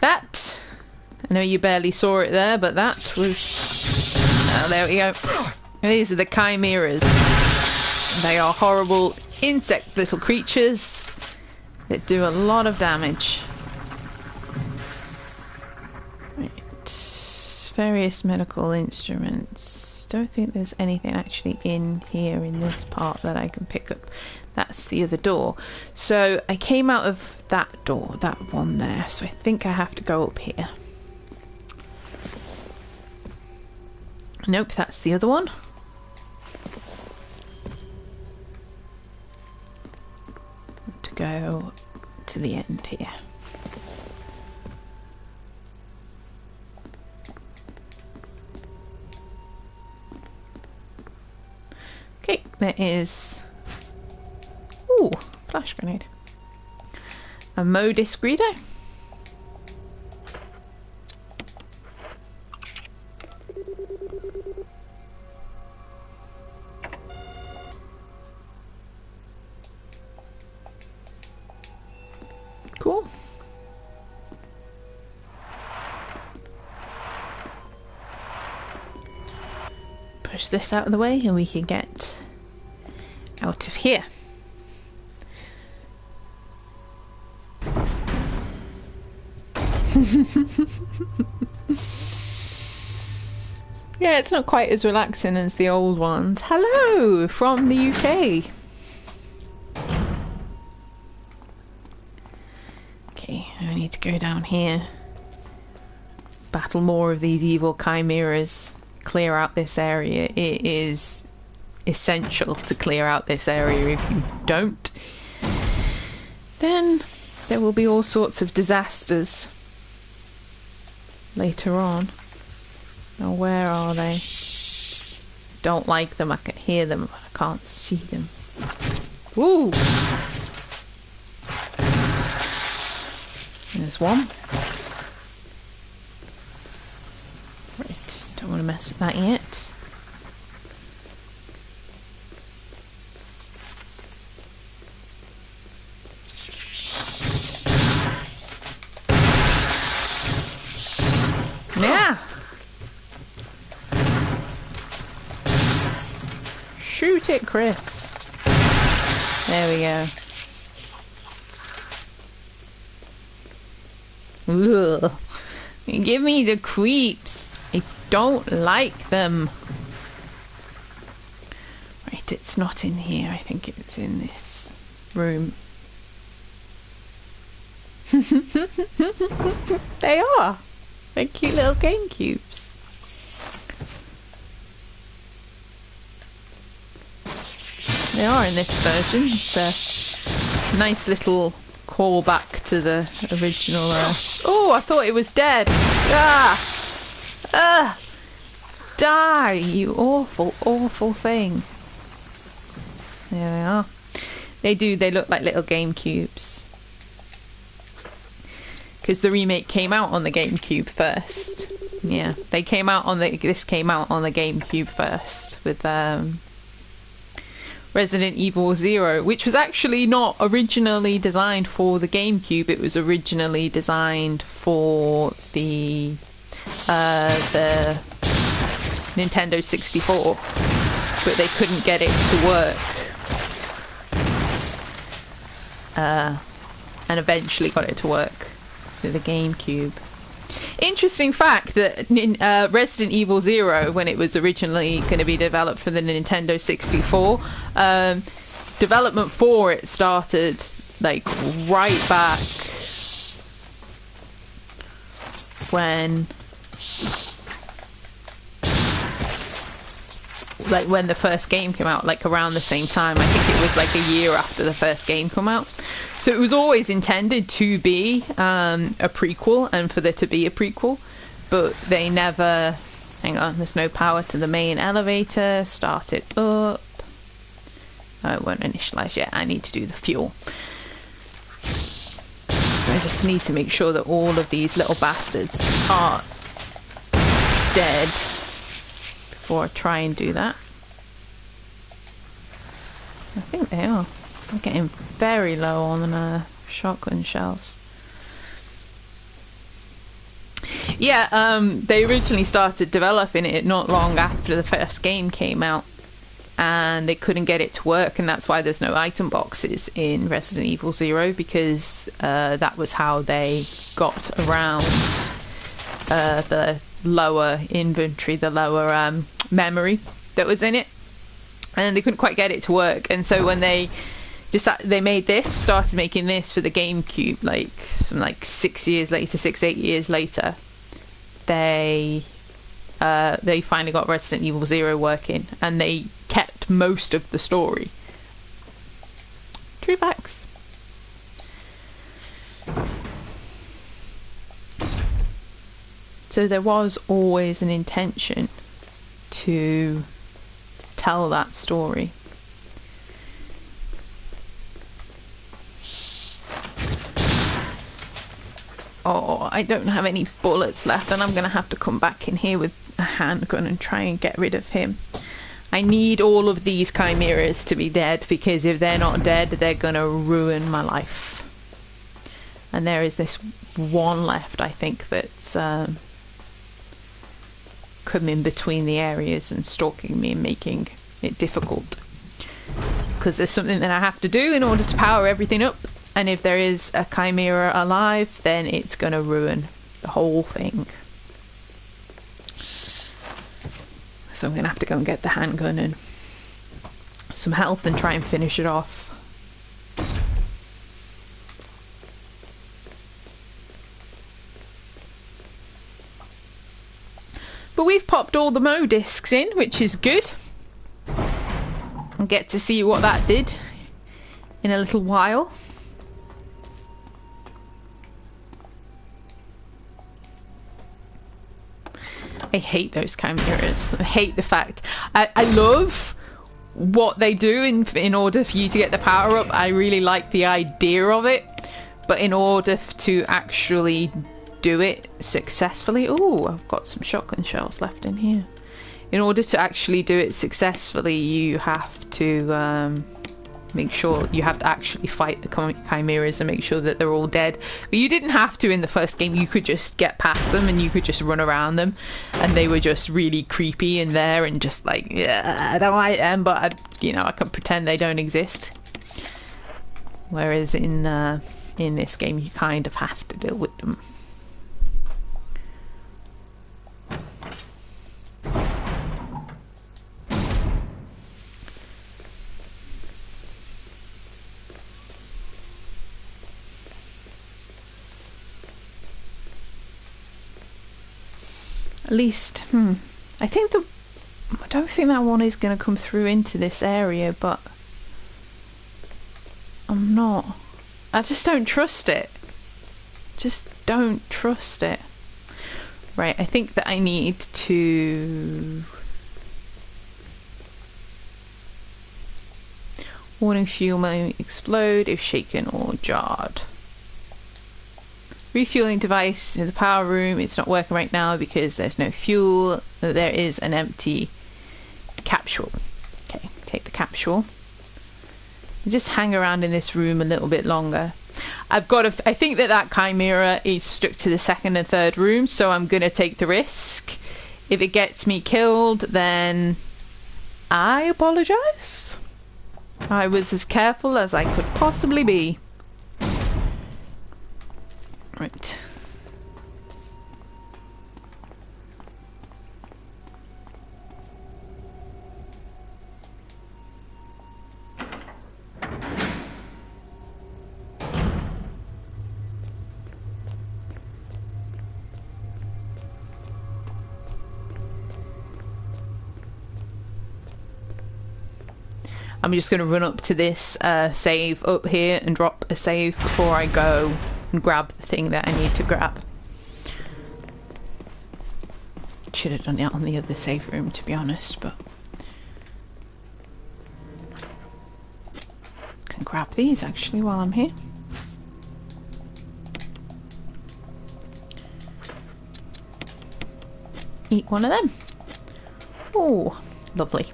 That, I know you barely saw it there, but that was... oh, there we go. These are the chimeras. They are horrible insect little creatures that do a lot of damage. Right. Various medical instruments. Don't think there's anything actually in here in this part that I can pick up. That's the other door. So I came out of that door, that one there. So I think I have to go up here. Nope, that's the other one. To go to the end here. Okay, there is... ooh, flash grenade. A modis greeter. Cool. Push this out of the way and we can get out of here. Yeah, it's not quite as relaxing as the old ones. Hello from the UK. Okay, I need to go down here. Battle more of these evil chimeras. Clear out this area. It is essential to clear out this area. If you don't, then there will be all sorts of disasters later on. Now, where are they? Don't like them. I can hear them, but I can't see them. Ooh! There's one. Right, don't want to mess with that yet. Yeah! Shoot it, Chris. There we go. Ugh. Give me the creeps. I don't like them. Right, it's not in here. I think it's in this room. They are. They're cute little game cubes. They are in this version. It's a nice little call back to the original. Oh, I thought it was dead. Ah! Die, you awful, awful thing. There they are. They look like little GameCubes. Because the remake came out on the GameCube first. Yeah, this came out on the GameCube first with Resident Evil 0, which was actually not originally designed for the GameCube. It was originally designed for the Nintendo 64, but they couldn't get it to work. And eventually got it to work with the GameCube. Interesting fact that Resident Evil 0, when it was originally going to be developed for the Nintendo 64, development for it started like right back when the first game came out, like around the same time. I think it was like a year after the first game came out. So it was always intended to be a prequel, and for there to be a prequel, but they never... Hang on, there's no power to the main elevator. Start it up. Oh, it won't initialize yet. I need to do the fuel. I just need to make sure that all of these little bastards are dead before I try and do that. I think they are. I'm getting very low on shotgun shells. Yeah, they originally started developing it not long after the first game came out, and they couldn't get it to work, and that's why there's no item boxes in Resident Evil 0, because that was how they got around the lower inventory, the lower memory that was in it, and they couldn't quite get it to work. And so when they started making this for the GameCube, like 6 years later, 8 years later, they finally got Resident Evil 0 working, and they kept most of the story. True facts. So there was always an intention to tell that story. Oh, I don't have any bullets left, and I'm going to have to come back in here with a handgun and try and get rid of him. I need all of these chimeras to be dead, because if they're not dead, they're going to ruin my life. And there is this one left, I think, that's coming between the areas and stalking me and making it difficult. Because there's something that I have to do in order to power everything up. And if there is a chimera alive, then it's going to ruin the whole thing. So I'm going to have to go and get the handgun and some health and try and finish it off. But we've popped all the Mo discs in, which is good. I'll get to see what that did in a little while. I hate those chimeras. I hate the fact. I love what they do in order for you to get the power up. I really like the idea of it, but in order to actually do it successfully... Oh, I've got some shotgun shells left in here. In order to actually do it successfully, you have to make sure you have to actually fight the chimeras and make sure that they're all dead. But you didn't have to in the first game. You could just get past them and you could just run around them, and they were just really creepy in there and just like, yeah, I don't like them, but I can pretend they don't exist. Whereas in this game, you kind of have to deal with them. At least, I don't think that one is going to come through into this area, but I'm not I just don't trust it. Just don't trust it. Right, I think that I need to... Warning, fuel may explode if shaken or jarred. Refueling device in the power room. It's not working right now because there's no fuel. There is an empty capsule. Okay, take the capsule. Just hang around in this room a little bit longer. I think that chimera is stuck to the second and third room, so I'm gonna take the risk. If it gets me killed, then I apologize. I was as careful as I could possibly be. Right. I'm just going to run up to this save up here and drop a save before I go and grab the thing that I need to grab. Should have done it on the other save room, to be honest, but can grab these actually while I'm here. Eat one of them. Oh, lovely.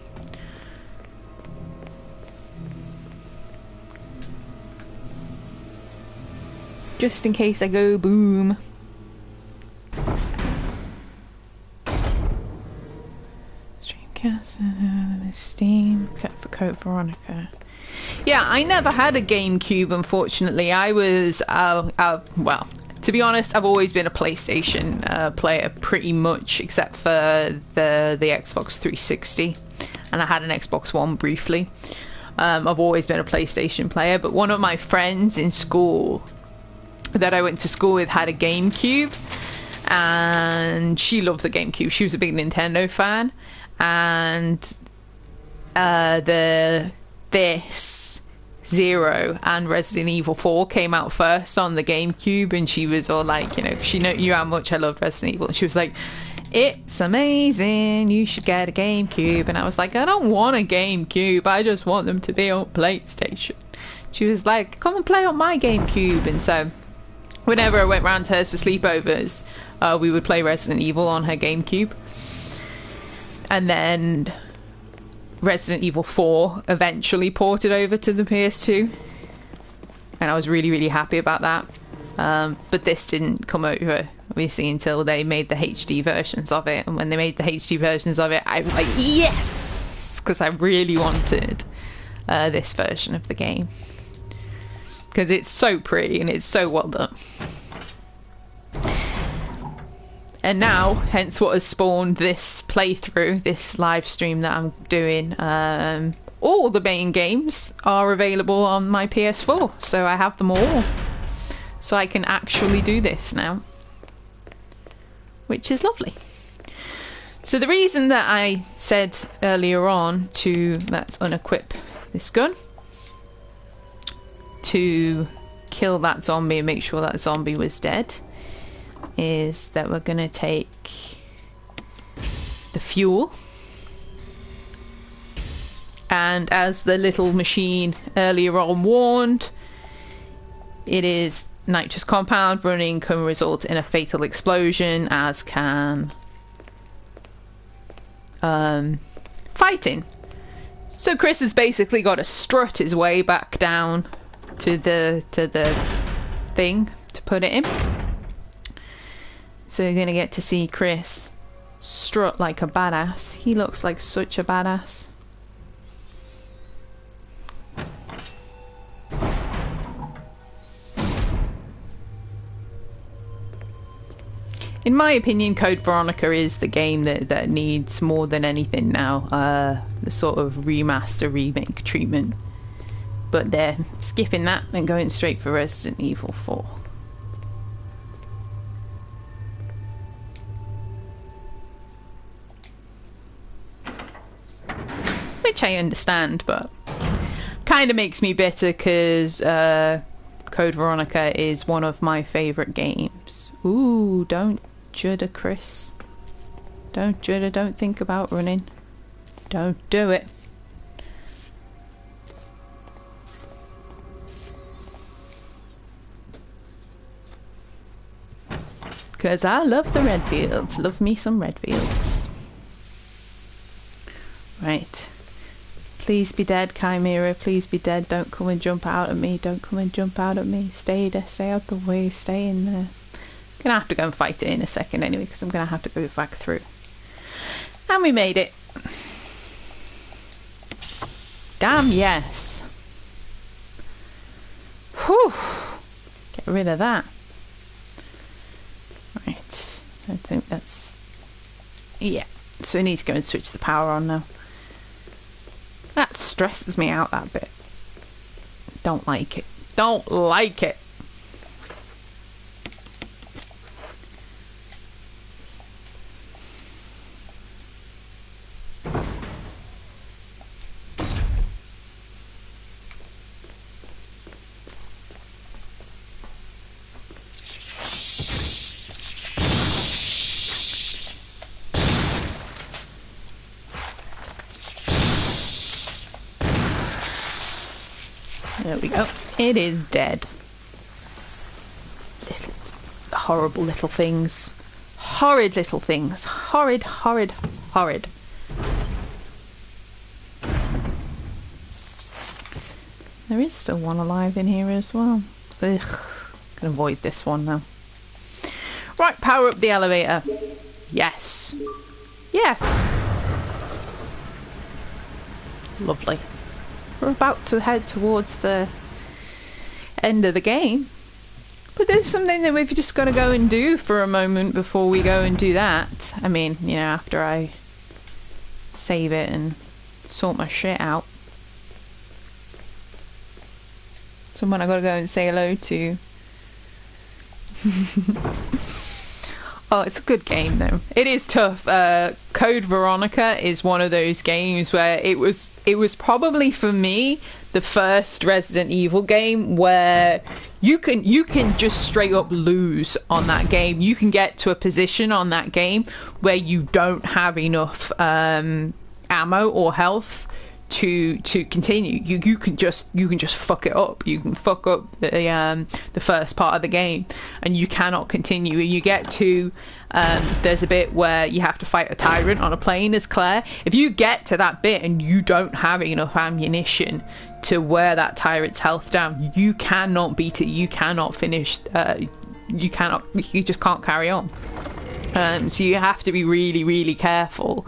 Just in case I go boom. Streamcast, Steam, except for Code Veronica. Yeah, I never had a GameCube, unfortunately. I was, well, to be honest, I've always been a PlayStation player, pretty much, except for the Xbox 360. And I had an Xbox One briefly. I've always been a PlayStation player, but one of my friends in school that I went to school with had a GameCube, and she loved the GameCube. She was a big Nintendo fan, and this Zero and Resident Evil 4 came out first on the GameCube, and she was all like, you know, she knew how much I loved Resident Evil, and she was like, it's amazing, you should get a GameCube. And I was like, I don't want a GameCube, I just want them to be on PlayStation. She was like, come and play on my GameCube. And so whenever I went round to hers for sleepovers, we would play Resident Evil on her GameCube. And then Resident Evil 4 eventually ported over to the PS2. And I was really, really happy about that. But this didn't come over, obviously, until they made the HD versions of it. And when they made the HD versions of it, I was like, yes! Because I really wanted this version of the game. Because it's so pretty and it's so well done. And now, hence what has spawned this playthrough, this live stream that I'm doing. All the main games are available on my PS4, so I have them all. So I can actually do this now, which is lovely. So the reason that I said earlier on to let's unequip this gun, to kill that zombie and make sure that zombie was dead, is that we're going to take the fuel, and as the little machine earlier on warned, it is nitrous compound. Running can result in a fatal explosion, as can fighting. So Chris has basically got to strut his way back down to the thing to put it in. So you're gonna get to see Chris strut like a badass. He looks like such a badass. In my opinion, Code Veronica is the game that needs more than anything now the sort of remaster remake treatment. But they're skipping that and going straight for Resident Evil 4. Which I understand, but kind of makes me bitter because Code Veronica is one of my favourite games. Ooh, don't judder, Chris. Don't judder, don't think about running. Don't do it. Because I love the Redfields. Love me some Redfields. Right. Please be dead, Chimera. Please be dead. Don't come and jump out at me. Don't come and jump out at me. Stay there. Stay out the way. Stay in there. I'm gonna have to go and fight it in a second anyway, because I'm gonna have to go back through. And we made it. Damn yes. Whew. Get rid of that. Right. I think that's... Yeah. So we need to go and switch the power on now. That stresses me out, that bit. Don't like it. Don't like it. There we go. It is dead. Little horrible little things. Horrid little things. Horrid, horrid, horrid. There is still one alive in here as well. Ugh. Can avoid this one now. Right, power up the elevator. Yes. Yes. Lovely. We're about to head towards the end of the game, but there's something that we've just got to go and do for a moment before we go and do that. I mean, you know, after I save it and sort my shit out. Someone I gotta go and say hello to. Oh, it's a good game though. It is tough. Code Veronica is one of those games where it was probably for me the first Resident Evil game where you can just straight up lose on that game. You can get to a position on that game where you don't have enough ammo or health to continue. You can just fuck it up. You can fuck up the first part of the game and you cannot continue. And you get to there's a bit where you have to fight a tyrant on a plane as Claire. If you get to that bit and you don't have enough ammunition to wear that tyrant's health down, you cannot beat it. You cannot finish. You just can't carry on. So you have to be really, really careful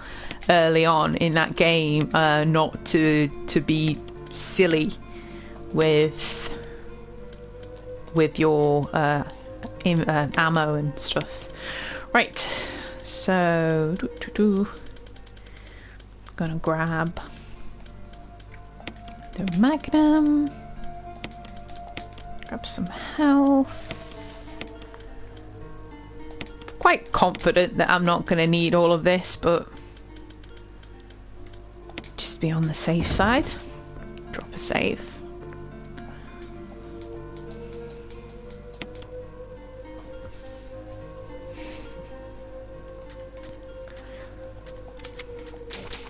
early on in that game, not to be silly with your ammo and stuff. Right, so gonna grab the magnum, grab some health. Quite confident that I'm not gonna need all of this, but just be on the safe side. Drop a save.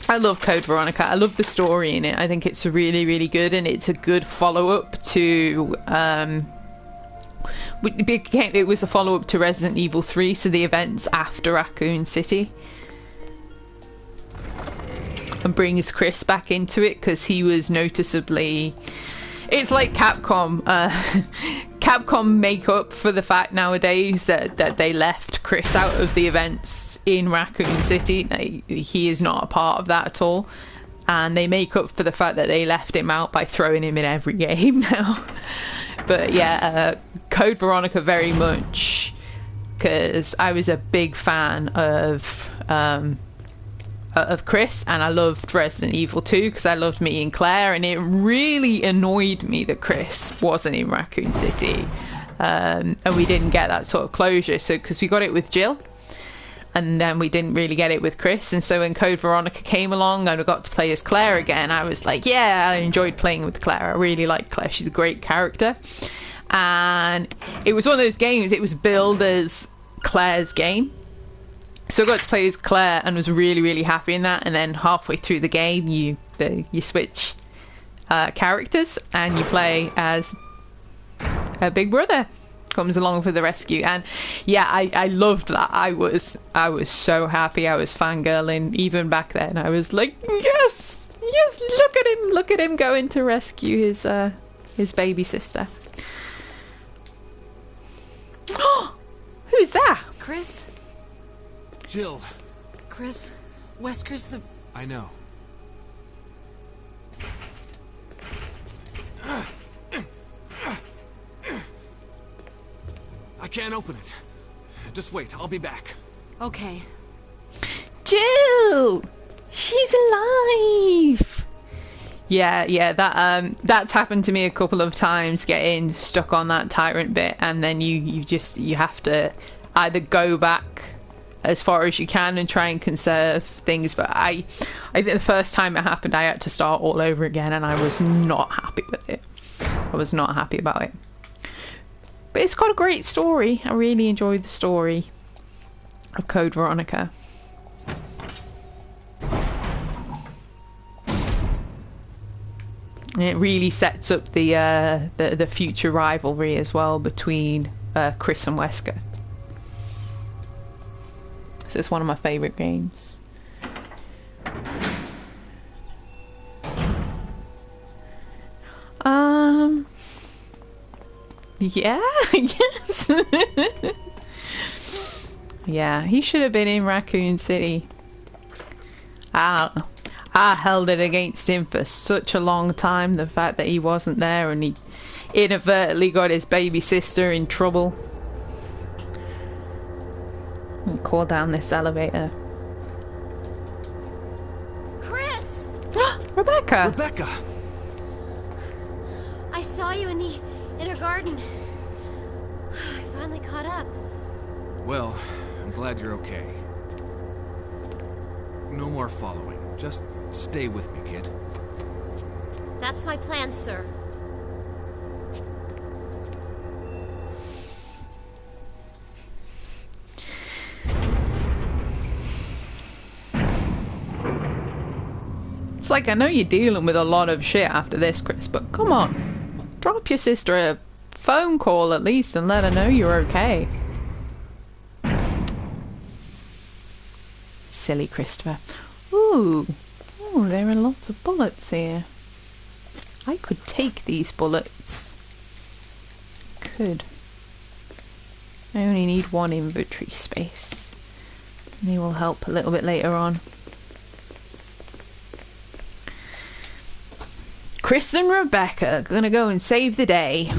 I love Code Veronica. I love the story in it. I think it's really, really good, and it's a good follow-up to it was a follow-up to Resident Evil 3, so the events after Raccoon City. And brings Chris back into it because he was noticeably... It's like Capcom. Capcom make up for the fact nowadays that they left Chris out of the events in Raccoon City. He is not a part of that at all. And they make up for the fact that they left him out by throwing him in every game now. But yeah, Code Veronica very much, because I was a big fan of Chris, and I loved Resident Evil 2 because I loved meeting Claire, and it really annoyed me that Chris wasn't in Raccoon City, and we didn't get that sort of closure. So because we got it with Jill, and then we didn't really get it with Chris, and so when Code Veronica came along and I got to play as Claire again, I was like, yeah, I enjoyed playing with Claire. I really like Claire. She's a great character. and it was one of those games. It was billed as Claire's game, so I got to play as Claire and was really, really happy in that. And then halfway through the game, you switch characters and you play as her big brother comes along for the rescue. And yeah, I loved that. I was so happy. I was fangirling even back then. I was like, yes, look at him going to rescue his baby sister. Who's that? Chris? Jill, Chris? Wesker's the... I know. I can't open it. Just wait, I'll be back. Okay. Jill! She's alive! Yeah, that's happened to me a couple of times, getting stuck on that tyrant bit, and then you have to either go back as far as you can and try and conserve things. But I think the first time it happened, I had to start all over again, and I was not happy with it. I was not happy about it. But it's got a great story. I really enjoyed the story of Code Veronica. And it really sets up the future rivalry as well between Chris and Wesker. So it's one of my favourite games. Yeah, I guess. Yeah, he should have been in Raccoon City. I held it against him for such a long time, the fact that he wasn't there and he inadvertently got his baby sister in trouble. I'll call down this elevator. Chris! Rebecca! Rebecca! I saw you in the inner garden. I finally caught up. Well, I'm glad you're okay. No more following. Just stay with me, kid. That's my plan, sir. It's like, I know you're dealing with a lot of shit after this, Chris, but come on. Drop your sister a phone call at least and let her know you're okay. Silly Christopher. Ooh, there are lots of bullets here. I could take these bullets. Could. I only need one inventory space. And they will help a little bit later on. Chris and Rebecca are gonna go and save the day.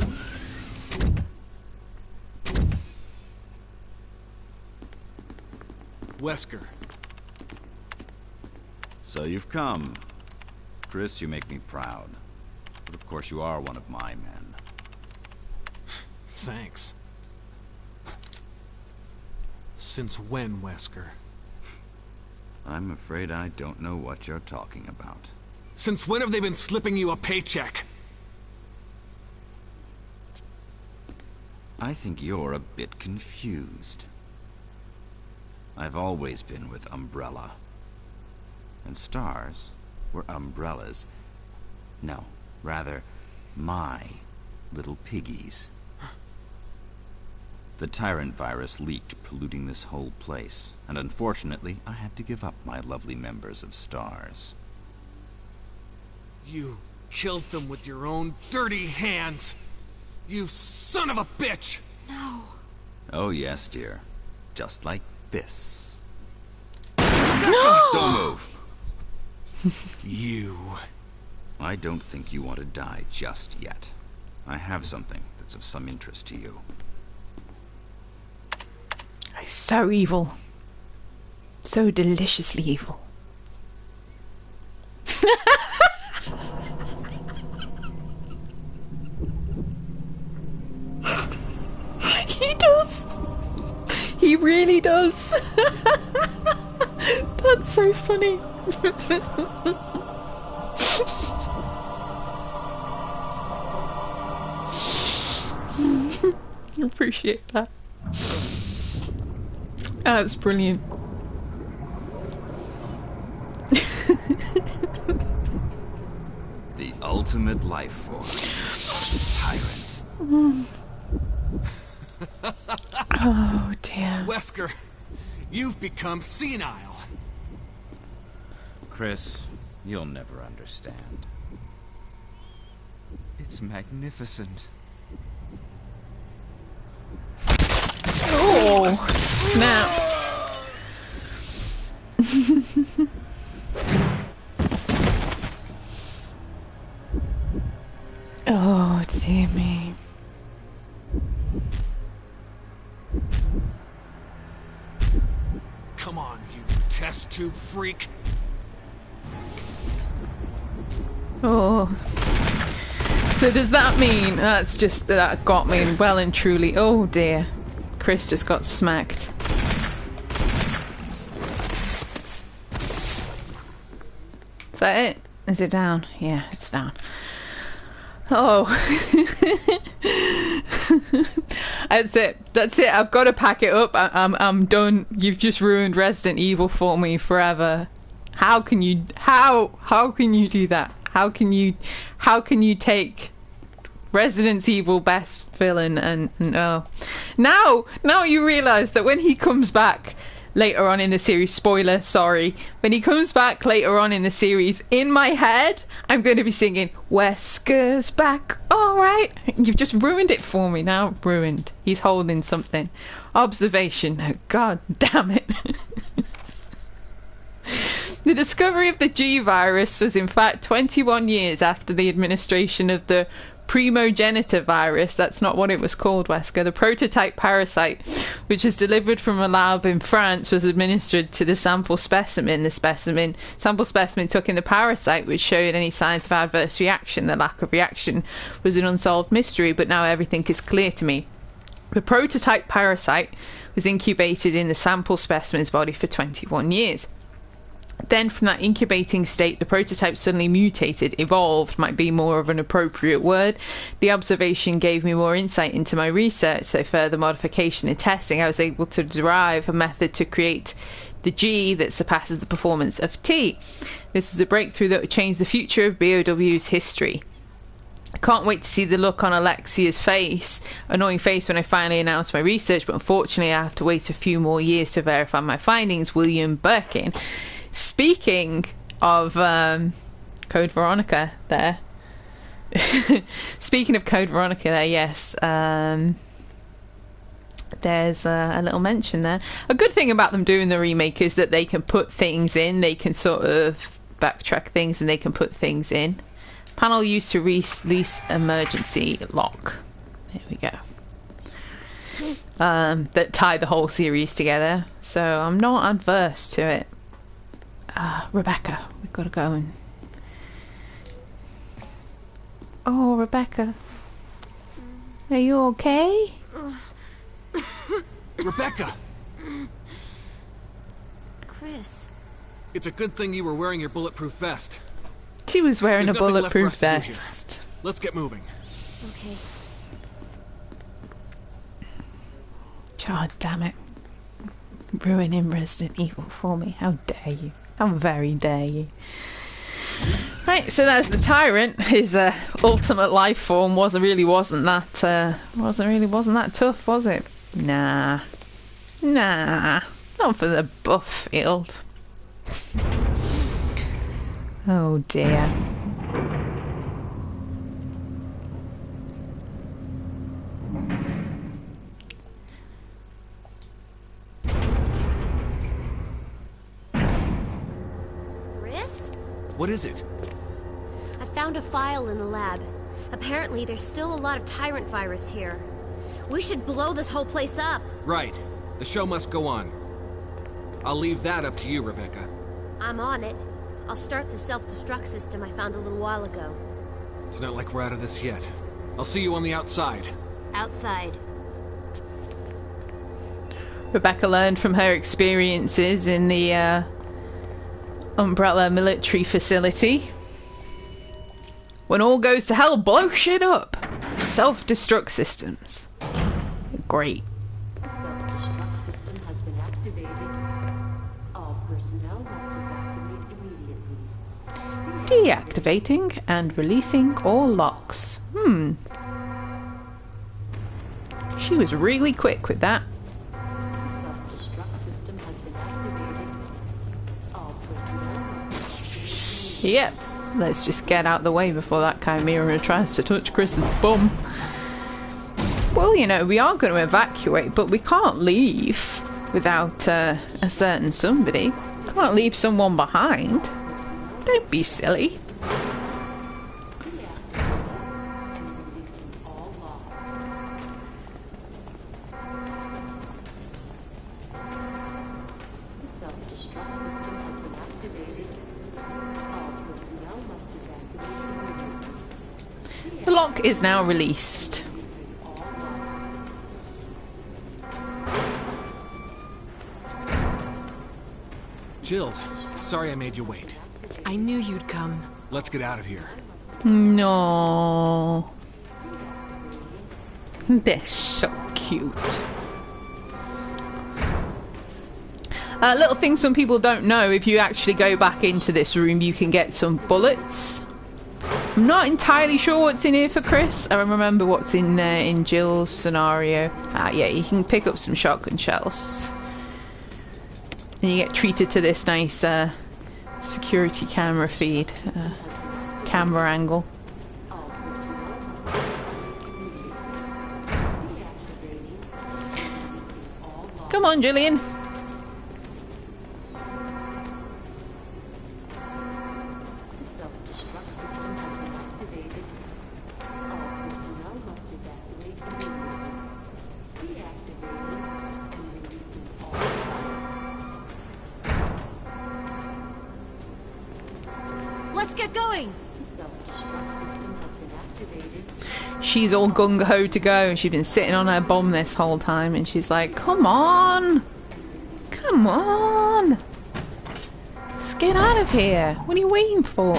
Wesker. So you've come. Chris, you make me proud. But of course you are one of my men. Thanks. Since when, Wesker? I'm afraid I don't know what you're talking about. Since when have they been slipping you a paycheck? I think you're a bit confused. I've always been with Umbrella. And stars were Umbrella's. No, rather, my little piggies. The tyrant virus leaked, polluting this whole place. And unfortunately, I had to give up my lovely members of Stars. You killed them with your own dirty hands! You son of a bitch! No. Oh yes, dear. Just like this. No! Don't move! You... I don't think you want to die just yet. I have something that's of some interest to you. He's so evil. So deliciously evil. He does. He really does. That's so funny. Appreciate that. That's brilliant. The ultimate life form. Tyrant. Oh dear. Wesker, you've become senile. Chris, you'll never understand. It's magnificent. Oh, snap. Oh, dear me. Come on, you test tube freak. Oh. So does that mean that got me well and truly? Oh dear. Chris just got smacked. Is that it? Is it down? Yeah, it's down. Oh. That's it. That's it. I've got to pack it up. I'm done. You've just ruined Resident Evil for me forever. How can you do that? How can you take Resident Evil best villain and oh. Now you realise that when he comes back later on in the series, spoiler, sorry, when he comes back later on in the series, in my head I'm going to be singing Wesker's back, alright. You've just ruined it for me. Now ruined. He's holding something. Observation. Oh, god damn it. The discovery of the G virus was in fact 21 years after the administration of the primogenitor virus. That's not what it was called, Wesker. The prototype parasite, which was delivered from a lab in France, was administered to the sample specimen. The sample specimen took in the parasite, which showed any signs of adverse reaction. The lack of reaction was an unsolved mystery, but now everything is clear to me. The prototype parasite was incubated in the sample specimen's body for 21 years. Then from that incubating state, the prototype suddenly mutated, evolved might be more of an appropriate word. The observation gave me more insight into my research, so further modification and testing, I was able to derive a method to create the G that surpasses the performance of T. This is a breakthrough that would change the future of BOW's history. I can't wait to see the look on Alexia's annoying face when I finally announce my research, but unfortunately I have to wait a few more years to verify my findings. William Birkin. Speaking of Code Veronica there. Speaking of Code Veronica there, yes. There's a little mention there. A good thing about them doing the remake is that they can put things in. They can sort of backtrack things and they can put things in. Panel used to release emergency lock. There we go. That tie the whole series together. So I'm not adverse to it. Rebecca, we've got to go and... Oh, Rebecca. Are you okay? Rebecca! Chris. It's a good thing you were wearing your bulletproof vest. She was wearing There's a nothing left for bulletproof us to do here. vest. Let's get moving. Okay. God damn it. Ruining Resident Evil for me. How dare you? How very dare you? Right, so that's the Tyrant. His ultimate life form wasn't that tough, was it? Nah, not for the buff field. Oh dear. What is it? I found a file in the lab. Apparently, there's still a lot of Tyrant virus here. We should blow this whole place up. Right. The show must go on. I'll leave that up to you, Rebecca. I'm on it. I'll start the self-destruct system I found a little while ago. It's not like we're out of this yet. I'll see you on the outside. Outside. Rebecca learned from her experiences in the Umbrella military facility. When all goes to hell, blow shit up. Self-destruct systems. great. The self-destruct system has been activated. All personnel must evacuate immediately. Deactivating and releasing all locks. She was really quick with that. The self-destruct system has been activated. All personnel must evacuate immediately. Yep. Let's just get out the way before that chimera tries to touch Chris's bum. Well, you know, we are going to evacuate, but we can't leave without a certain somebody. Can't leave someone behind. Don't be silly. The lock is now released. Jill, sorry I made you wait. I knew you'd come. Let's get out of here. No. They're so cute. Little thing some people don't know, if you actually go back into this room, you can get some bullets. I'm not entirely sure what's in here for Chris. I remember what's in there in Jill's scenario. Yeah, you can pick up some shotgun shells. And you get treated to this nice security camera feed. Camera angle. Come on, Jillian. Let's get going! She's all gung-ho to go, and she's been sitting on her bomb this whole time, and she's like, come on! Come on! Let's get out of here! What are you waiting for?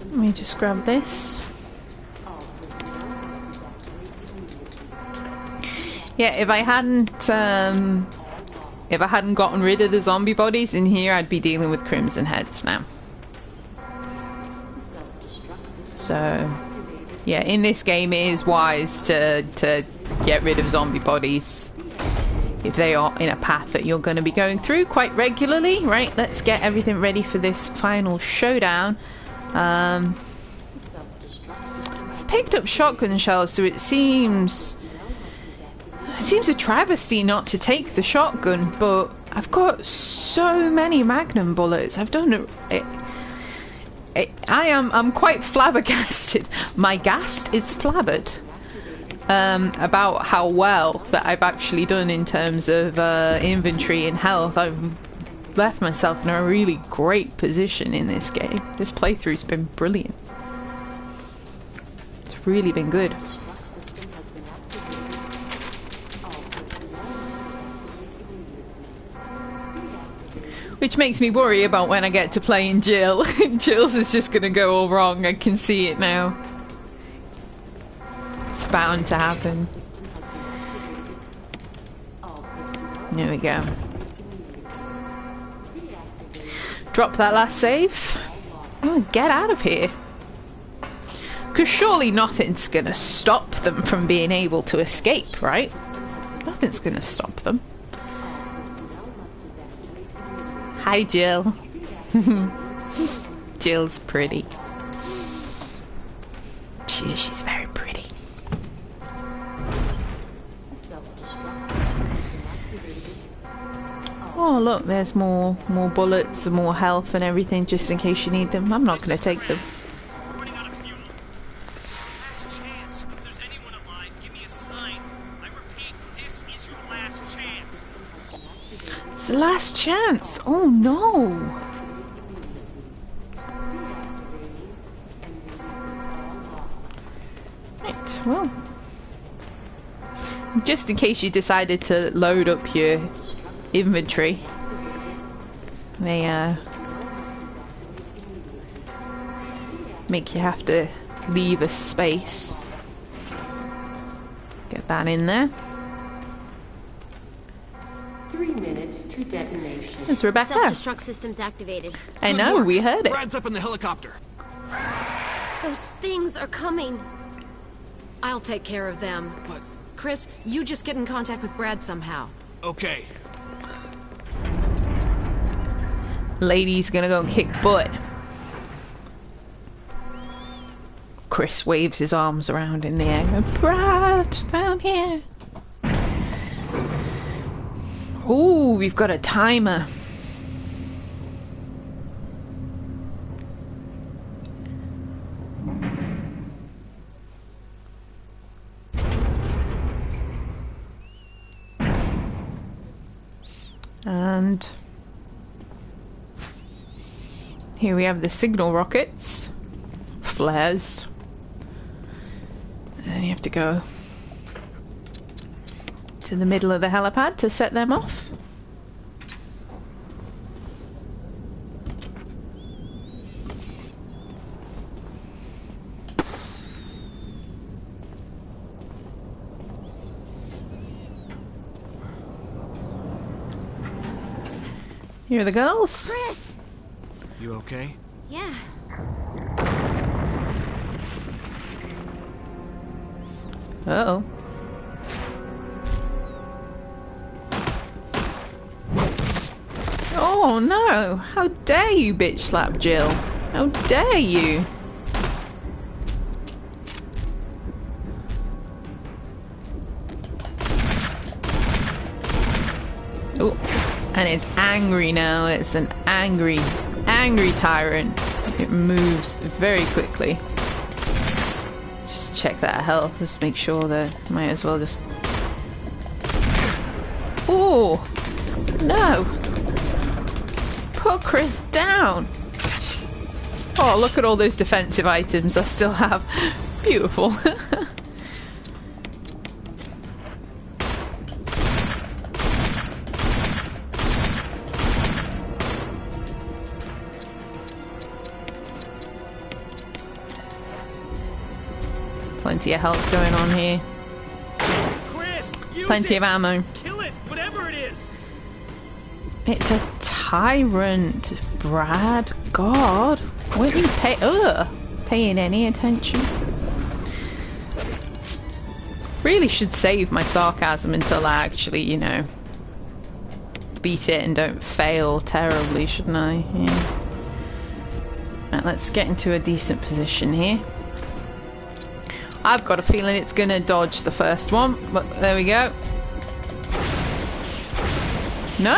Let me just grab this. Yeah, if I hadn't gotten rid of the zombie bodies in here, I'd be dealing with crimson heads now. So, yeah, in this game it is wise to get rid of zombie bodies if they are in a path that you're going to be going through quite regularly. Right, let's get everything ready for this final showdown. I've picked up shotgun shells, so it seems a travesty not to take the shotgun, but I've got so many magnum bullets. I've done it. I'm quite flabbergasted. My gast is flabbered about how well that I've actually done in terms of inventory and health. I've left myself in a really great position in this game. This playthrough's been brilliant. It's really been good. Which makes me worry about when I get to playing Jill. Jill's is just gonna go all wrong. I can see it now. It's bound to happen. There we go. Drop that last save. Oh, get out of here. Because surely nothing's gonna stop them from being able to escape, right? Nothing's gonna stop them. Hi, Jill. Jill's pretty. She's very pretty. Oh look, there's more bullets and more health and everything just in case you need them. I'm not going to take them. Running out of fuel. This is your last chance. If there's anyone alive, give me a sign. I repeat, this is your last chance. It's the last chance. Oh no. Right, well, just in case you decided to load up your inventory, they make you have to leave a space. Get that in there. 3 minutes to detonation. There's Rebecca. Self-destruct system's activated. I Good know, work. we heard it. Brad's up in the helicopter. Those things are coming. I'll take care of them. But Chris, you just get in contact with Brad somehow. okay. Lady's gonna go and kick butt. Chris waves his arms around in the air. Brad, down here. Ooh, we've got a timer. And here we have the signal rockets, flares, and you have to go to the middle of the helipad to set them off. Here are the girls. Chris! You okay? Yeah. Uh-oh. Oh no! How dare you bitch slap Jill? How dare you? Oh, and it's angry now. It's an angry tyrant. It moves very quickly. Just check that health. Just make sure that might as well just. Oh no! Put Chris down. Oh, look at all those defensive items I still have. Beautiful. Plenty of health going on here. Chris, use Plenty it. of ammo. Kill it, whatever it is. It's a tyrant, Brad. God, weren't you paying any attention? Really should save my sarcasm until I actually, you know, beat it and don't fail terribly, shouldn't I? Yeah. Right, let's get into a decent position here. I've got a feeling it's gonna dodge the first one, but there we go. No!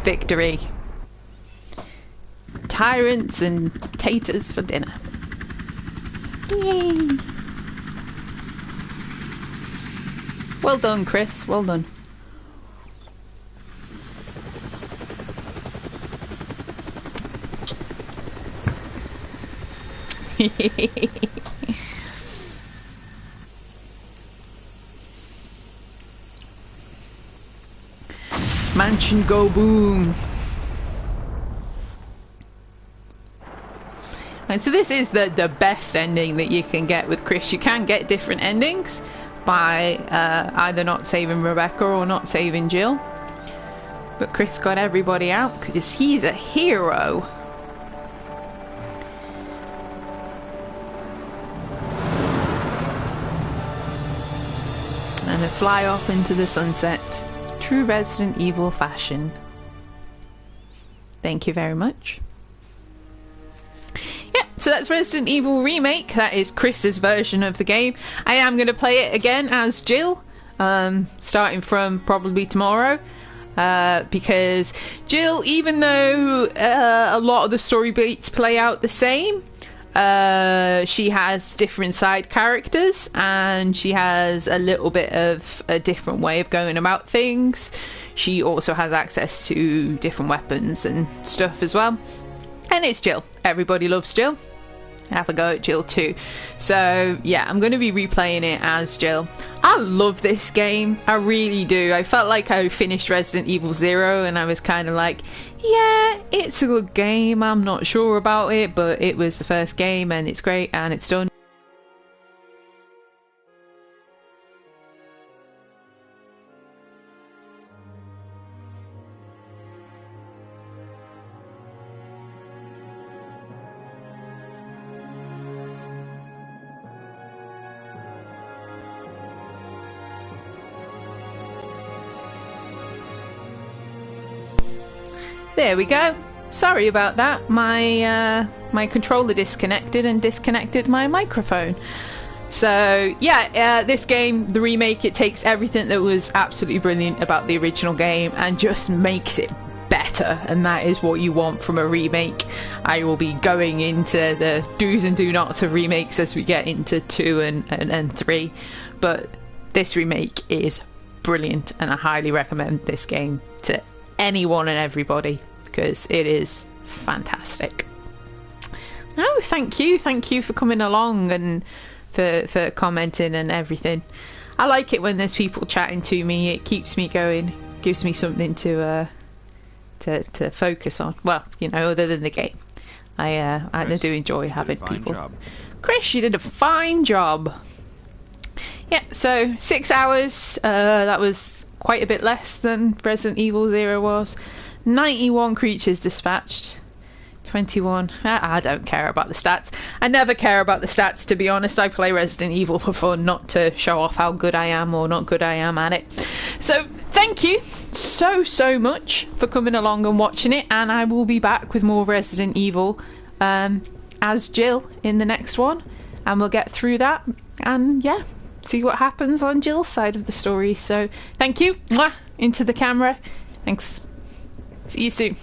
Victory. Tyrants and taters for dinner. Yay! Well done, Chris. Well done. Mansion go boom. And so this is the best ending that you can get with Chris. You can get different endings by either not saving Rebecca or not saving Jill. But Chris got everybody out because he's a hero. And they fly off into the sunset. True Resident Evil fashion. Thank you very much. Yeah, so that's Resident Evil Remake. That is Chris's version of the game. I am going to play it again as Jill, starting from probably tomorrow. Because Jill, even though a lot of the story beats play out the same, she has different side characters and she has a little bit of a different way of going about things. She also has access to different weapons and stuff as well. And it's Jill. Everybody loves Jill. have a go at Jill too. So yeah, I'm going to be replaying it as Jill. I love this game, I really do. I felt like I finished Resident Evil 0 and I was kind of like, yeah, it's a good game, I'm not sure about it, but it was the first game and it's great and it's done. There we go. Sorry about that. My controller disconnected and disconnected my microphone. So yeah, this game, the remake, it takes everything that was absolutely brilliant about the original game and just makes it better, and that is what you want from a remake. I will be going into the do's and do nots of remakes as we get into 2 and 3, but this remake is brilliant and I highly recommend this game to anyone and everybody because it is fantastic. Oh, thank you for coming along and for commenting and everything. I like it when there's people chatting to me. It keeps me going, gives me something to focus on. Well, you know, other than the game, I do enjoy having people. Job. Chris, you did a fine job. Yeah, so 6 hours. That was quite a bit less than Resident Evil 0 was. 91 creatures dispatched. 21. I don't care about the stats. I never care about the stats, to be honest. I play Resident Evil for fun, not to show off how good I am or not good I am at it. So thank you so much for coming along and watching it, and I will be back with more Resident Evil as Jill in the next one, and we'll get through that and yeah, see what happens on Jill's side of the story. So thank you. Mwah! Into the camera. Thanks. See you soon.